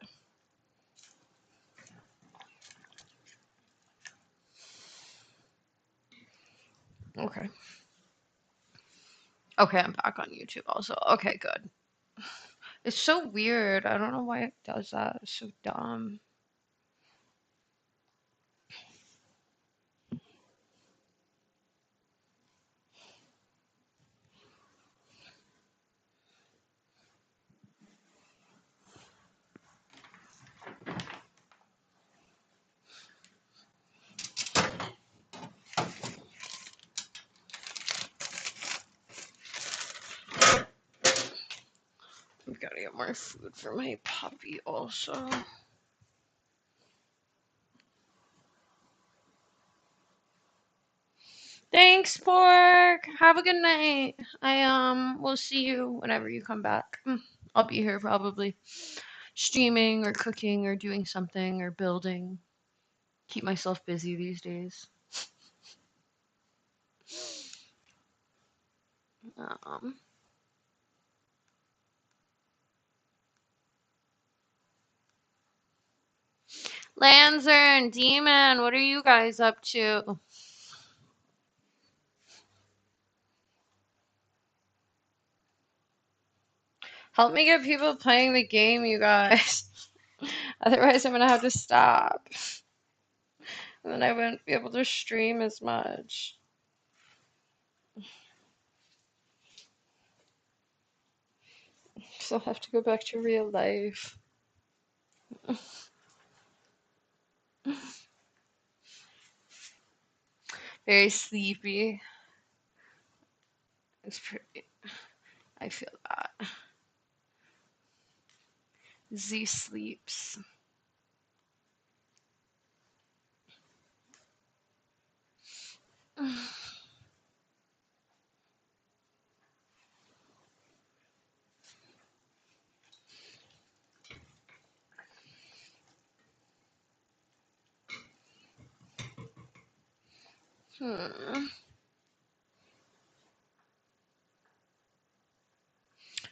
Okay. Okay, I'm back on YouTube also. Okay, good. It's so weird. I don't know why it does that. It's so dumb. I've got to get more food for my puppy also. Thanks, Pork. Have a good night. I will see you whenever you come back. I'll be here probably streaming or cooking or doing something or building. Keep myself busy these days. Um Lancer and Demon, what are you guys up to? Help me get people playing the game, you guys. Otherwise, I'm gonna have to stop. And then I won't be able to stream as much. So I'll have to go back to real life. Very sleepy. It's pretty. I feel that. Z sleeps.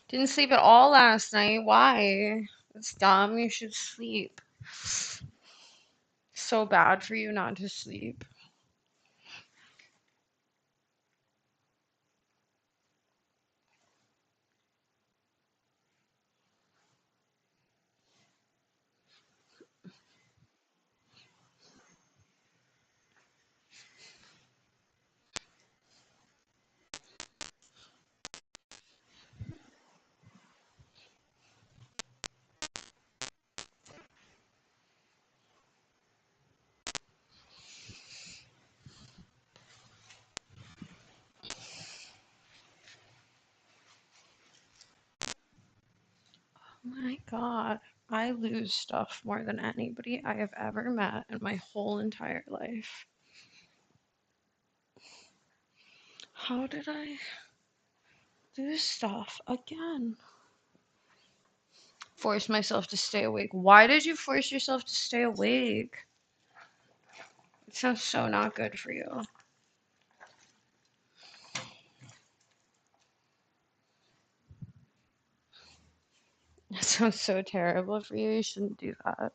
Didn't sleep at all last night. Why? It's dumb. You should sleep. So bad for you not to sleep. Oh my God. I lose stuff more than anybody I have ever met in my whole entire life. How did I lose stuff again? Force myself to stay awake. Why did you force yourself to stay awake? It sounds so not good for you. It sounds so terrible for you. You shouldn't do that.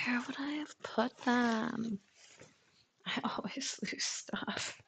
Where would I have put them? I always lose stuff.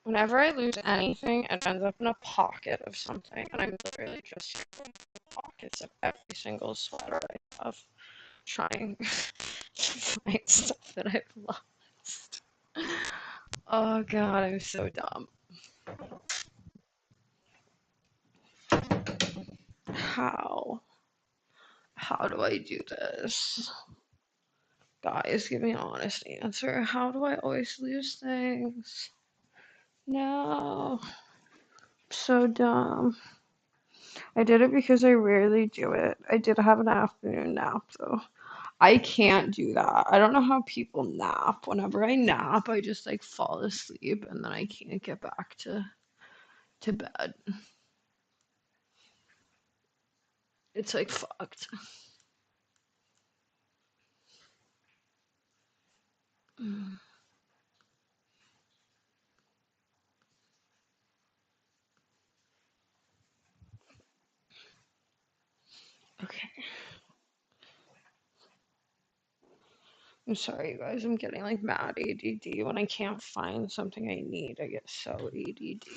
Whenever I lose anything, it ends up in a pocket of something, and I'm literally just in pockets of every single sweater I have, trying to find stuff that I've lost. Oh God, I'm so dumb. How? How do I do this? Guys, give me an honest answer. How do I always lose things? No. So dumb. I did it because I rarely do it. I did have an afternoon nap though. I can't do that. I don't know how people nap. Whenever I nap, I just like fall asleep and then I can't get back to bed. It's like fucked. Mm, okay. I'm sorry, you guys. I'm getting like mad ADD. When I can't find something I need, I get so ADD.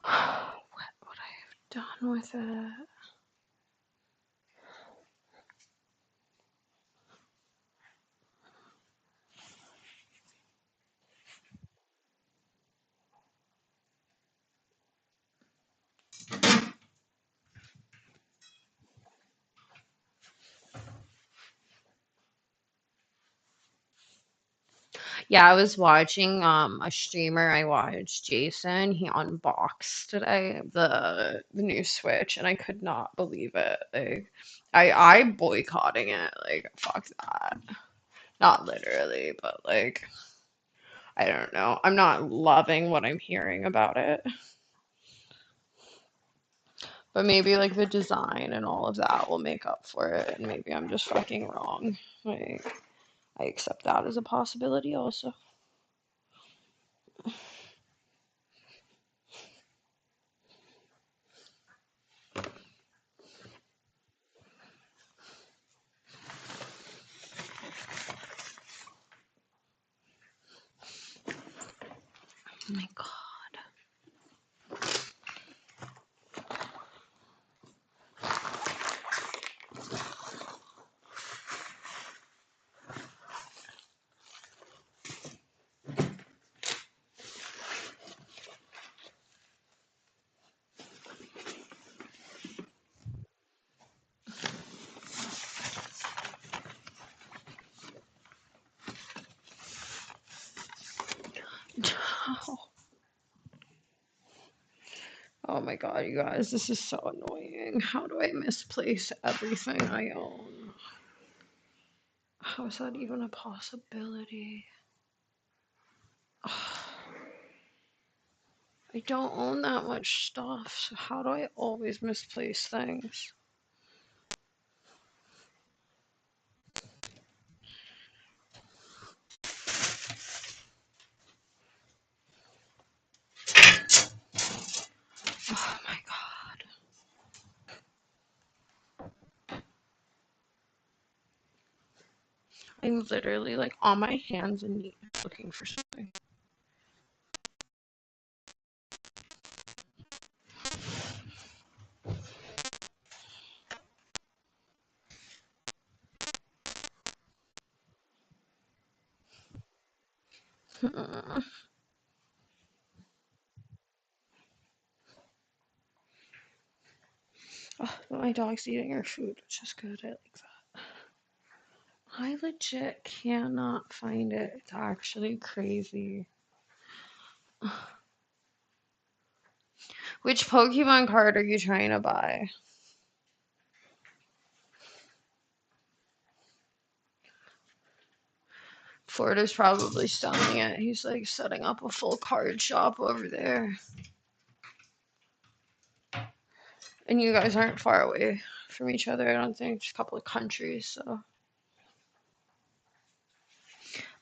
What would I have done with it? Yeah, I was watching a streamer I watched, Jason. He unboxed today the new Switch and I could not believe it. Like I boycotting it. Like fuck that. Not literally, but like I don't know. I'm not loving what I'm hearing about it. But maybe like the design and all of that will make up for it and maybe I'm just fucking wrong. Like I accept that as a possibility also. my God. Oh my God, you guys, this is so annoying. How do I misplace everything I own? How is that even a possibility? I don't own that much stuff, so how do I always misplace things? Oh my God. I'm literally like on my hands and knees looking for something. Oh, but my dog's eating her food, which is good. I like that. I legit cannot find it. It's actually crazy. Which Pokemon card are you trying to buy? Ford is probably selling it. He's like setting up a full card shop over there. And you guys aren't far away from each other, I don't think. Just a couple of countries, so.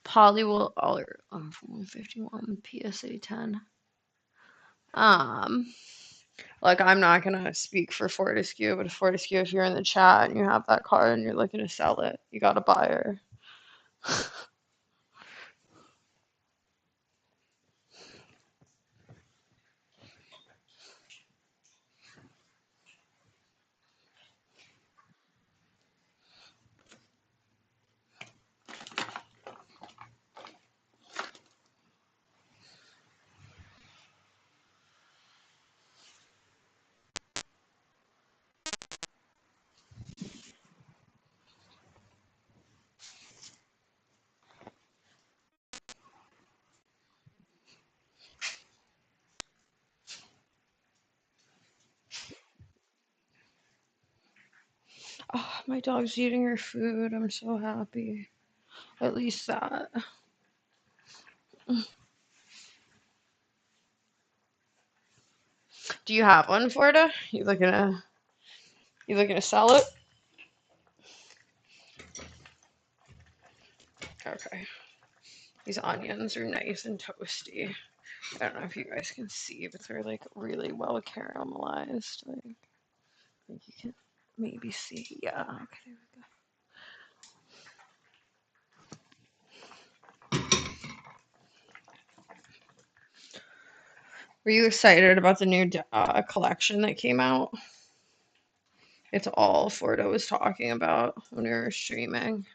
Polly will alert 151 PSA 10. Like I'm not gonna speak for Fortescue, but Fortescue, if you're in the chat and you have that card and you're looking to sell it, you got a buyer. Oh, my dog's eating her food. I'm so happy. At least that. Do you have one, Forta? You looking to sell it? Okay. These onions are nice and toasty. I don't know if you guys can see, but they're like really well caramelized. Like you can maybe see. Yeah, okay, there we go. Were you excited about the new collection that came out? It's all Forda was talking about when we were streaming.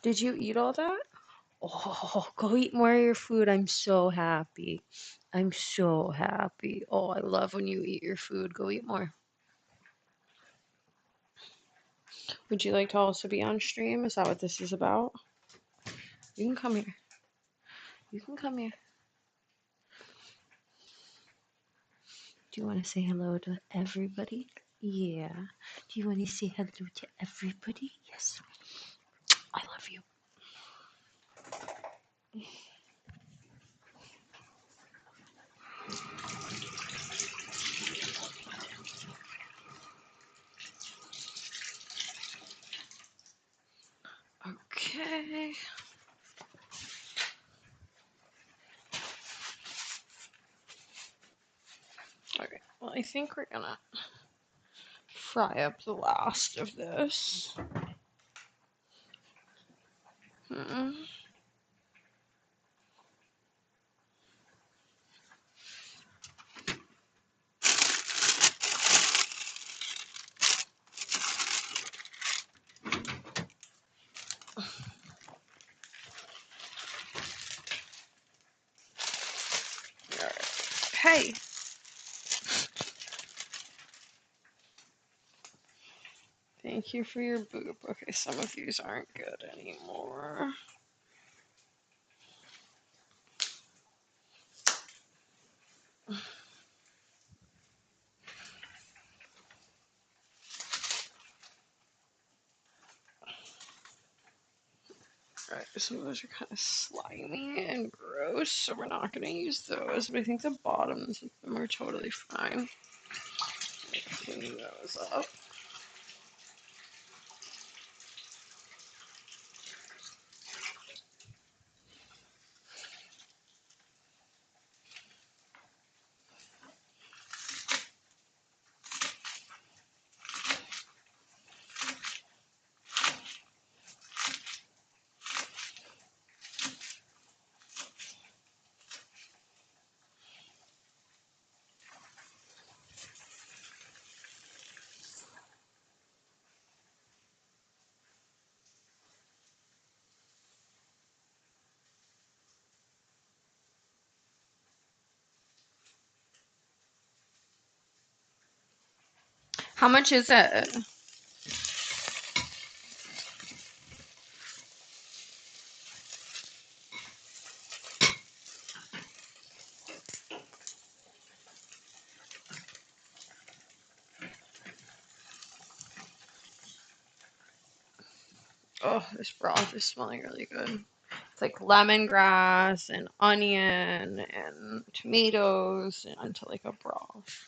Did you eat all that? Oh, go eat more of your food. I'm so happy. I'm so happy. Oh, I love when you eat your food. Go eat more. Would you like to also be on stream? Is that what this is about? You can come here. You can come here. Do you want to say hello to everybody? Yeah. Do you want to say hello to everybody? Yes. I love you. Okay. Well, I think we're gonna fry up the last of this. Hmm. Alright. Hey! Thank you for your boop. Okay, some of these aren't good anymore. Alright, some of those are kind of slimy and gross, so we're not going to use those. But I think the bottoms of them are totally fine. Clean those up. How much is it? Oh, this broth is smelling really good. It's like lemongrass and onion and tomatoes into like a broth.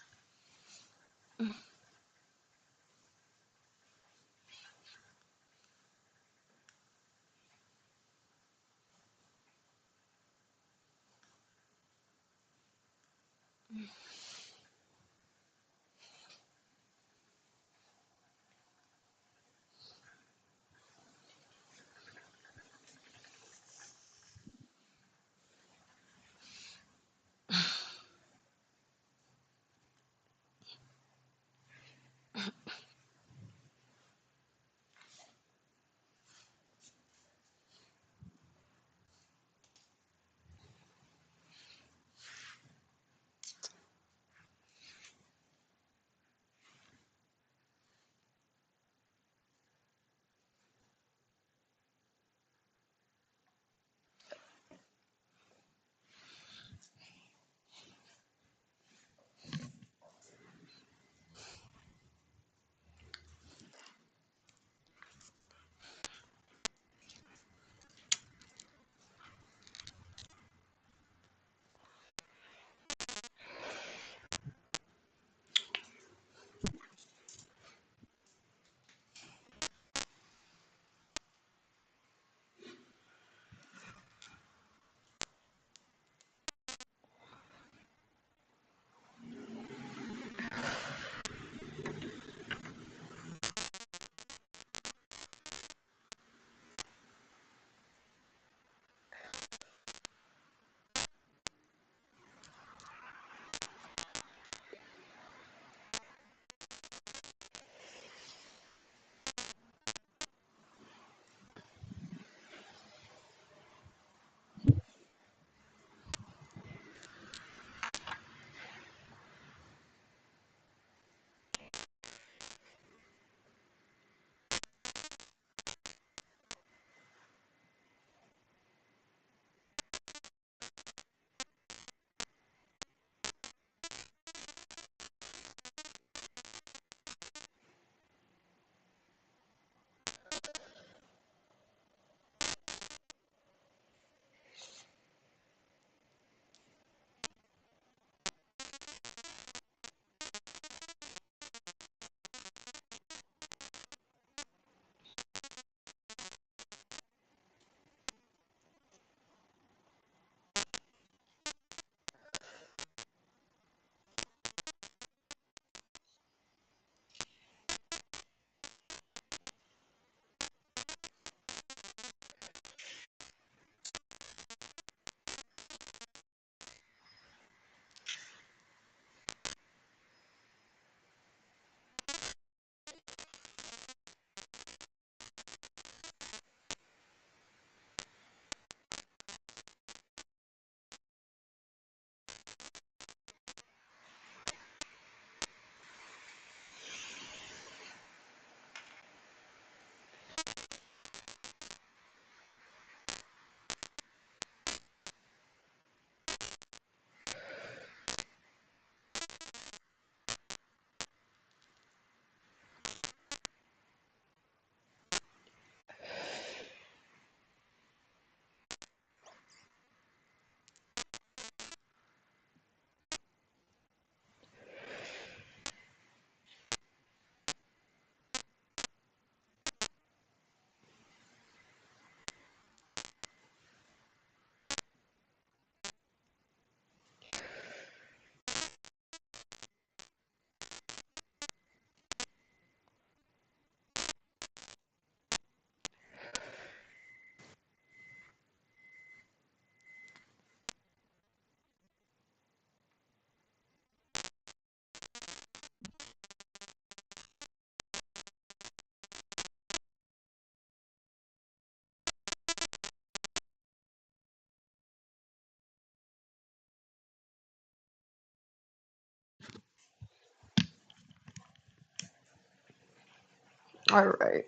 All right.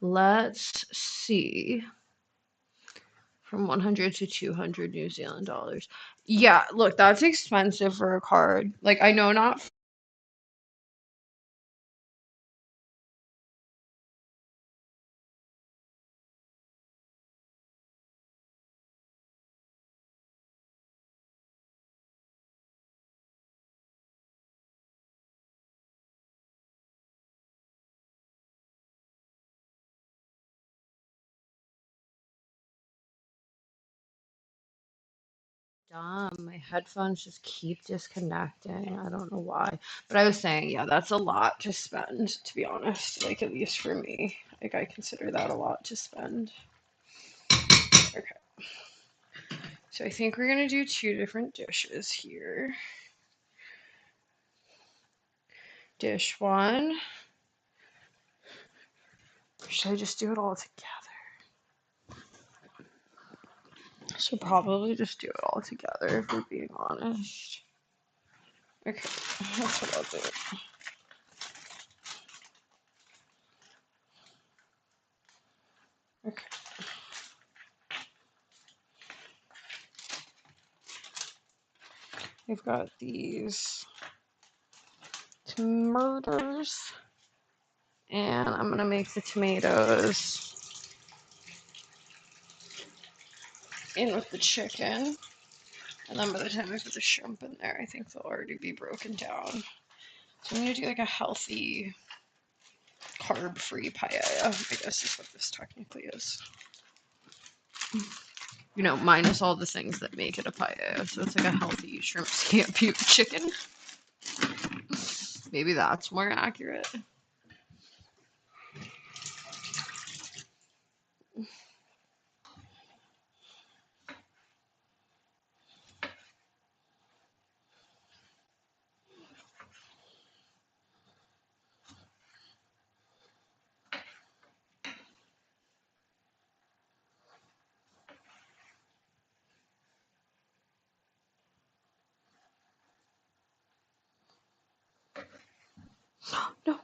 Let's see. From 100 to 200 New Zealand dollars. Yeah, look, that's expensive for a card. Like, I know not. Dumb. My headphones just keep disconnecting. I don't know why. But I was saying, yeah, that's a lot to spend, to be honest. Like, at least for me. Like, I consider that a lot to spend. Okay. So I think we're going to do 2 different dishes here. Dish 1. Or should I just do it all together? I should probably just do it all together, if we're being honest. Okay, that's what I'll do. Okay. We've got these tomatoes, and I'm gonna make the tomatoes in with the chicken, and then by the time I put the shrimp in there, I think they'll already be broken down. So I'm gonna do like a healthy, carb-free paella, I guess is what this technically is. You know, minus all the things that make it a paella, so it's like a healthy shrimp scampi chicken. Maybe that's more accurate. No,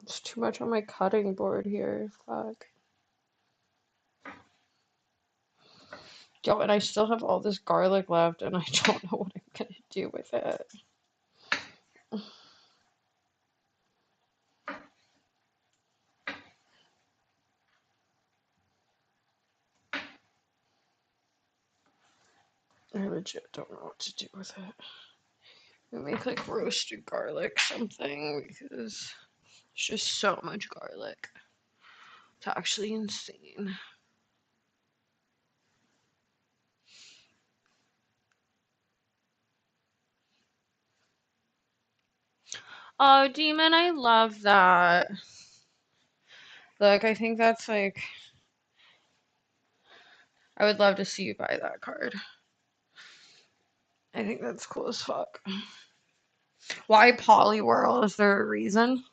it's too much on my cutting board here. Fuck. Yo, and I still have all this garlic left, and I don't know what I'm gonna do with it. I legit don't know what to do with it. We make like roasted garlic something because it's just so much garlic. It's actually insane. Oh, Demon, I love that. Look, I think that's like, I would love to see you buy that card. I think that's cool as fuck. Why Poliwhirl? Is there a reason?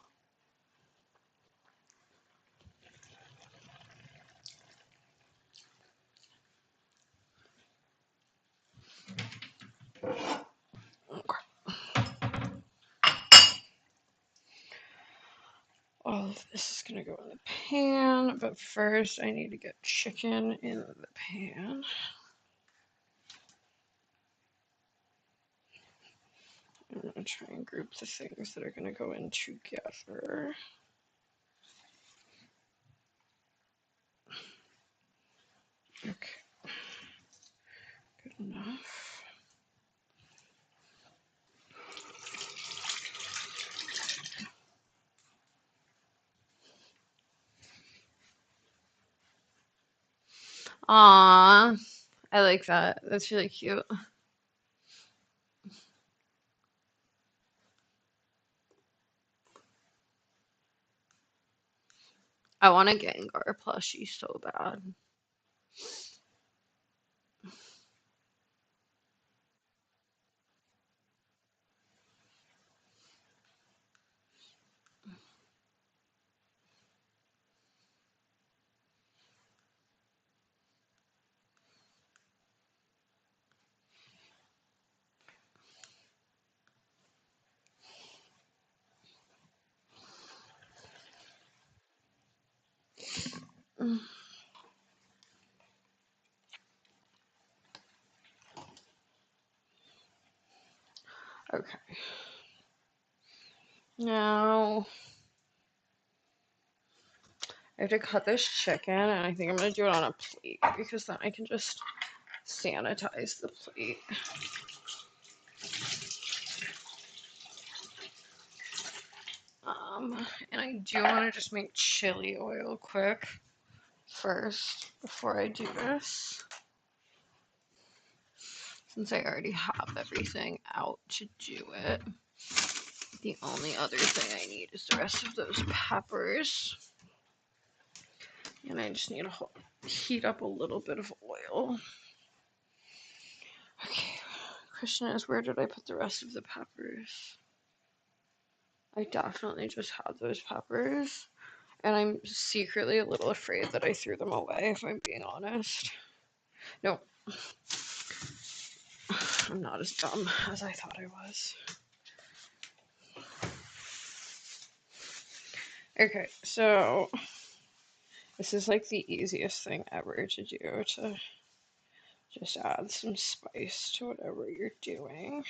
All of this is gonna go in the pan, but first I need to get chicken in the pan. I'm gonna try and group the things that are gonna go in together. Okay, good enough. Aww, I like that. That's really cute. I want a Gengar plushie so bad. Okay. Now I have to cut this chicken, and I think I'm gonna do it on a plate because then I can just sanitize the plate. And I do want to just make chili oil quick first before I do this, since I already have everything out to do it. The only other thing I need is the rest of those peppers. And I just need to heat up a little bit of oil. Okay, question is, where did I put the rest of the peppers? I definitely just had those peppers. And I'm secretly a little afraid that I threw them away, if I'm being honest. No. I'm not as dumb as I thought I was. Okay, so this is like the easiest thing ever to do, to just add some spice to whatever you're doing.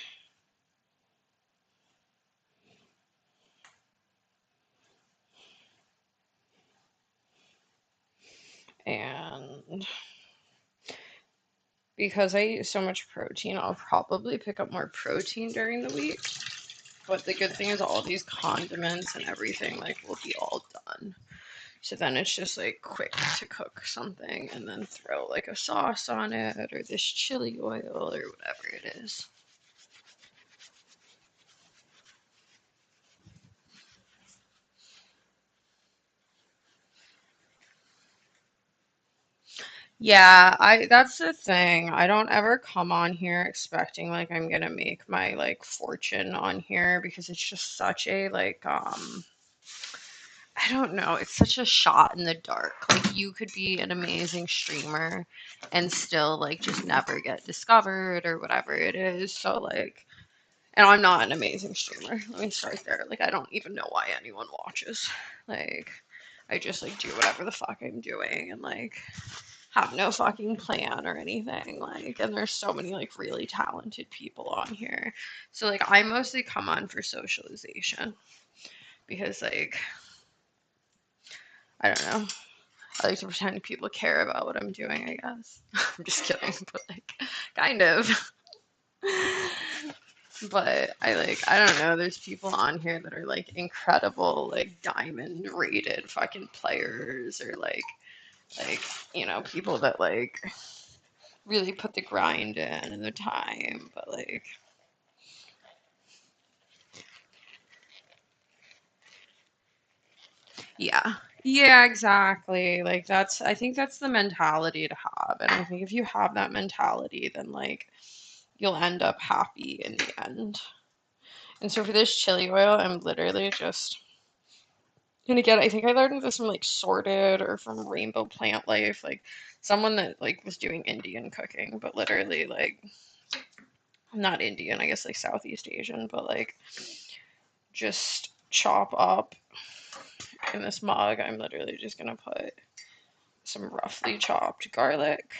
And because I eat so much protein, I'll probably pick up more protein during the week. But the good thing is all these condiments and everything like will be all done. So then it's just like quick to cook something and then throw like a sauce on it or this chili oil or whatever it is. Yeah, that's the thing. I don't ever come on here expecting like I'm gonna make my like fortune on here because it's just such a like I don't know, it's such a shot in the dark. Like you could be an amazing streamer and still like just never get discovered or whatever it is. So like, and I'm not an amazing streamer. Let me start there. Like I don't even know why anyone watches. Like I just like do whatever the fuck I'm doing and like have no fucking plan or anything. Like, and there's so many like really talented people on here. So like I mostly come on for socialization because like I don't know. I like to pretend people care about what I'm doing, I guess. I'm just kidding, but like kind of. But I don't know, there's people on here that are like incredible, like diamond rated fucking players or like, you know, people that like really put the grind in and the time, but like yeah. Yeah, exactly. Like I think that's the mentality to have. And I think if you have that mentality, then like you'll end up happy in the end. And so for this chili oil, I'm literally just, and again, I think I learned this from like Sorted or from Rainbow Plant Life, like someone that like was doing Indian cooking, but literally like not Indian, I guess like Southeast Asian, but like just chop up in this mug. I'm literally just gonna put some roughly chopped garlic.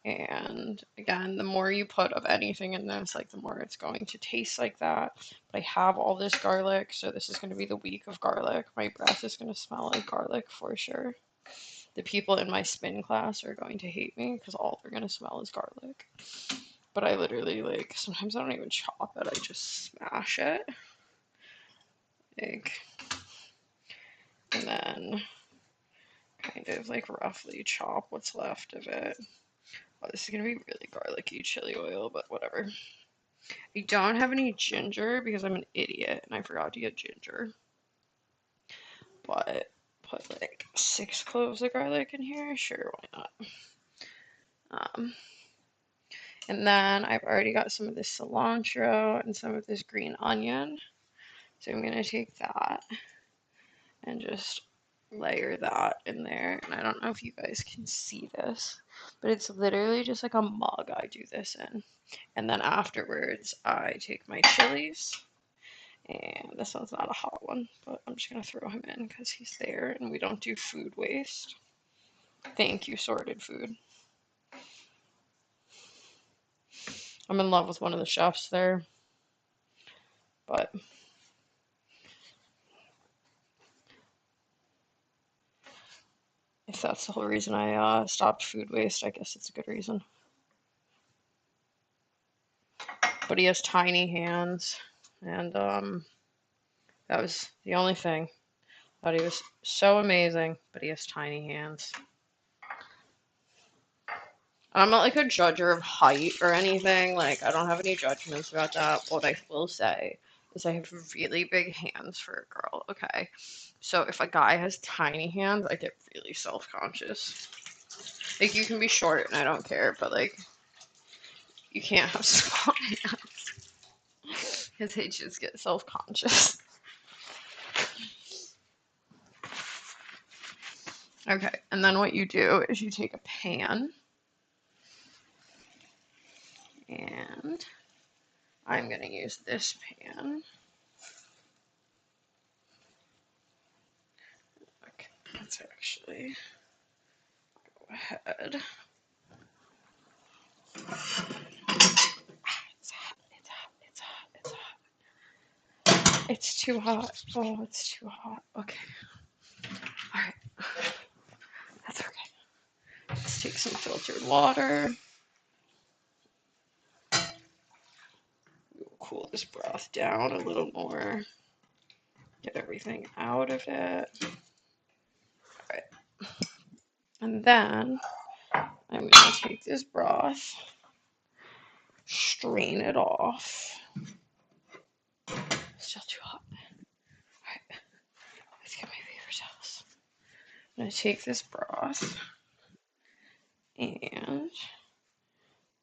And again, the more you put of anything in this, like the more it's going to taste like that. But I have all this garlic, so this is going to be the week of garlic. My breath is going to smell like garlic for sure. The people in my spin class are going to hate me because all they're going to smell is garlic. But I literally, like, sometimes I don't even chop it, I just smash it. Like, and then kind of like roughly chop what's left of it. Oh, this is gonna be really garlicky chili oil, but whatever. I don't have any ginger because I'm an idiot and I forgot to get ginger. But put like 6 cloves of garlic in here. Sure, why not? And then I've already got some of this cilantro and some of this green onion. So I'm gonna take that and just layer that in there. And I don't know if you guys can see this, but it's literally just like a mug I do this in. And then afterwards, I take my chilies. And this one's not a hot one, but I'm just going to throw him in because he's there and we don't do food waste. Thank you, Sorted Food. I'm in love with one of the chefs there. but if that's the whole reason I stopped food waste, I guess it's a good reason. But he has tiny hands, and that was the only thing. Thought he was so amazing, but he has tiny hands. I'm not like a judger of height or anything. Like, I don't have any judgments about that. What I will say is I have really big hands for a girl, okay? So if a guy has tiny hands, I get really self-conscious. Like, you can be short and I don't care, but like, you can't have small hands. Because I just get self-conscious. Okay, and then what you do is you take a pan, and I'm going to use this pan. Okay, let's actually go ahead. It's hot, it's hot, it's hot, it's hot. It's too hot. Oh, it's too hot. Okay. Alright. That's okay. Let's take some filtered water. We'll cool this broth down a little more. Get everything out of it. Alright. And then I'm going to take this broth, strain it off. Still too hot. Alright. Let's get my paper towels. I'm going to take this broth and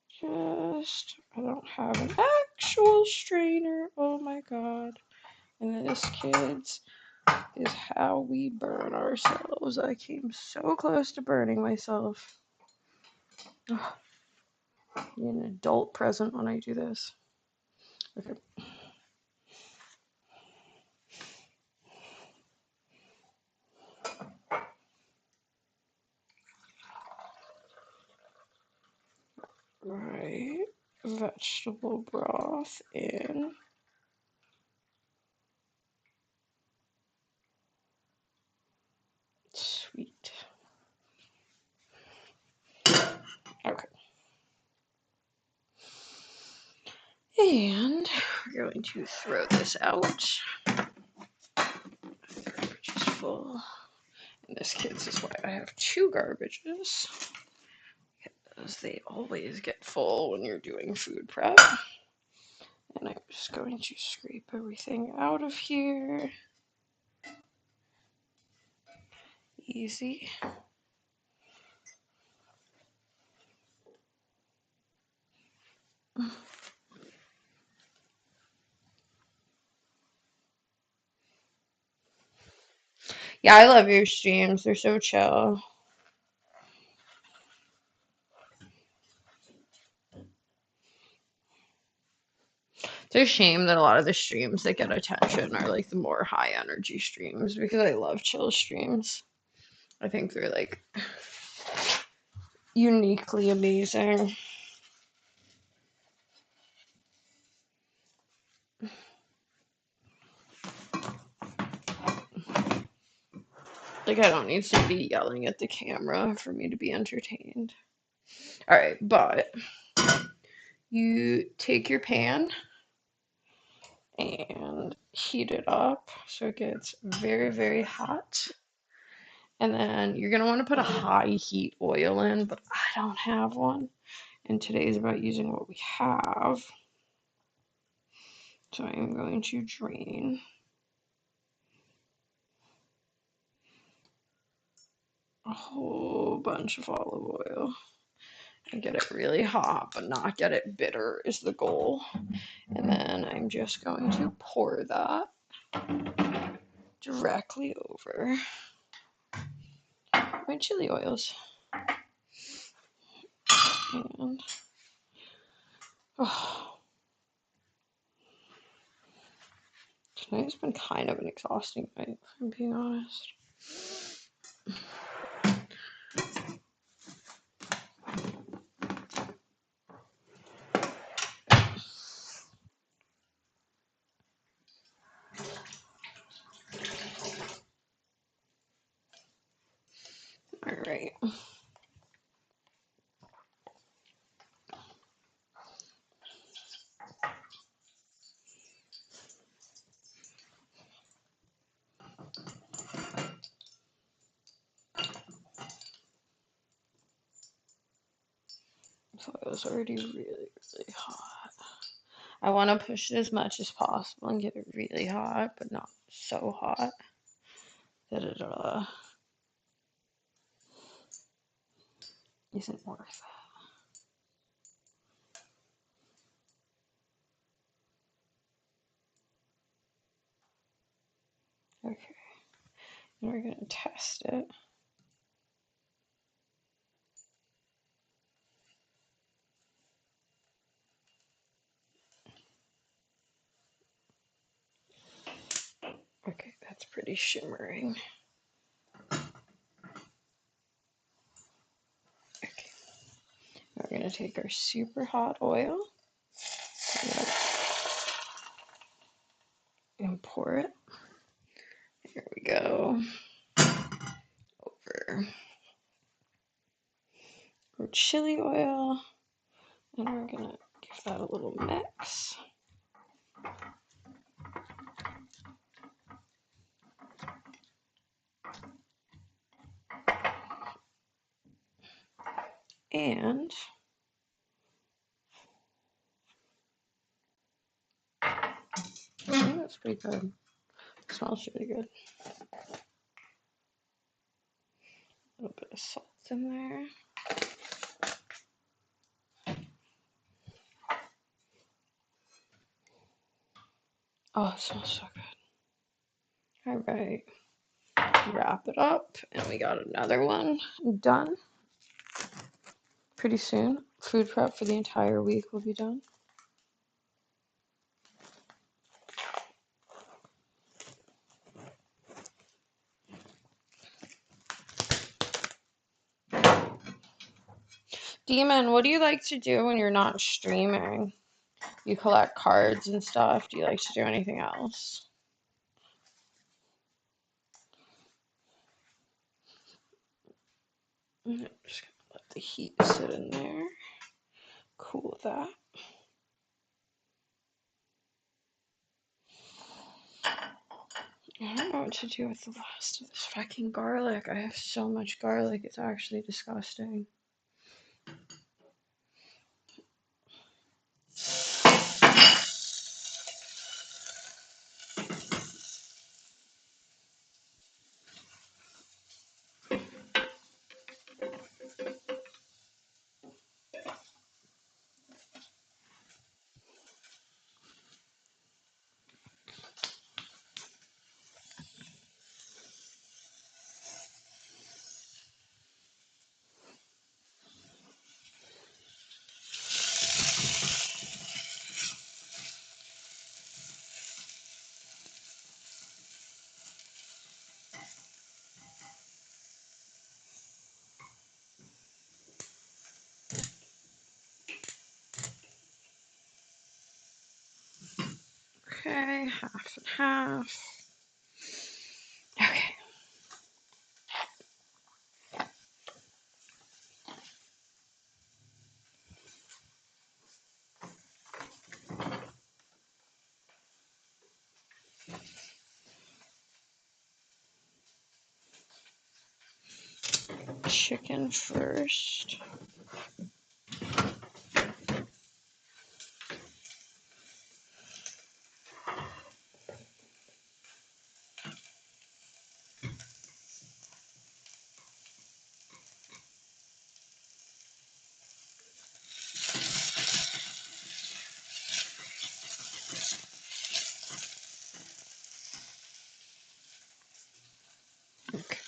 just, I don't have an actual strainer. Oh my god. And this, kids, is how we burn ourselves. I came so close to burning myself. Ugh. Be an adult present when I do this. Okay. Right. Vegetable broth in. Sweet. Okay. And we're going to throw this out. Garbage is full. And this, kids, is why I have two garbages. Because they always get full when you're doing food prep. And I'm just going to scrape everything out of here. Easy. Yeah, I love your streams. They're so chill. It's a shame that a lot of the streams that get attention are like the more high energy streams because I love chill streams. I think they're like uniquely amazing. Like, I don't need somebody yelling at the camera for me to be entertained. Alright, but you take your pan and heat it up so it gets very, very hot. And then you're going to want to put a high heat oil in, but I don't have one. And today is about using what we have. So I'm going to drain a whole bunch of olive oil and get it really hot, but not get it bitter is the goal. And then I'm just going to pour that directly over my chili oils. And tonight's been kind of an exhausting night, if I'm being honest. oil is already really, really hot. I want to push it as much as possible and get it really hot, but not so hot that it isn't worth it. Okay, and we're going to test it. Okay, that's pretty shimmering. Okay, now we're going to take our super hot oil and pour it. Here we go. Over our chili oil, and we're going to give that a little mix. And I think that's pretty good. It smells really good. A little bit of salt in there. Oh, it smells so good. All right. Wrap it up, and we got another one done. Pretty soon, food prep for the entire week will be done. Demon, what do you like to do when you're not streaming? You collect cards and stuff. Do you like to do anything else? I'm just gonna let the heat sit in there. Cool that. I don't know what to do with the last of this fucking garlic. I have so much garlic, it's actually disgusting. Okay, half and half. Okay. Chicken first. Okay.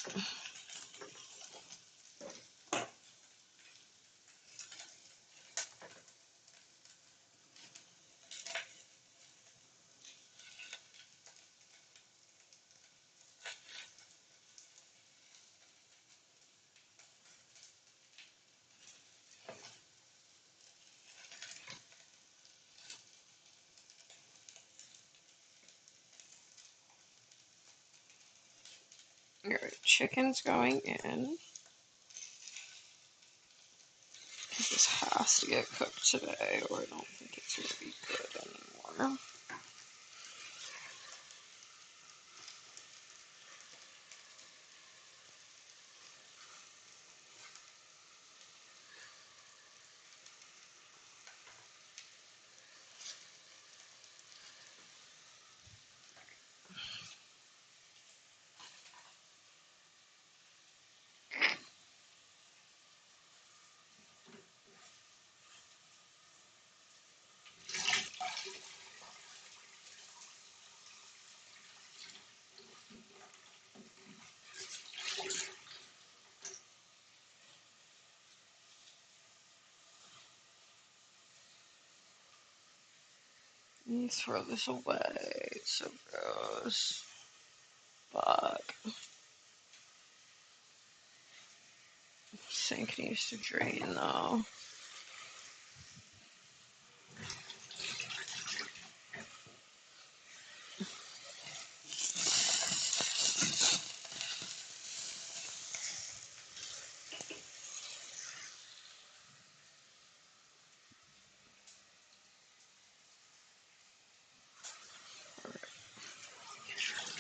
Alright, chicken's going in. This has to get cooked today, or I don't think it's going to be good anymore. Let me throw this away. It's so gross. Fuck. Sink needs to drain though.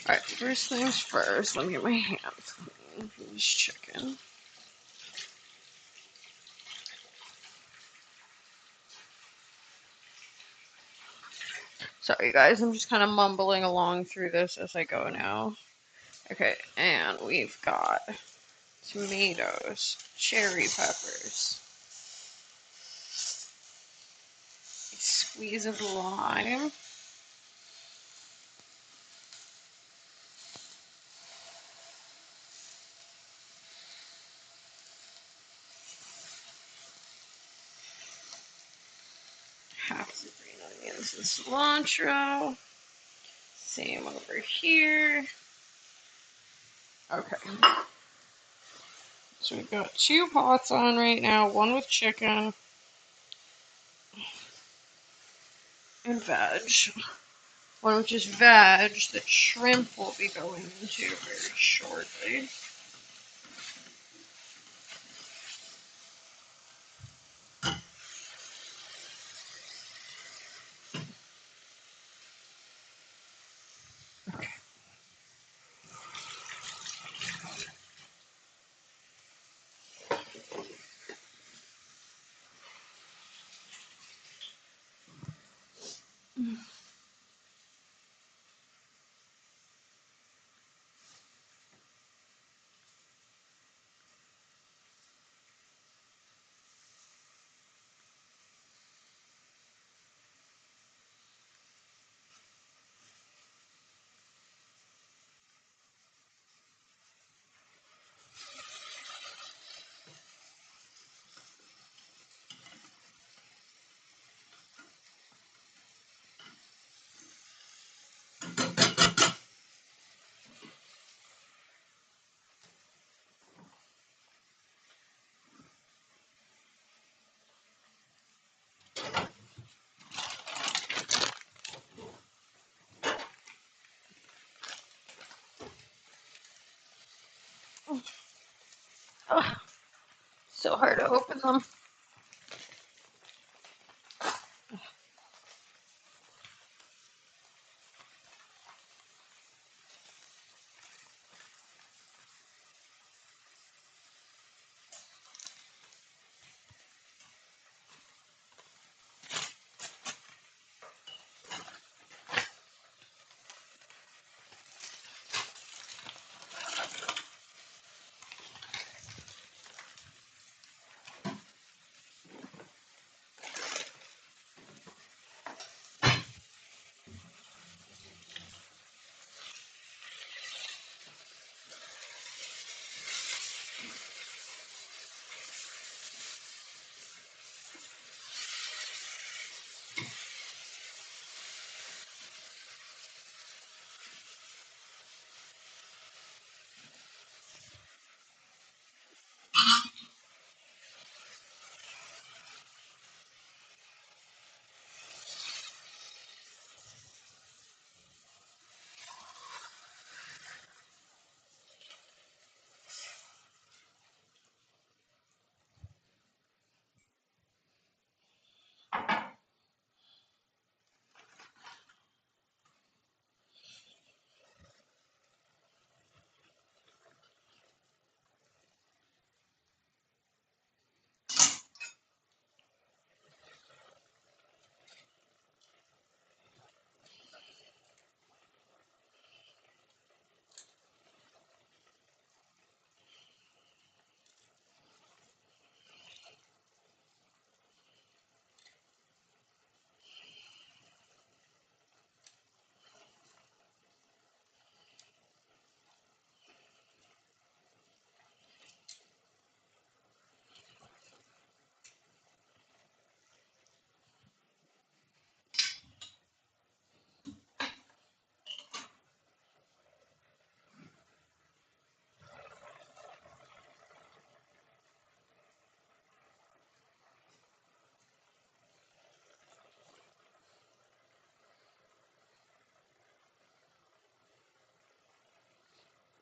Alright, first things first, let me get my hands clean from this chicken. Sorry guys, I'm just kind of mumbling along through this as I go now. Okay, and we've got tomatoes, cherry peppers, a squeeze of lime, half the green onions and cilantro. Same over here. Okay. So we've got 2 pots on right now, one with chicken and veg. One which is veg that shrimp will be going into very shortly. Ugh, so hard to open them.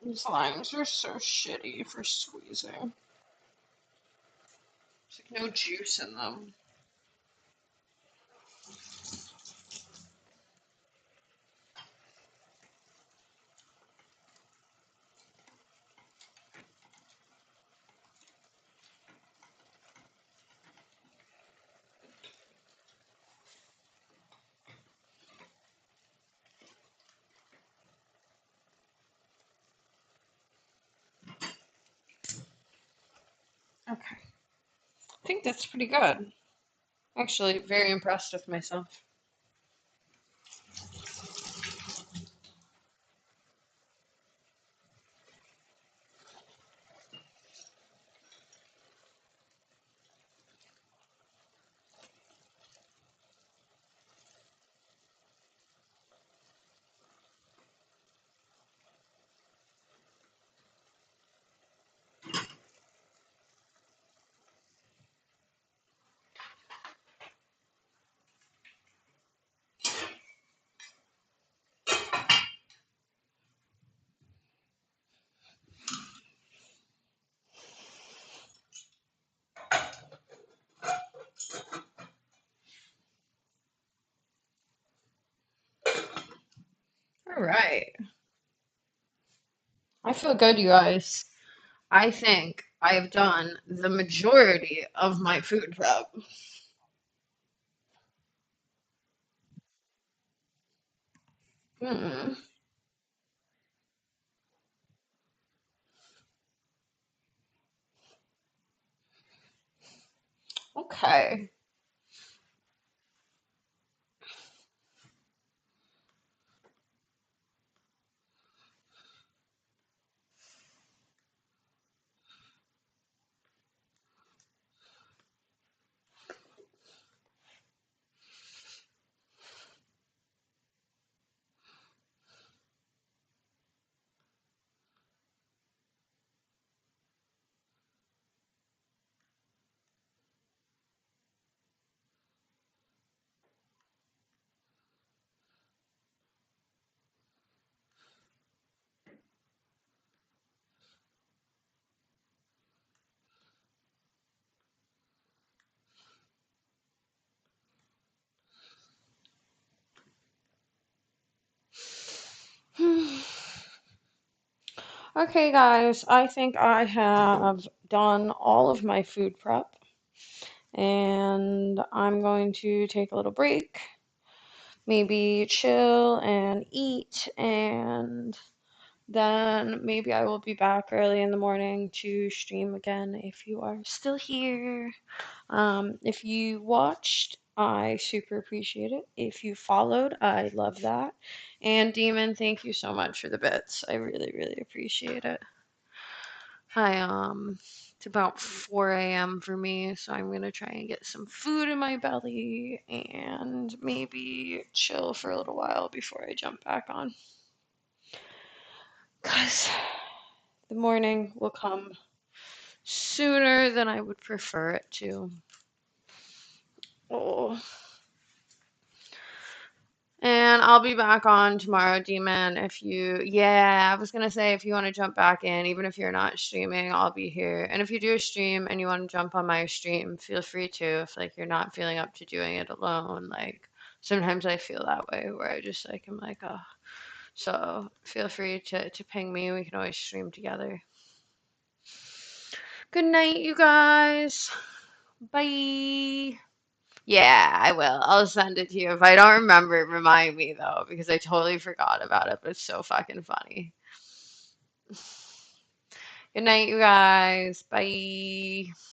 These limes are so shitty for squeezing. There's like no juice in them. Okay. I think that's pretty good. Actually, very impressed with myself. All right. I feel good, you guys. I think I have done the majority of my food prep. Hmm. Okay. Okay, guys, I think I have done all of my food prep, and I'm going to take a little break, maybe chill and eat, and then maybe I will be back early in the morning to stream again if you are still here. If you watched, I super appreciate it. If you followed, I love that. And Demon, thank you so much for the bits. I really, really appreciate it. It's about 4 a.m. for me, so I'm gonna try and get some food in my belly and maybe chill for a little while before I jump back on. Because the morning will come sooner than I would prefer it to. Oh. And I'll be back on tomorrow, Demon. I was gonna say if you want to jump back in, even if you're not streaming, I'll be here. And if you do a stream and you want to jump on my stream, feel free to. If like you're not feeling up to doing it alone, like sometimes I feel that way where I just like I'm like, oh. So feel free to ping me. We can always stream together. Good night, you guys. Bye. Yeah, I will. I'll send it to you. If I don't remember, remind me though, because I totally forgot about it, but it's so fucking funny. Good night, you guys. Bye.